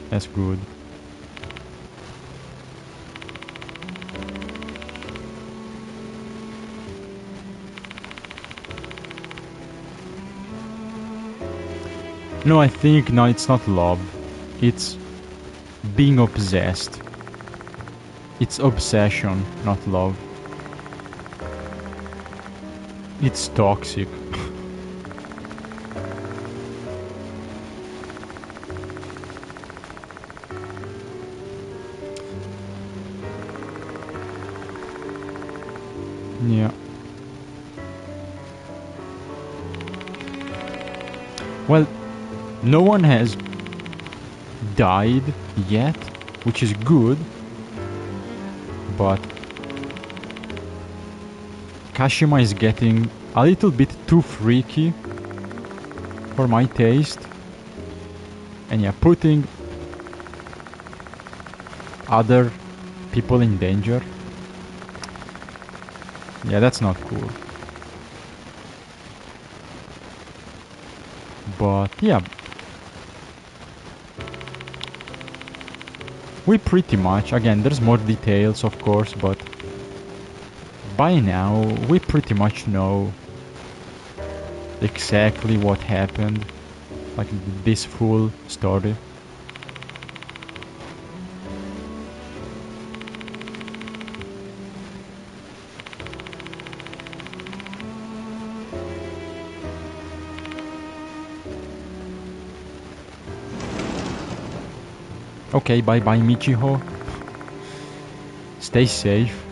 That's good. No, I think, no, it's not love. It's being obsessed. It's obsession, not love. It's toxic. Yeah. Well, no one has died yet, which is good, but Kashima is getting a little bit too freaky for my taste. And yeah, putting other people in danger. Yeah, that's not cool. But yeah, we pretty much, again, there's more details of course, but by now we pretty much know exactly what happened, like this full story. Okay, bye bye Michiho. Stay safe.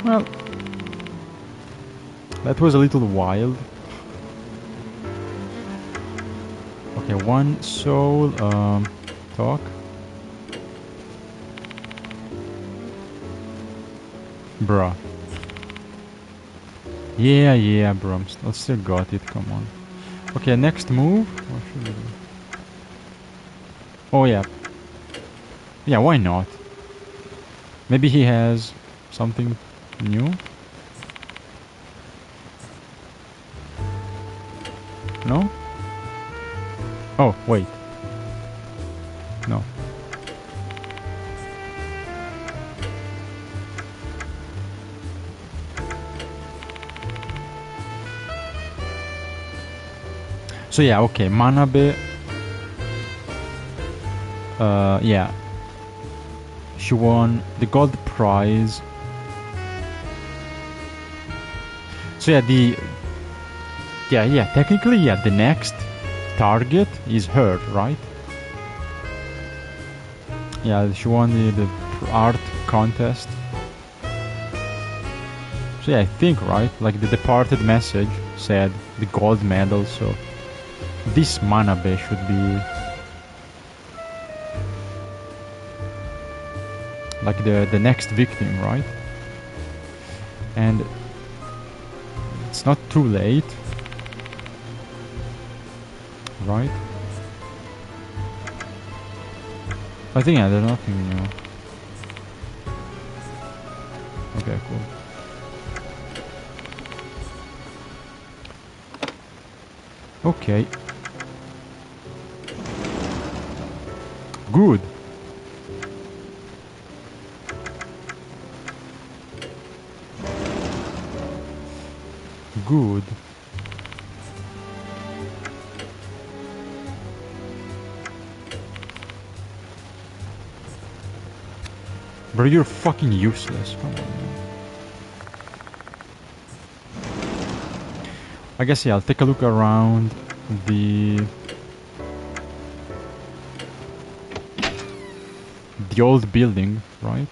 Well, that was a little wild. Okay, one soul, talk. Bruh. Yeah, bro. I still got it, come on. Okay, next move. What should we do? Oh, yeah. Yeah, why not? Maybe he has something new? No? Oh, wait. No. So yeah, okay, Manabe. Yeah. She won the gold prize. So yeah, technically, yeah, the next target is her, right? Yeah, she won the art contest. So yeah, I think, right? Like the departed message said the gold medal, so this Manabe should be like the next victim, right? And it's not too late, right? I think, yeah, there's nothing new. Okay, cool. Okay. Good. Good. Bro, you're fucking useless. Come on, man. I guess, yeah, I'll take a look around the old building, right?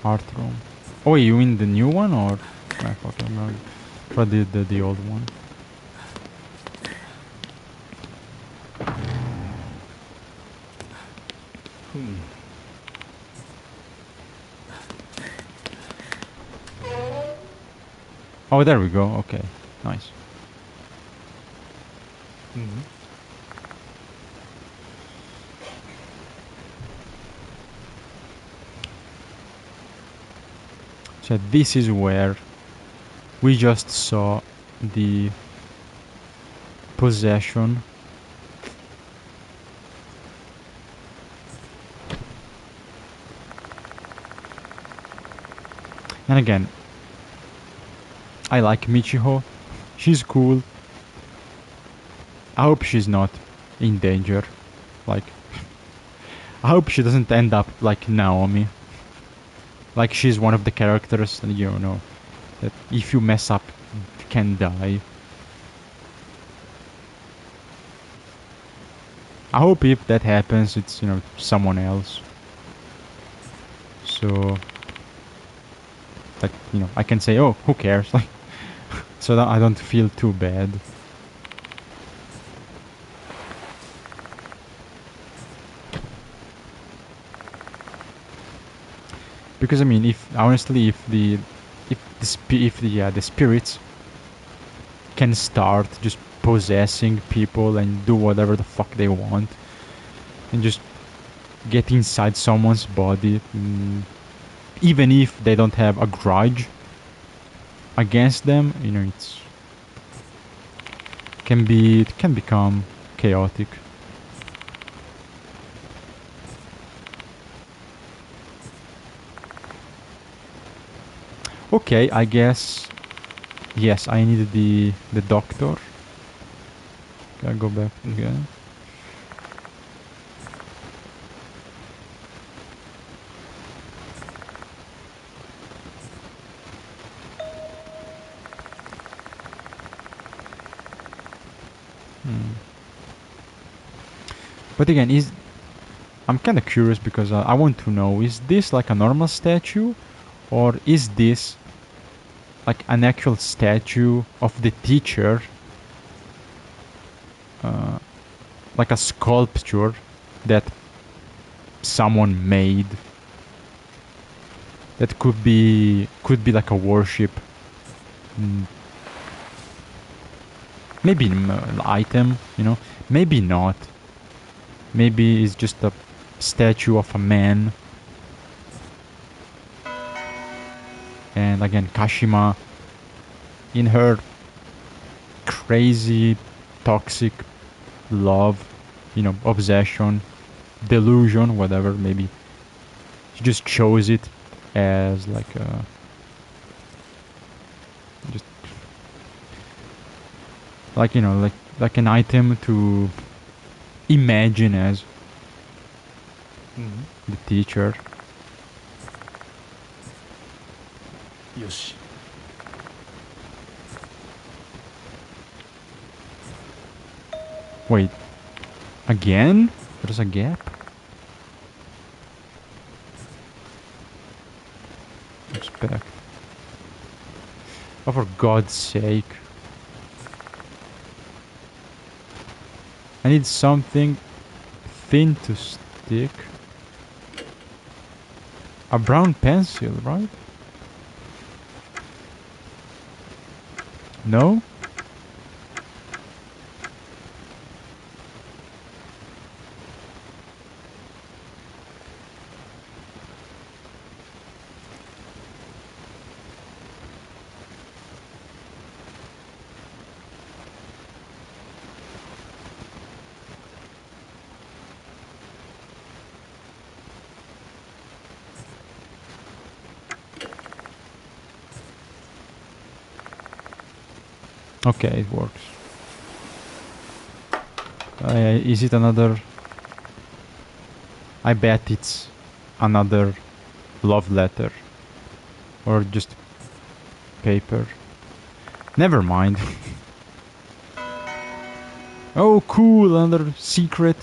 Art room. Oh, you mean the new one or? Ah, fuck, I'm gonna try the old one. Oh, there we go. Okay, nice. So this is where we just saw the possession. And again, I like Michiho. She's cool. I hope she's not in danger. Like, I hope she doesn't end up like Naomi. Like she's one of the characters, you know, that if you mess up, can die. I hope if that happens, it's, someone else. So, like, I can say, oh, who cares? Like, so that I don't feel too bad. Because I mean, if honestly, the spirits can start just possessing people and do whatever the fuck they want, and just get inside someone's body, even if they don't have a grudge against them, it can become chaotic. Okay, I guess yes, I needed the doctor. Gotta go back again. But again, I'm kind of curious because I want to know, is this like a normal statue, or is this like an actual statue of the teacher, uh, like a sculpture that someone made that could be like a worship, mm, maybe an item, maybe not. Maybe it's just a statue of a man. And again, Kashima, in her crazy, toxic love, obsession, delusion, whatever, maybe she just chose it as like a just like like an item to imagine as the teacher. よし Wait, again? There's a gap? Respect. Oh, for God's sake. I need something thin to stick. A brown pencil, right? No? Okay, it works. Is it another... I bet it's another love letter. Or just paper. Never mind. Oh, cool! Another secret,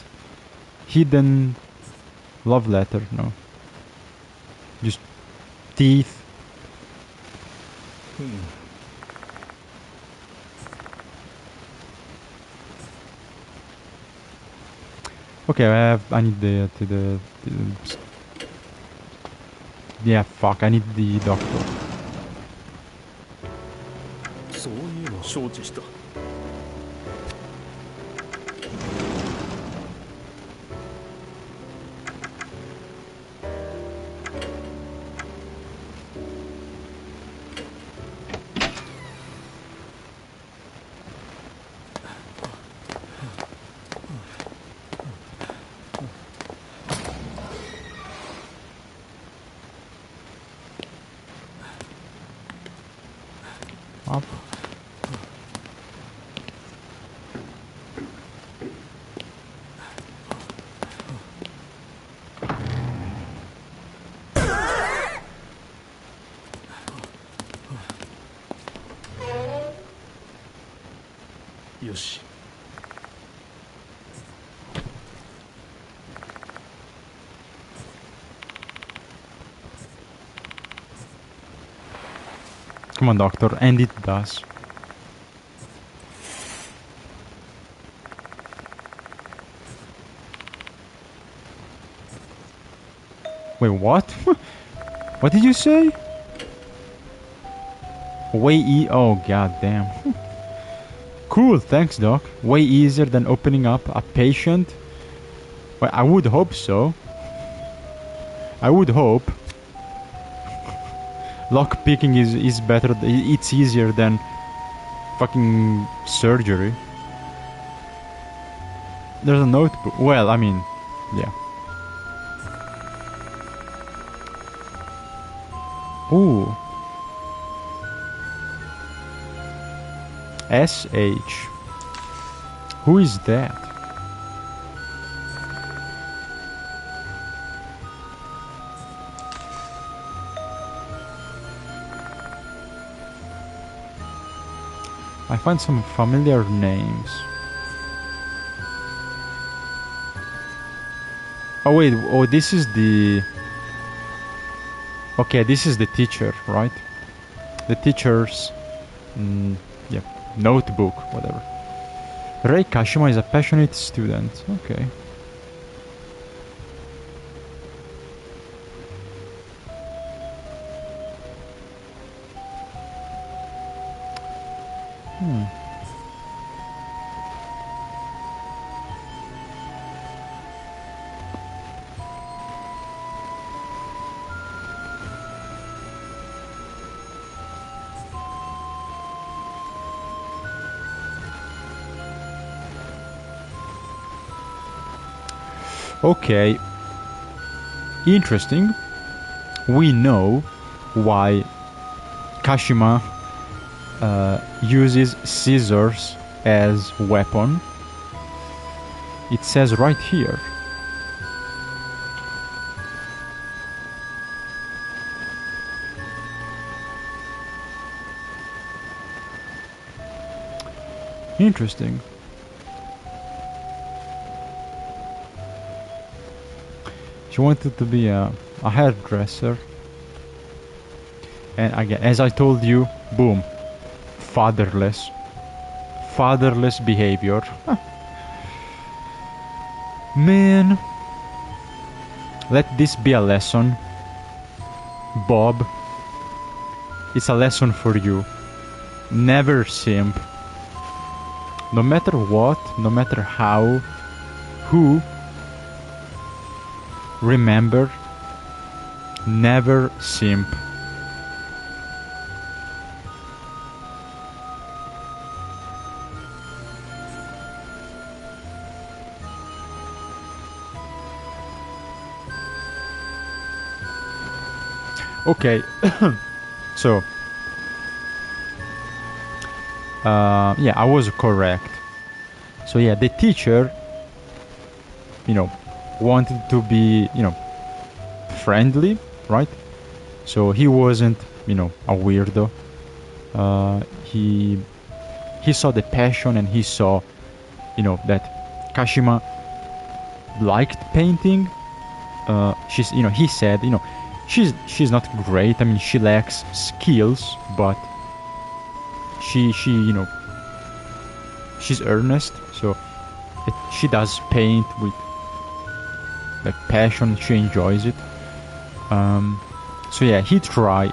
hidden love letter. No. Just teeth. Okay, I need yeah, fuck, I need the doctor. そういうの承知した Up.よし Come on, doctor, and it does. Wait, what? What did you say? Oh, god damn. Cool, thanks, doc. Way easier than opening up a patient. Well, I would hope so. I would hope. Lock picking is better. It's easier than fucking surgery. There's a notebook. Well, I mean, yeah. Ooh. SH. Who is that? I find some familiar names. Oh wait, oh this is the... Okay, this is the teacher, right? The teacher's... yeah, notebook, whatever. Rei Kashima is a passionate student. Okay. Okay. Interesting. We know why Kashima uses scissors as weapon. It says right here. Interesting. She wanted to be a hairdresser. And again, as I told you, boom. Fatherless. Fatherless behavior. Man. Let this be a lesson. Bob. It's a lesson for you. Never simp. No matter what, no matter how, who, remember, never simp. Okay, so yeah, I was correct. So yeah, the teacher, wanted to be, friendly, right? So he wasn't, a weirdo. He saw the passion, and he saw, that Kashima liked painting. She's, he said, she's not great. I mean, she lacks skills, but she she's earnest. So she does paint with like passion. She enjoys it. So yeah, he tried.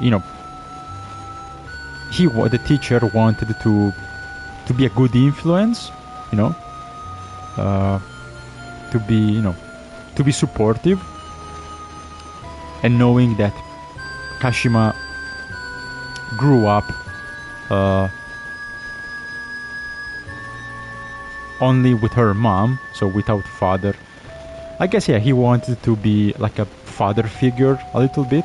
The teacher wanted to be a good influence. To be supportive. And knowing that Kashima grew up only with her mom, so without father, I guess, yeah, he wanted to be like a father figure a little bit,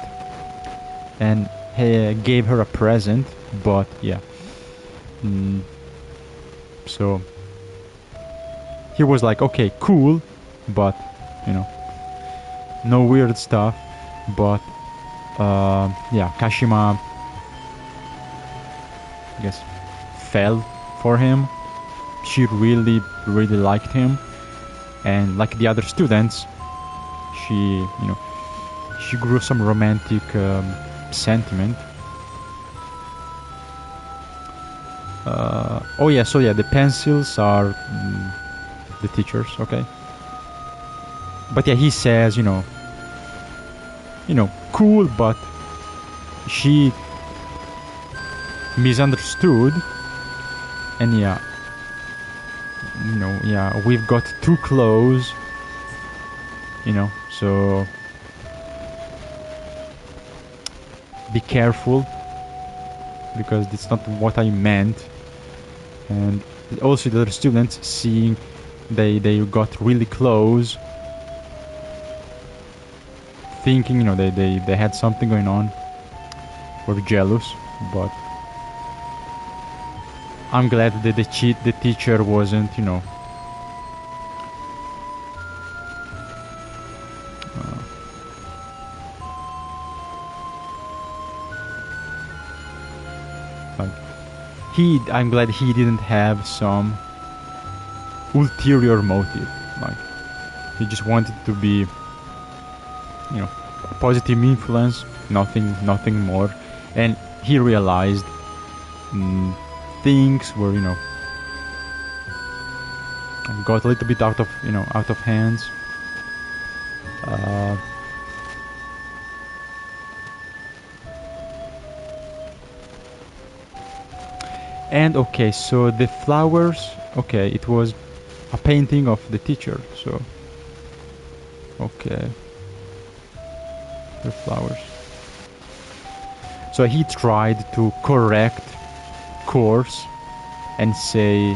and he gave her a present, but yeah. So he was like, okay, cool, but, no weird stuff. But yeah, Kashima, I guess, fell for him. She really, really liked him, and like the other students, she grew some romantic sentiment. Oh yeah, so yeah, the pencils are the teachers, okay. But yeah, he says, cool, but she misunderstood, and yeah, we've got too close, so be careful, because it's not what I meant. And also the other students, seeing they got really close, thinking they had something going on, were jealous. But I'm glad that the teacher wasn't, like I'm glad he didn't have some ulterior motive. Like, he just wanted to be, a positive influence, nothing more. And he realized things were, got a little bit out of hands. And okay, so the flowers, okay, it was a painting of the teacher, so okay, the flowers. So he tried to correct course and say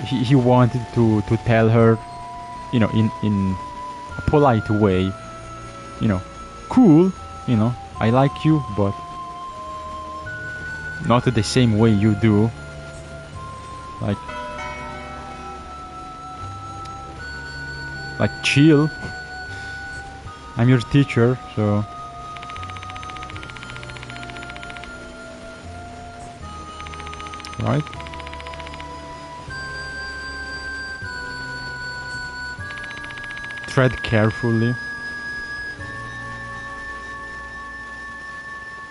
he wanted to tell her, in a polite way, cool, I like you, but not the same way you do. Like chill. I'm your teacher, so right? Tread carefully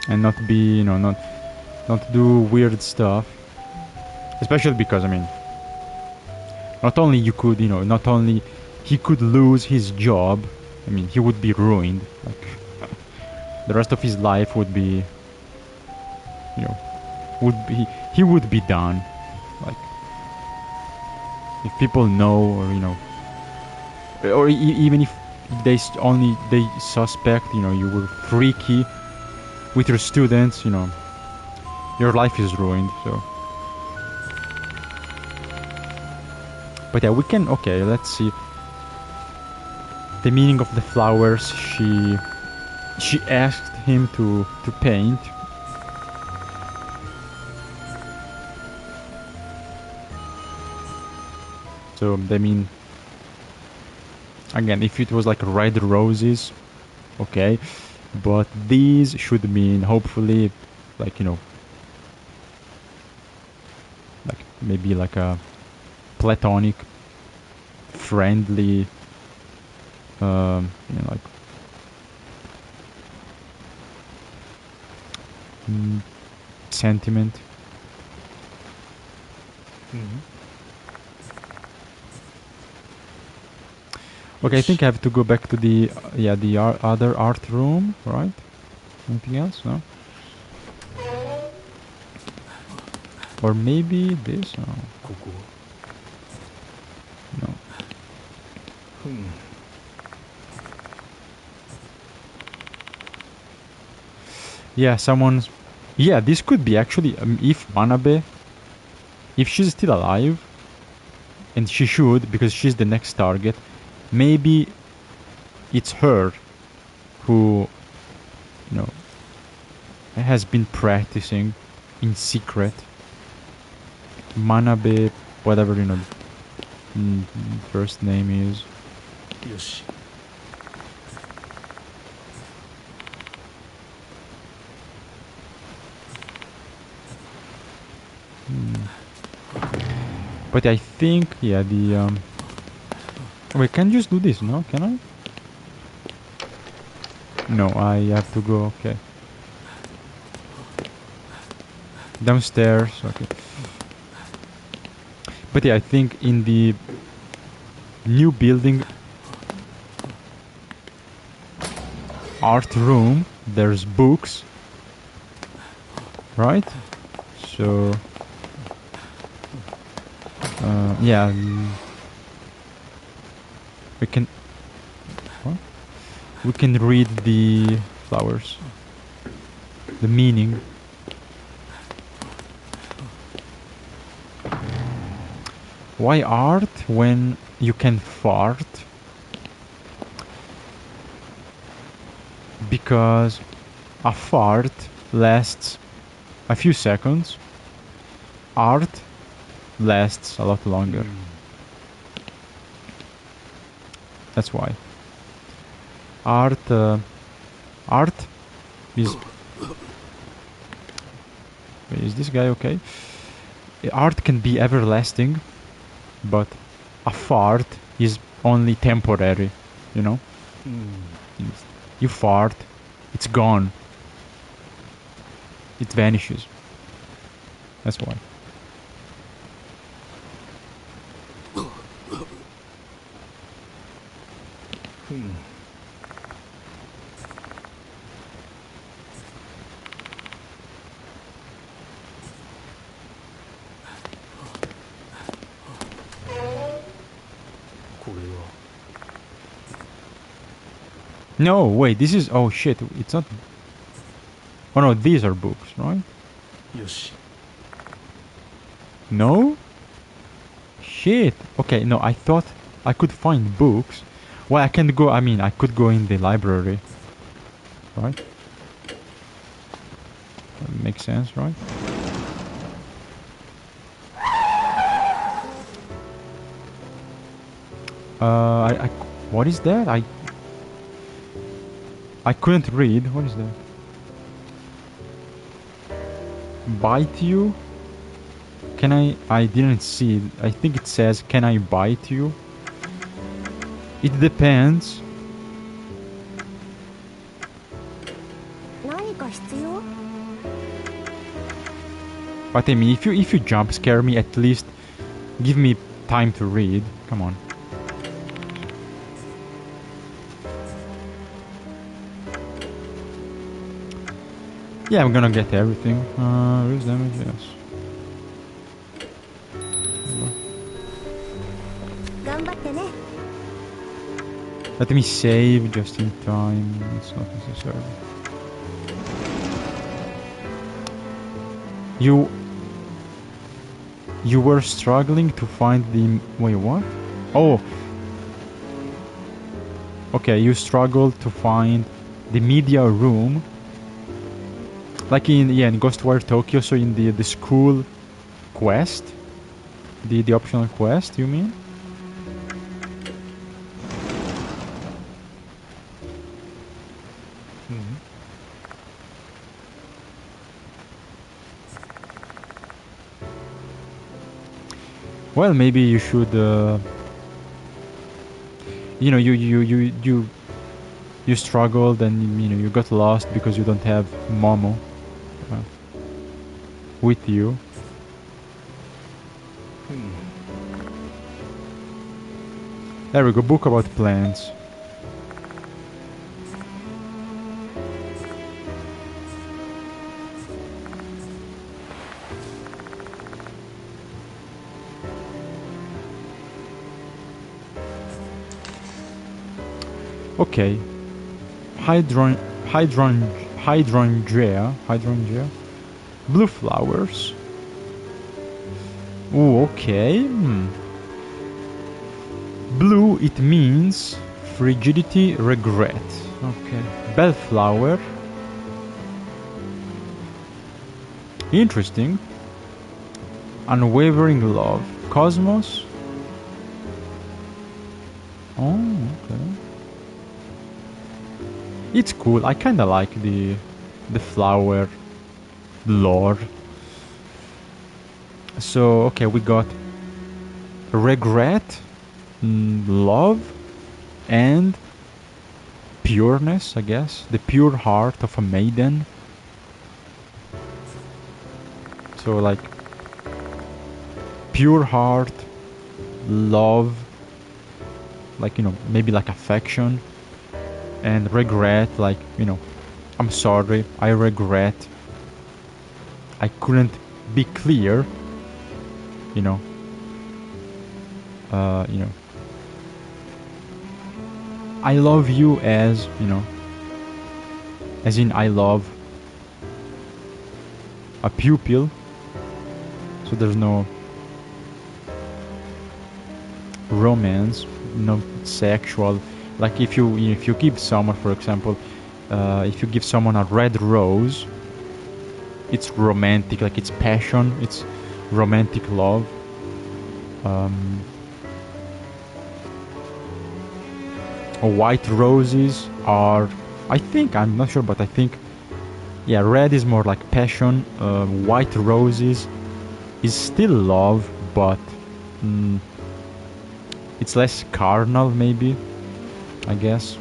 and not be, not do weird stuff. Especially because, not only you could, not only he could lose his job, he would be ruined. Like, the rest of his life would be, he would be done. Like, if people know, or even if they suspect, you were freaky with your students, your life is ruined. So, but yeah, we can. Okay, let's see. The meaning of the flowers. She asked him to paint. So they mean, again, if it was like red roses, okay, but these should mean hopefully, like, like maybe like a platonic, friendly, like sentiment. Okay, I think I have to go back to the other art room, right? Anything else? No? Or maybe this? No. No. Yeah, someone's... Yeah, this could be actually... if Manabe... If she's still alive... And she should, because she's the next target... Maybe... It's her... Who... Has been practicing... In secret... Manabe... Whatever, first name is... Yoshi. But I think, yeah, the... Wait, can you just do this, no? Can I? No, I have to go, okay. Downstairs. Okay. But yeah, I think in the new building art room there's books, right? So yeah, we can what? We can read the flowers, the meaning. Why art when you can fart? Because a fart lasts a few seconds. Art lasts a lot longer. That's why. Art is... Wait, is this guy okay? Art can be everlasting, but a fart is only temporary, you know? You fart, it's gone. It vanishes. That's why. No, wait, this is... Oh shit, it's not... Oh no, these are books, right? Yoshi. No? Shit. Okay, no, I thought I could find books. Well, I can go... I mean, I could go in the library. Right? That makes sense, right? What is that? I couldn't read. What is that? Bite you? Can I didn't see it. I think it says, can I bite you? It depends. But I mean, if you jump scare me, at least give me time to read. Come on. Yeah, I'm gonna get everything. Reduce damage, yes. Let me save just in time. It's not necessary. You were struggling to find the... Wait, what? Oh. Okay, you struggled to find the media room. Like in Ghostwire Tokyo, so in the school quest. The optional quest, you mean? Well, maybe you should, you know, you struggled and, you know, you got lost because you don't have Momo with you. There we go, book about plants. Okay. Hydrangea. Blue flowers. Ooh, okay. Blue, it means frigidity, regret. Okay. Bellflower. Interesting. Unwavering love. Cosmos. Oh, okay. It's cool. I kinda like the flower lore. So, okay, we got regret, love, and pureness, I guess. The pure heart of a maiden. So like pure heart, love, like, you know, maybe like affection, and regret, like, you know, I'm sorry, I regret, I couldn't be clear, you know, you know, I love you as, you know, as in I love a pupil, so there's no romance, no sexual, like if you give someone, for example, if you give someone a red rose, it's romantic, like it's passion, it's romantic love. White roses are, I think, I'm not sure, but I think, yeah, red is more like passion. White roses is still love, but it's less carnal, maybe, I guess.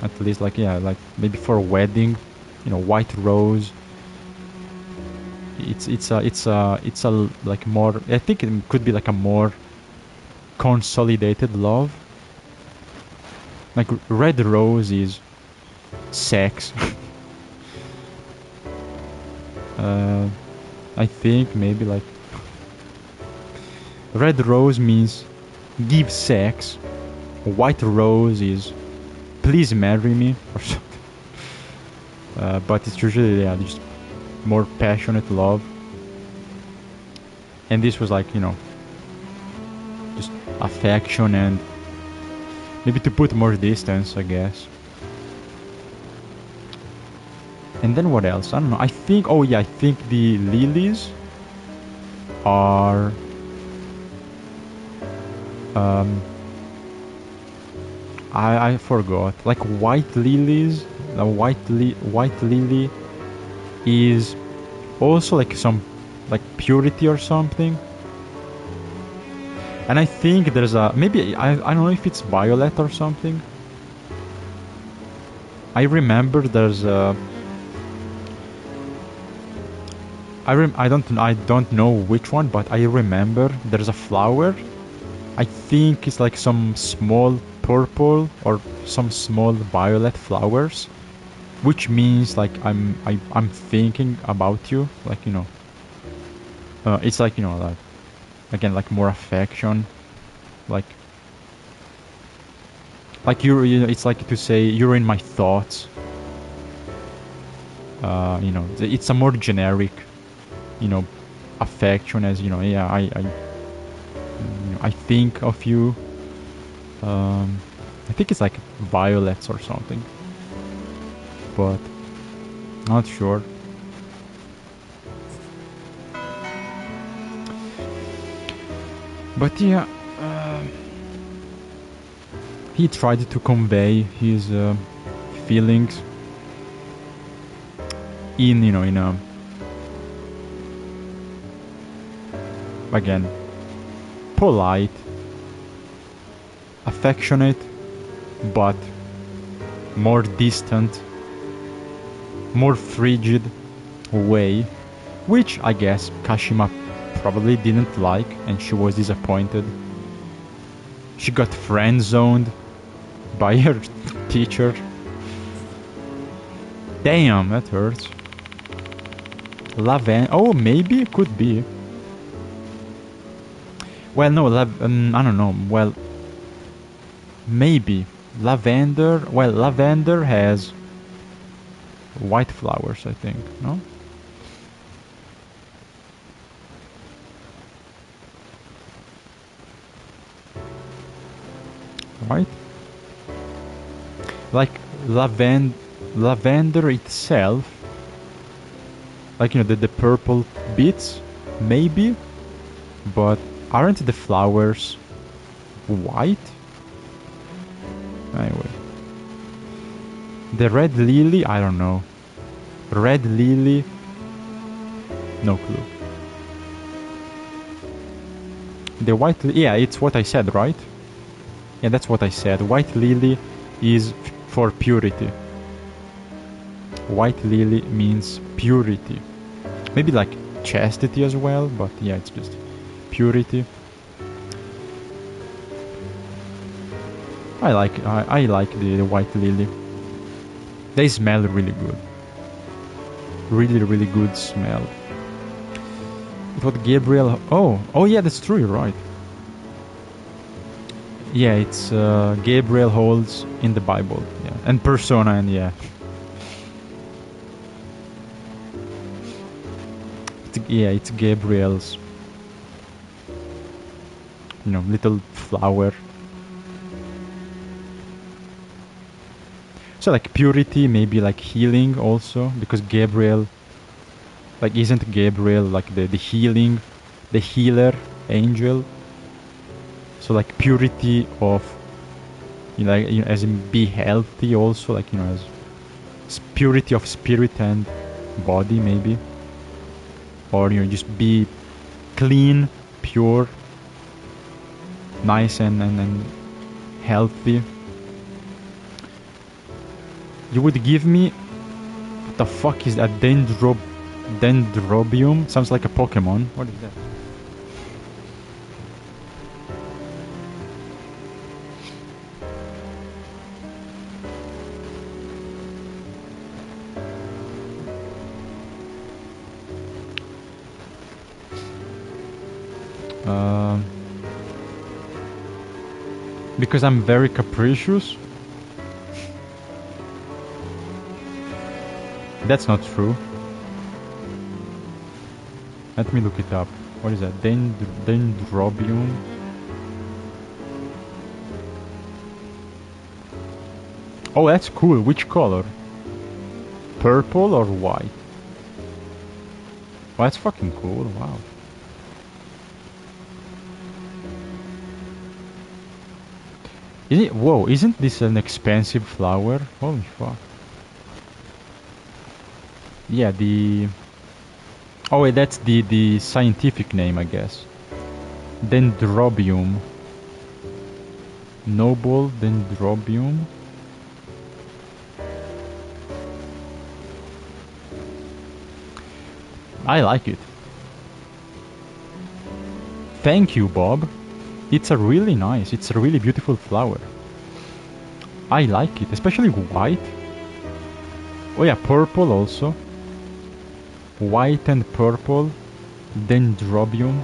At least, like, yeah, like maybe for a wedding, you know, white rose. It's a like more. I think it could be like a more consolidated love. Like red rose is sex. I think maybe like red rose means give sex. White rose is please marry me or something. But it's usually, yeah, just more passionate love. And this was like, you know, just affection and maybe to put more distance, I guess. And then what else? I don't know. I think, oh yeah, I think the lilies are I forgot. Like white lilies, the white lily is also like some like purity or something. And I think there's a maybe I don't know if it's violet or something. I remember there's a I don't know which one, but I remember there's a flower. I think it's like some small purple or some small violet flowers, which means like I'm thinking about you, like, you know. It's like, you know, like again, like more affection, like you know, it's like to say you're in my thoughts. You know, it's a more generic, you know, affection, as you know, yeah, you know, I think of you. I think it's like violets or something, but not sure. But yeah, he tried to convey his feelings in, you know, in a, again, polite, affectionate, but more distant, more frigid way, which I guess Kashima probably didn't like, and she was disappointed. She got friend-zoned by her teacher. Damn, that hurts. Oh, maybe it could be. Well, no, I don't know. Well, maybe lavender. Well, lavender has white flowers, I think. No. Right? Like lavender itself, like, you know, the purple bits, maybe, but aren't the flowers white? Anyway, the red lily, I don't know. Red lily, no clue. The white, yeah, it's what I said, right? Yeah, that's what I said. White lily is for purity. White lily means purity. maybe like chastity as well, but yeah, it's just purity. I like the white lily. They smell really good. Really, really good smell. It's what Gabriel... Oh yeah, that's true, you're right. Yeah, it's Gabriel holds in the Bible. Yeah, and Persona, and yeah. It's Gabriel's, little flower. So like purity, maybe like healing also, because Gabriel, like isn't Gabriel like the healing, the healer angel? So like purity of, as in be healthy also, like as purity of spirit and body maybe, or just be clean, pure, nice and healthy. You would give me... What the fuck is that? Dendrobium? Sounds like a Pokemon. What is that? Because I'm very capricious? That's not true. Let me look it up. What is that? Dendrobium? Oh, that's cool. Which color? Purple or white? Oh, that's fucking cool. Wow. Whoa, isn't this an expensive flower? Holy fuck. Yeah, oh wait, that's the scientific name, I guess. Dendrobium. Noble Dendrobium. I like it. Thank you, Bob. It's a really beautiful flower. I like it, especially white. Oh yeah, purple also. White and purple. Dendrobium.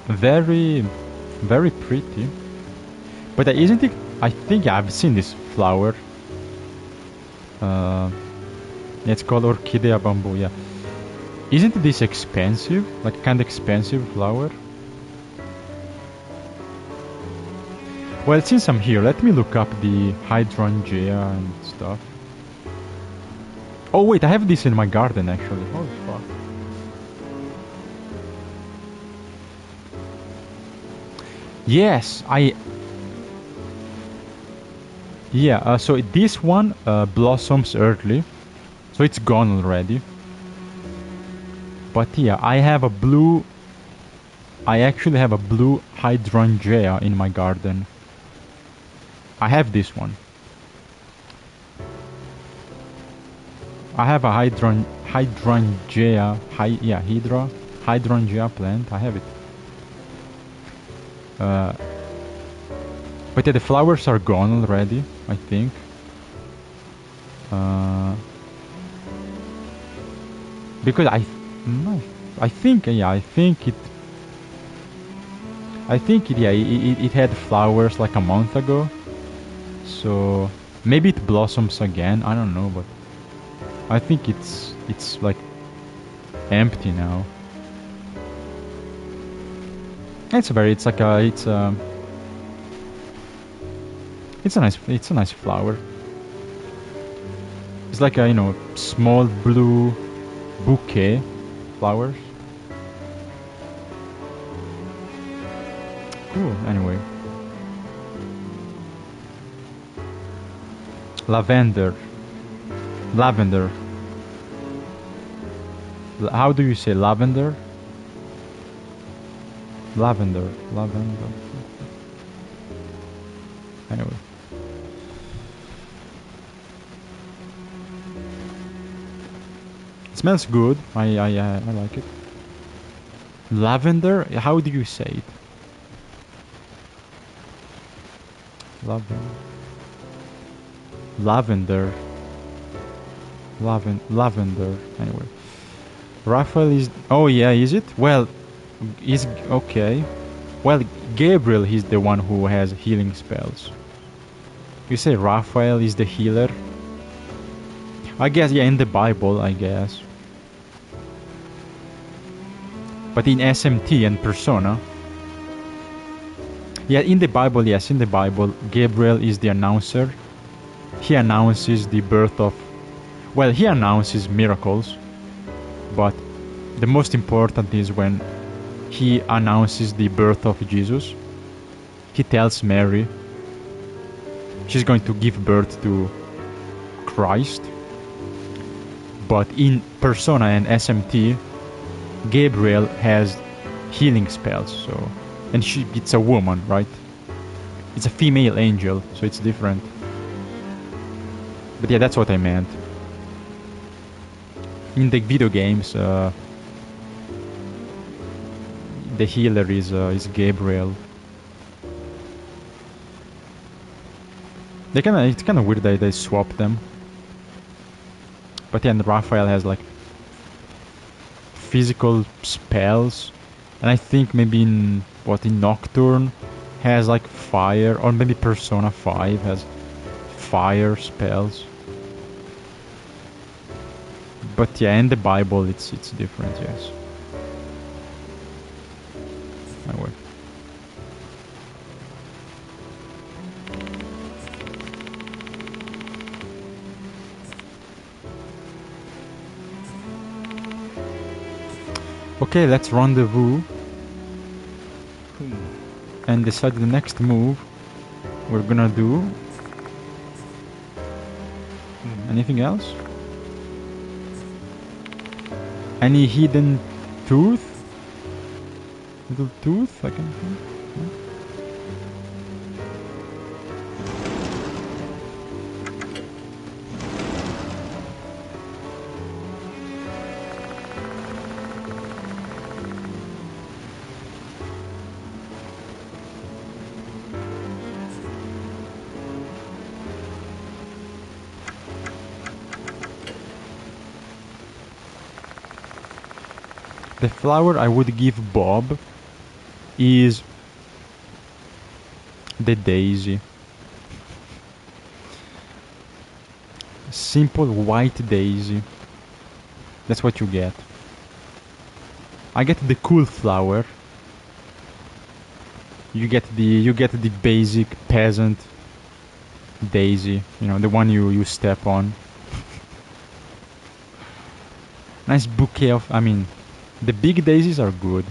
Very, very pretty. But isn't it... I think I've seen this flower. It's called Orchidea bamboo, yeah. Isn't this expensive? Like kind of expensive flower? Well, since I'm here, let me look up the hydrangea and stuff. Oh wait, I have this in my garden actually. Holy fuck. Yes, Yeah, so this one blossoms early. So it's gone already. But yeah, I actually have a blue hydrangea in my garden. I have this one. I have a hydrangea plant. I have it. But yeah, the flowers are gone already, I think. Because it had flowers like a month ago. So maybe it blossoms again. I don't know, but I think it's like empty now. It's a nice flower. It's like a small blue bouquet flowers. Cool. Anyway, lavender. How do you say lavender? Lavender. Anyway. It smells good. I like it. Lavender. How do you say it? Lavender. Lavender. Lavender. Anyway. Raphael is... Oh yeah, is it? Well, is... Okay. Well, Gabriel is the one who has healing spells. You say Raphael is the healer? I guess, yeah, in the Bible, I guess. But in SMT and Persona... Yeah, in the Bible, yes, in the Bible, Gabriel is the announcer. He announces the birth of... Well, he announces miracles. But the most important is when he announces the birth of Jesus. He tells Mary she's going to give birth to Christ. But in Persona and SMT, Gabriel has healing spells. So, and it's a woman, right? It's a female angel, so it's different. But yeah, that's what I meant. In the video games, the healer is Gabriel. It's kind of weird that they swap them. But yeah, and Raphael has like physical spells, and I think maybe in Nocturne has like fire, or maybe Persona 5 has fire spells. But yeah, in the Bible it's different, yes. Anyway. Okay, let's rendezvous and decide the next move we're gonna do. Anything else? Any hidden tooth? Little tooth I can think? No? The flower I would give Bob is the daisy. Simple white daisy. That's what you get. I get the cool flower. You get the basic peasant daisy, you know, the one you step on. Nice bouquet of, I mean, the big daisies are good.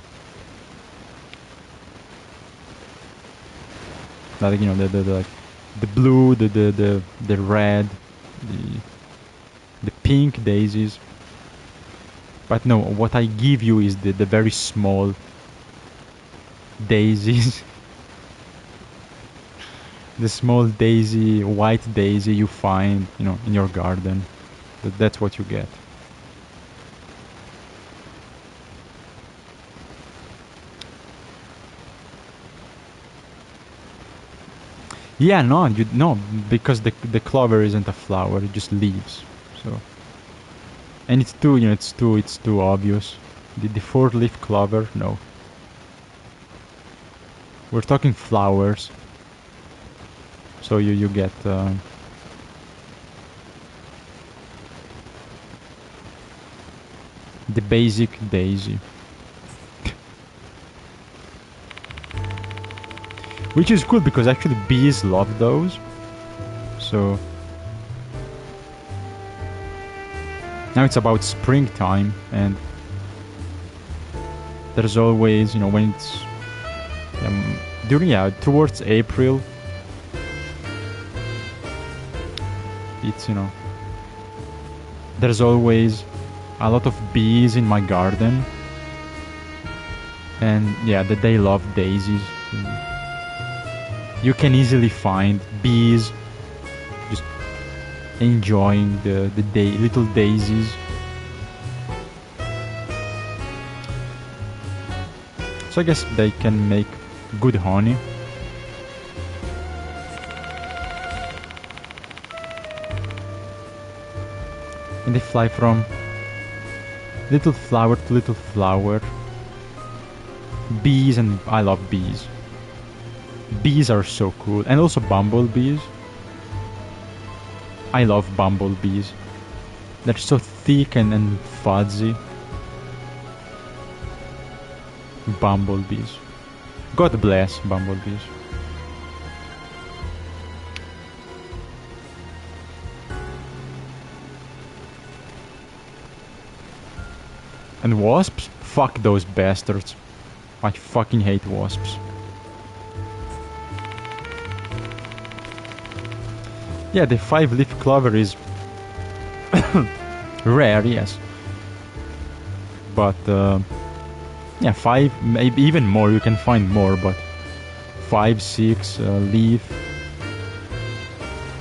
Like, you know, the blue, the red, the pink daisies. But no, what I give you is the very small daisies. The small daisy, white daisy you find, you know, in your garden. That's what you get. Yeah, no, because the clover isn't a flower; it just leaves. So, and it's too, you know, it's too obvious. The 4-leaf clover, no. We're talking flowers, so you get. The basic daisy. Which is cool because actually bees love those. So now it's about springtime, and there's always, you know, when it's towards April, it's, you know, there's always a lot of bees in my garden, and yeah, they love daisies. You can easily find bees just enjoying the little daisies. So I guess they can make good honey. And they fly from little flower to little flower. Bees, and I love bees. Bees are so cool. And also bumblebees. I love bumblebees. They're so thick and fuzzy. Bumblebees. God bless bumblebees. And wasps? Fuck those bastards. I fucking hate wasps. Yeah, the 5-leaf clover is rare, yes. But, yeah, 5, maybe even more, you can find more, but 5, 6 leaf.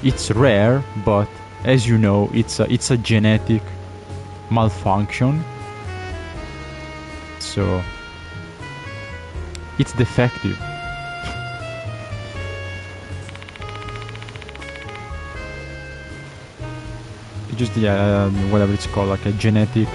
It's rare, but as you know, it's a genetic malfunction. So it's defective. Just whatever it's called, like a genetic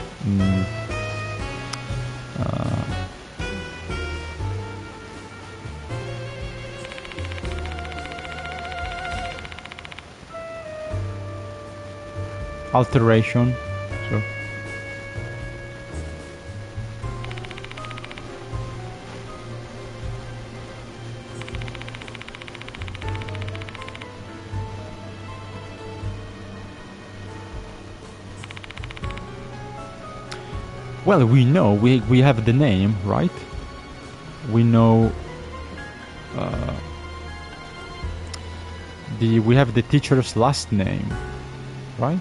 alteration. So well, we know, we have the name, right? We know we have the teacher's last name, right?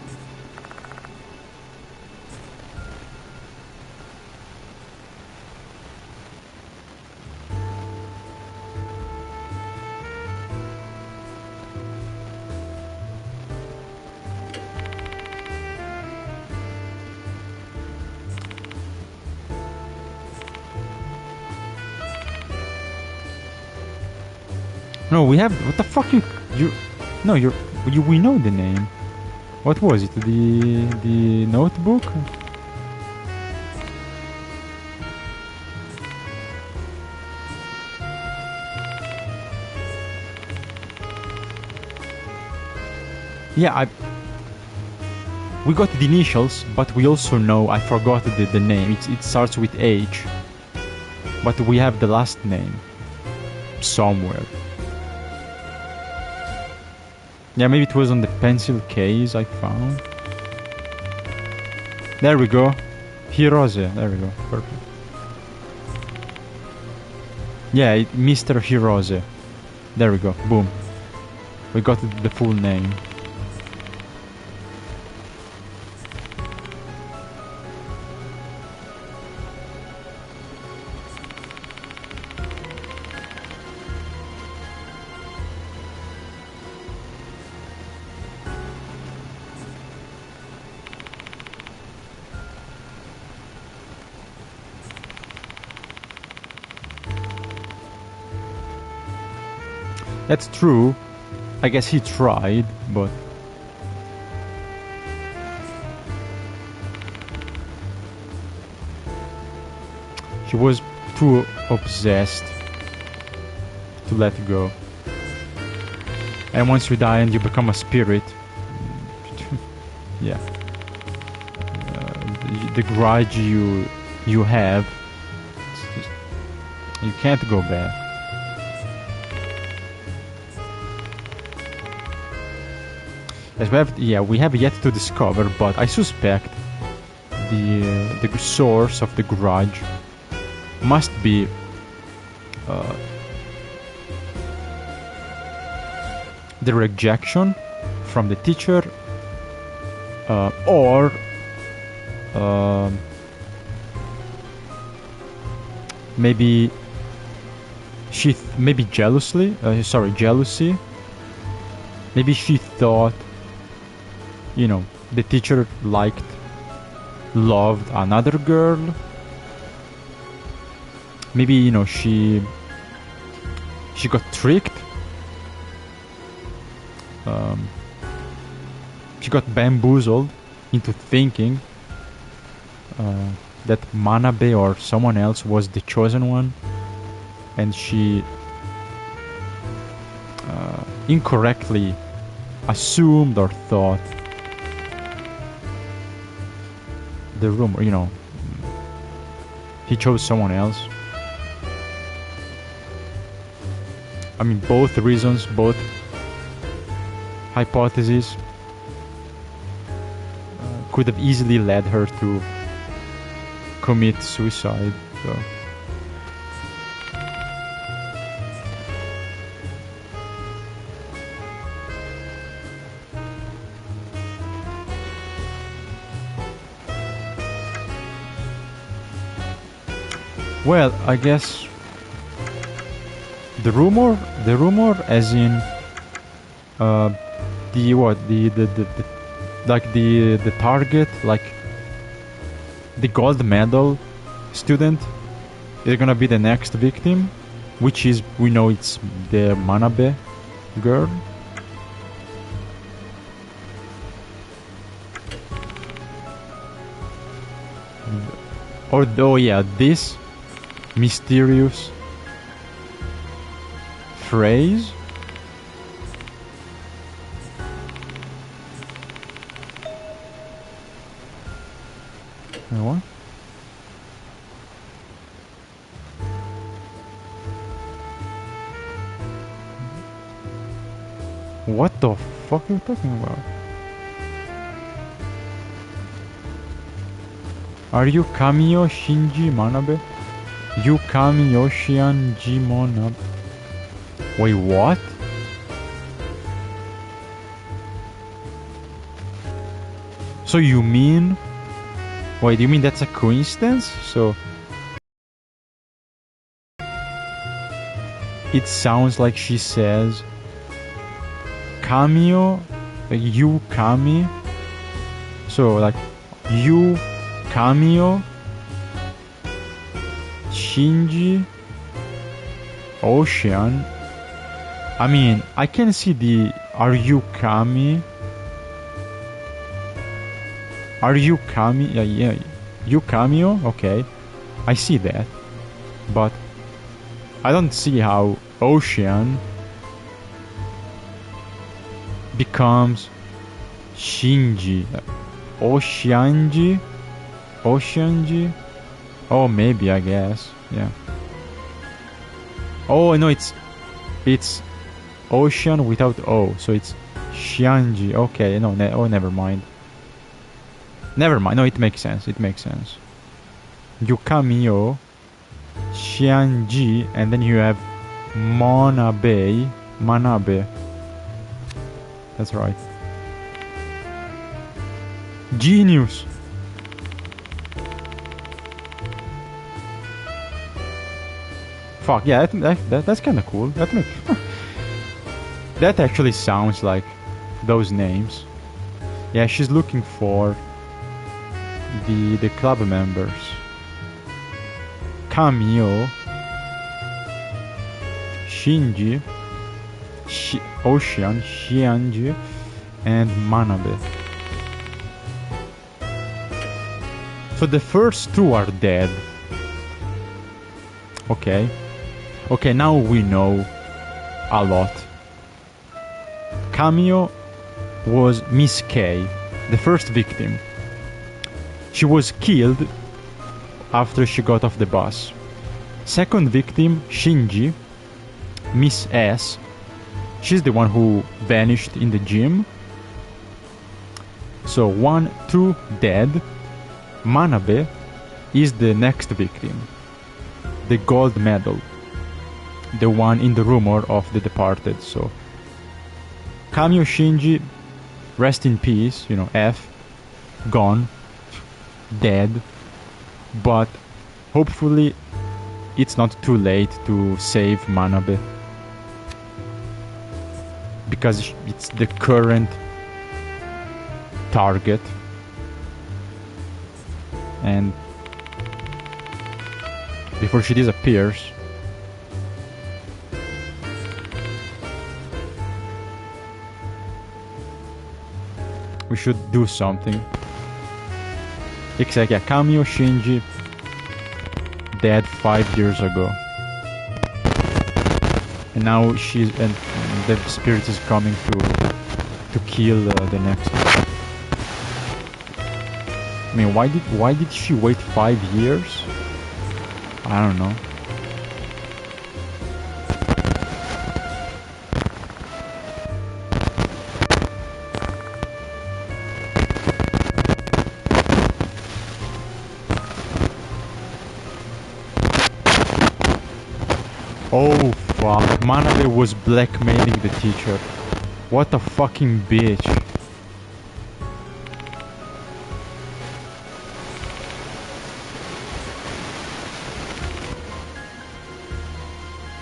No, we have. What the fuck you? No, we know the name. What was it? The notebook? Yeah, we got the initials, but we also know, I forgot the name. It starts with H, but we have the last name somewhere. Yeah, maybe it was on the pencil case I found. There we go. Hirose. There we go. Perfect. Yeah, Mr. Hirose. There we go. Boom. We got the full name. That's true. I guess he tried, but he was too obsessed to let go. And once you die and you become a spirit, yeah, the grudge you have, you can't go back. As we have yet to discover, but I suspect the source of the grudge must be the rejection from the teacher, or maybe jealousy. Maybe she thought, you know, the teacher loved another girl. maybe, you know, she got tricked. She got bamboozled into thinking that Manabe or someone else was the chosen one, and she incorrectly assumed or thought the rumor, you know, he chose someone else. I mean, both reasons, both hypotheses could have easily led her to commit suicide. So. Well, I guess the rumor as in the target, like the gold medal student is gonna be the next victim, which is, we know it's the Manabe girl. Or oh yeah, this mysterious phrase. What? What the fuck are you talking about? Are you Kamiyo Shinji Manabe? You Kamiyo Shinji Manabe? Wait, what? So you mean... Wait, you mean that's a coincidence? So... It sounds like she says... Kamiyo... You Kami... So like... You... Kamiyo... Shinji... Ocean... I mean, I can see the... Are you Kami... Are you Kami... Yeah, you Kamiyo? Okay. I see that. But... I don't see how Ocean... becomes... Shinji... Oceanji? Oceanji? Oh, maybe, I guess. Yeah. Oh, no, it's Ocean without O, so it's Xianji. Okay, no, never mind. Never mind. No, it makes sense. It makes sense. Yukamiyo, Xianji, and then you have Manabe. That's right. Genius. Fuck yeah, that's kind of cool. That actually sounds like those names. Yeah, she's looking for the club members. Kamiyo, Shinji, Ocean, Xianji, and Manabe. So the first two are dead. Okay. Okay, now we know a lot. Kamiyo was Miss K, the first victim. She was killed after she got off the bus. Second victim, Shinji, Miss S. She's the one who vanished in the gym. So 1, 2 dead. Manabe is the next victim. The gold medal. The one in the rumor of the departed. So Kamiyo Shinji, rest in peace, you know, F, gone, dead, but hopefully it's not too late to save Manabe, because it's the current target. before she disappears. We should do something. Looks like Kamio Shinji dead 5 years ago. And now the spirit is coming to kill the next one. I mean, why did she wait 5 years? I don't know. Oh fuck, Manabe was blackmailing the teacher. What a fucking bitch.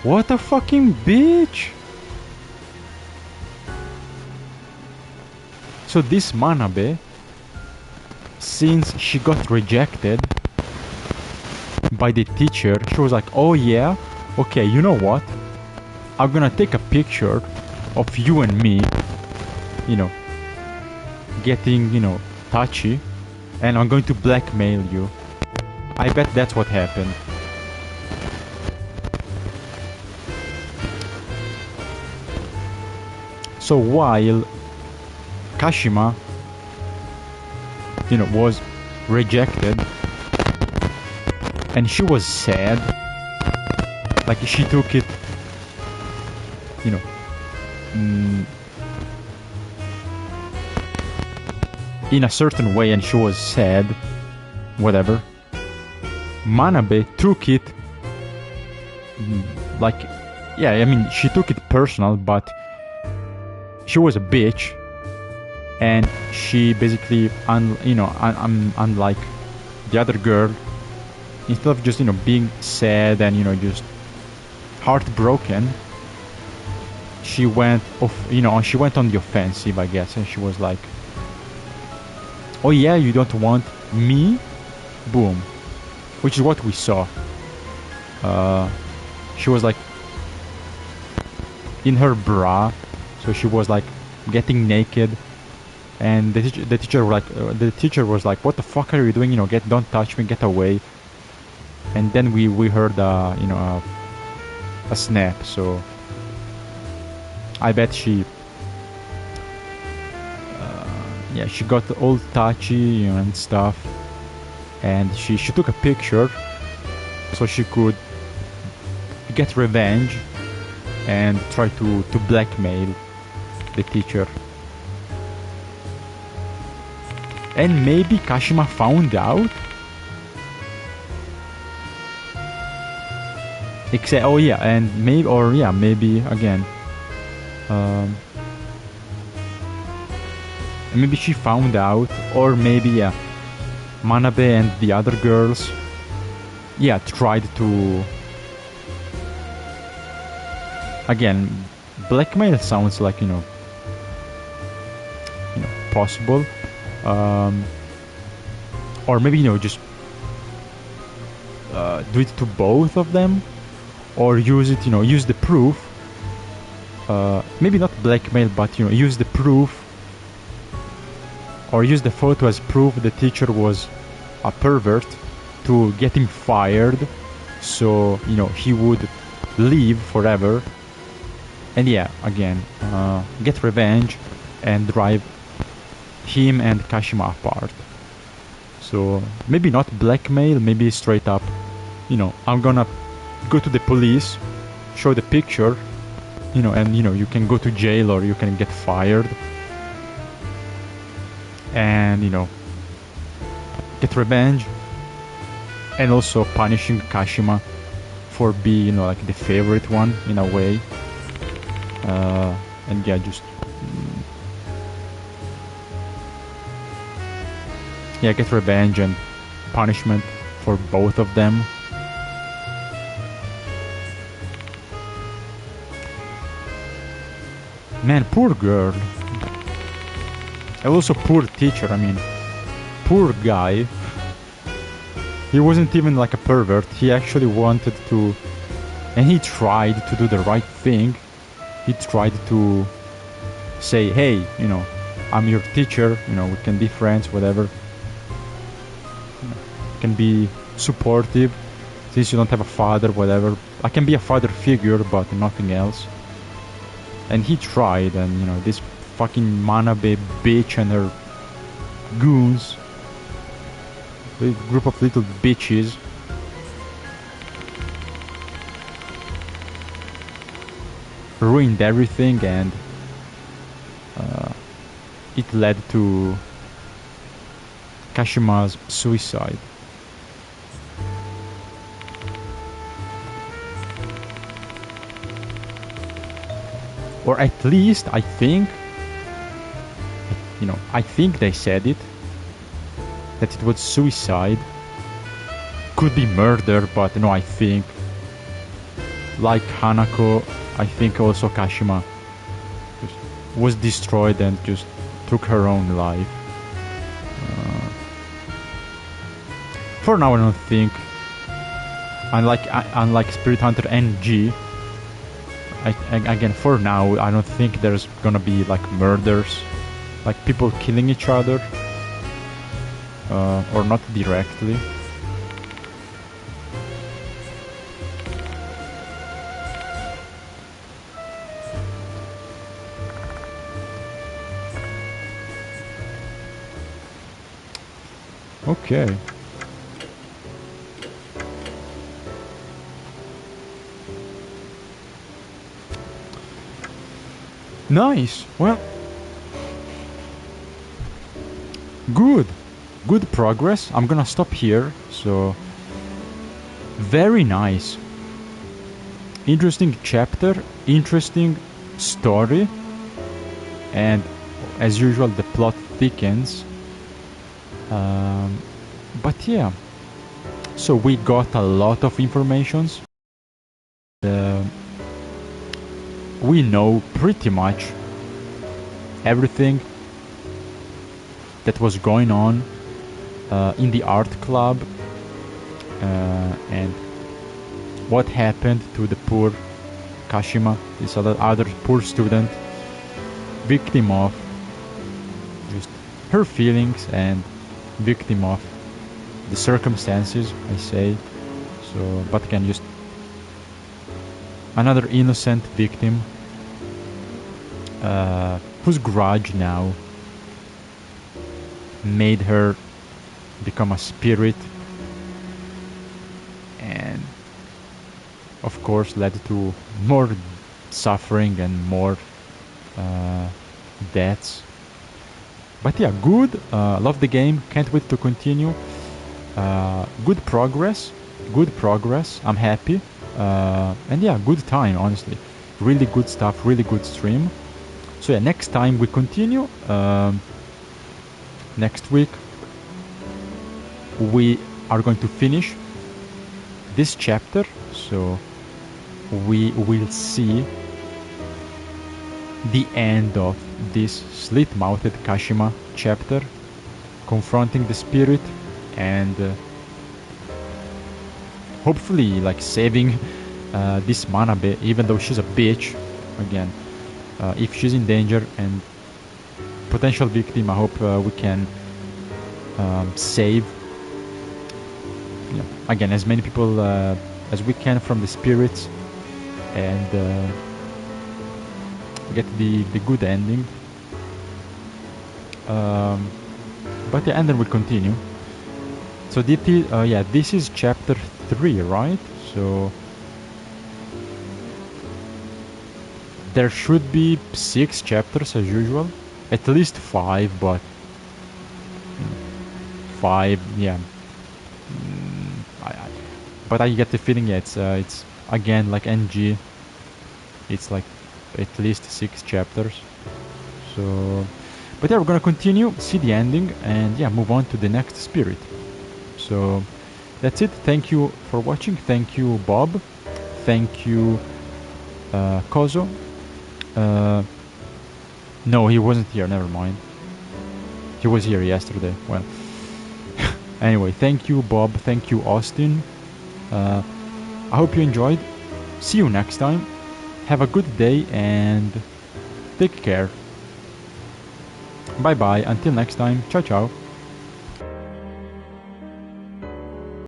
What a fucking bitch. So this Manabe, since she got rejected by the teacher, she was like, oh yeah, okay, you know what? I'm gonna take a picture of you and me, you know, getting, you know, touchy, and I'm going to blackmail you. I bet that's what happened. So while Kashima, you know, was rejected, and she was sad, like she took it, you know, in a certain way, and she was sad, whatever. Manabe took it, like, yeah, I mean, she took it personal, but she was a bitch, and she basically, unlike the other girl, instead of just, you know, being sad and, you know, just heartbroken, she went off, you know, she went on the offensive, I guess, and she was like, oh yeah, you don't want me? Boom. Which is what we saw. She was like in her bra, so she was like getting naked, and the teacher was like, what the fuck are you doing? You know, don't touch me, get away. And then we heard you know, a snap. So I bet she yeah, she got all touchy, you know, and stuff, and she took a picture so she could get revenge and try to blackmail the teacher. And maybe Kashima found out. Except, oh yeah, and maybe again, maybe she found out, or maybe, yeah, Manabe and the other girls, yeah, tried to, again, blackmail sounds like, you know, possible, or maybe, you know, just do it to both of them, or use it, you know, use the proof, maybe not blackmail, but, you know, use the proof, or use the photo as proof the teacher was a pervert, to getting fired, so, you know, he would leave forever, and yeah, again, get revenge and drive him and Kashima apart. So maybe not blackmail, maybe straight up, you know, I'm gonna go to the police, show the picture, you know, and, you know, you can go to jail or you can get fired, and, you know, get revenge, and also punishing Kashima for being, you know, like the favorite one in a way, and yeah, just yeah, get revenge and punishment for both of them. Man, poor girl. And also poor teacher, I mean, poor guy. He wasn't even like a pervert. He actually wanted to, and he tried to do the right thing. He tried to say, hey, I'm your teacher, we can be friends, whatever. Can be supportive since you don't have a father, whatever. I can be a father figure, but nothing else. And he tried, and this fucking Manabe bitch and her goons, a group of little bitches, ruined everything, and it led to Kashima's suicide. Or at least I think they said it, that it was suicide. Could be murder, but no, I think, like Hanako, I think also Kashima just was destroyed and just took her own life. For now, I don't think, unlike Spirit Hunter NG, again, for now, I don't think there's gonna be like murders, like people killing each other, or not directly. Okay. Nice. Well, good progress. I'm gonna stop here. So, very nice. Interesting chapter, interesting story, and as usual, the plot thickens. But yeah, so we got a lot of informations. We know pretty much everything that was going on in the art club, and what happened to the poor Kashima, this other poor student, victim of just her feelings and victim of the circumstances, I say. So, but again, just another innocent victim whose grudge now made her become a spirit, and of course led to more suffering and more deaths. But yeah, good. Love the game. Can't wait to continue. Good progress. I'm happy. And yeah, good time, honestly. Really good stuff. Really good stream. So yeah, next time we continue. Next week we are going to finish this chapter. So we will see the end of this slit-mouthed Kashima chapter, confronting the spirit and hopefully like saving this Manabe, even though she's a bitch. Again, if she's in danger and potential victim, I hope we can save, again, as many people as we can from the spirits, and get the good ending. But yeah, and then we'll continue. So this is chapter 3, right? So there should be 6 chapters as usual, at least 5, but 5, yeah. But I get the feeling, yeah, it's again like NG. It's like at least 6 chapters. So, but yeah, we're gonna continue, see the ending, and yeah, move on to the next spirit. So that's it. Thank you for watching. Thank you, Bob. Thank you, Kozo. No, he wasn't here. Never mind. He was here yesterday. Well, Anyway, thank you, Bob. Thank you, Austin. I hope you enjoyed. See you next time. Have a good day and take care. Bye bye. Until next time. Ciao, ciao.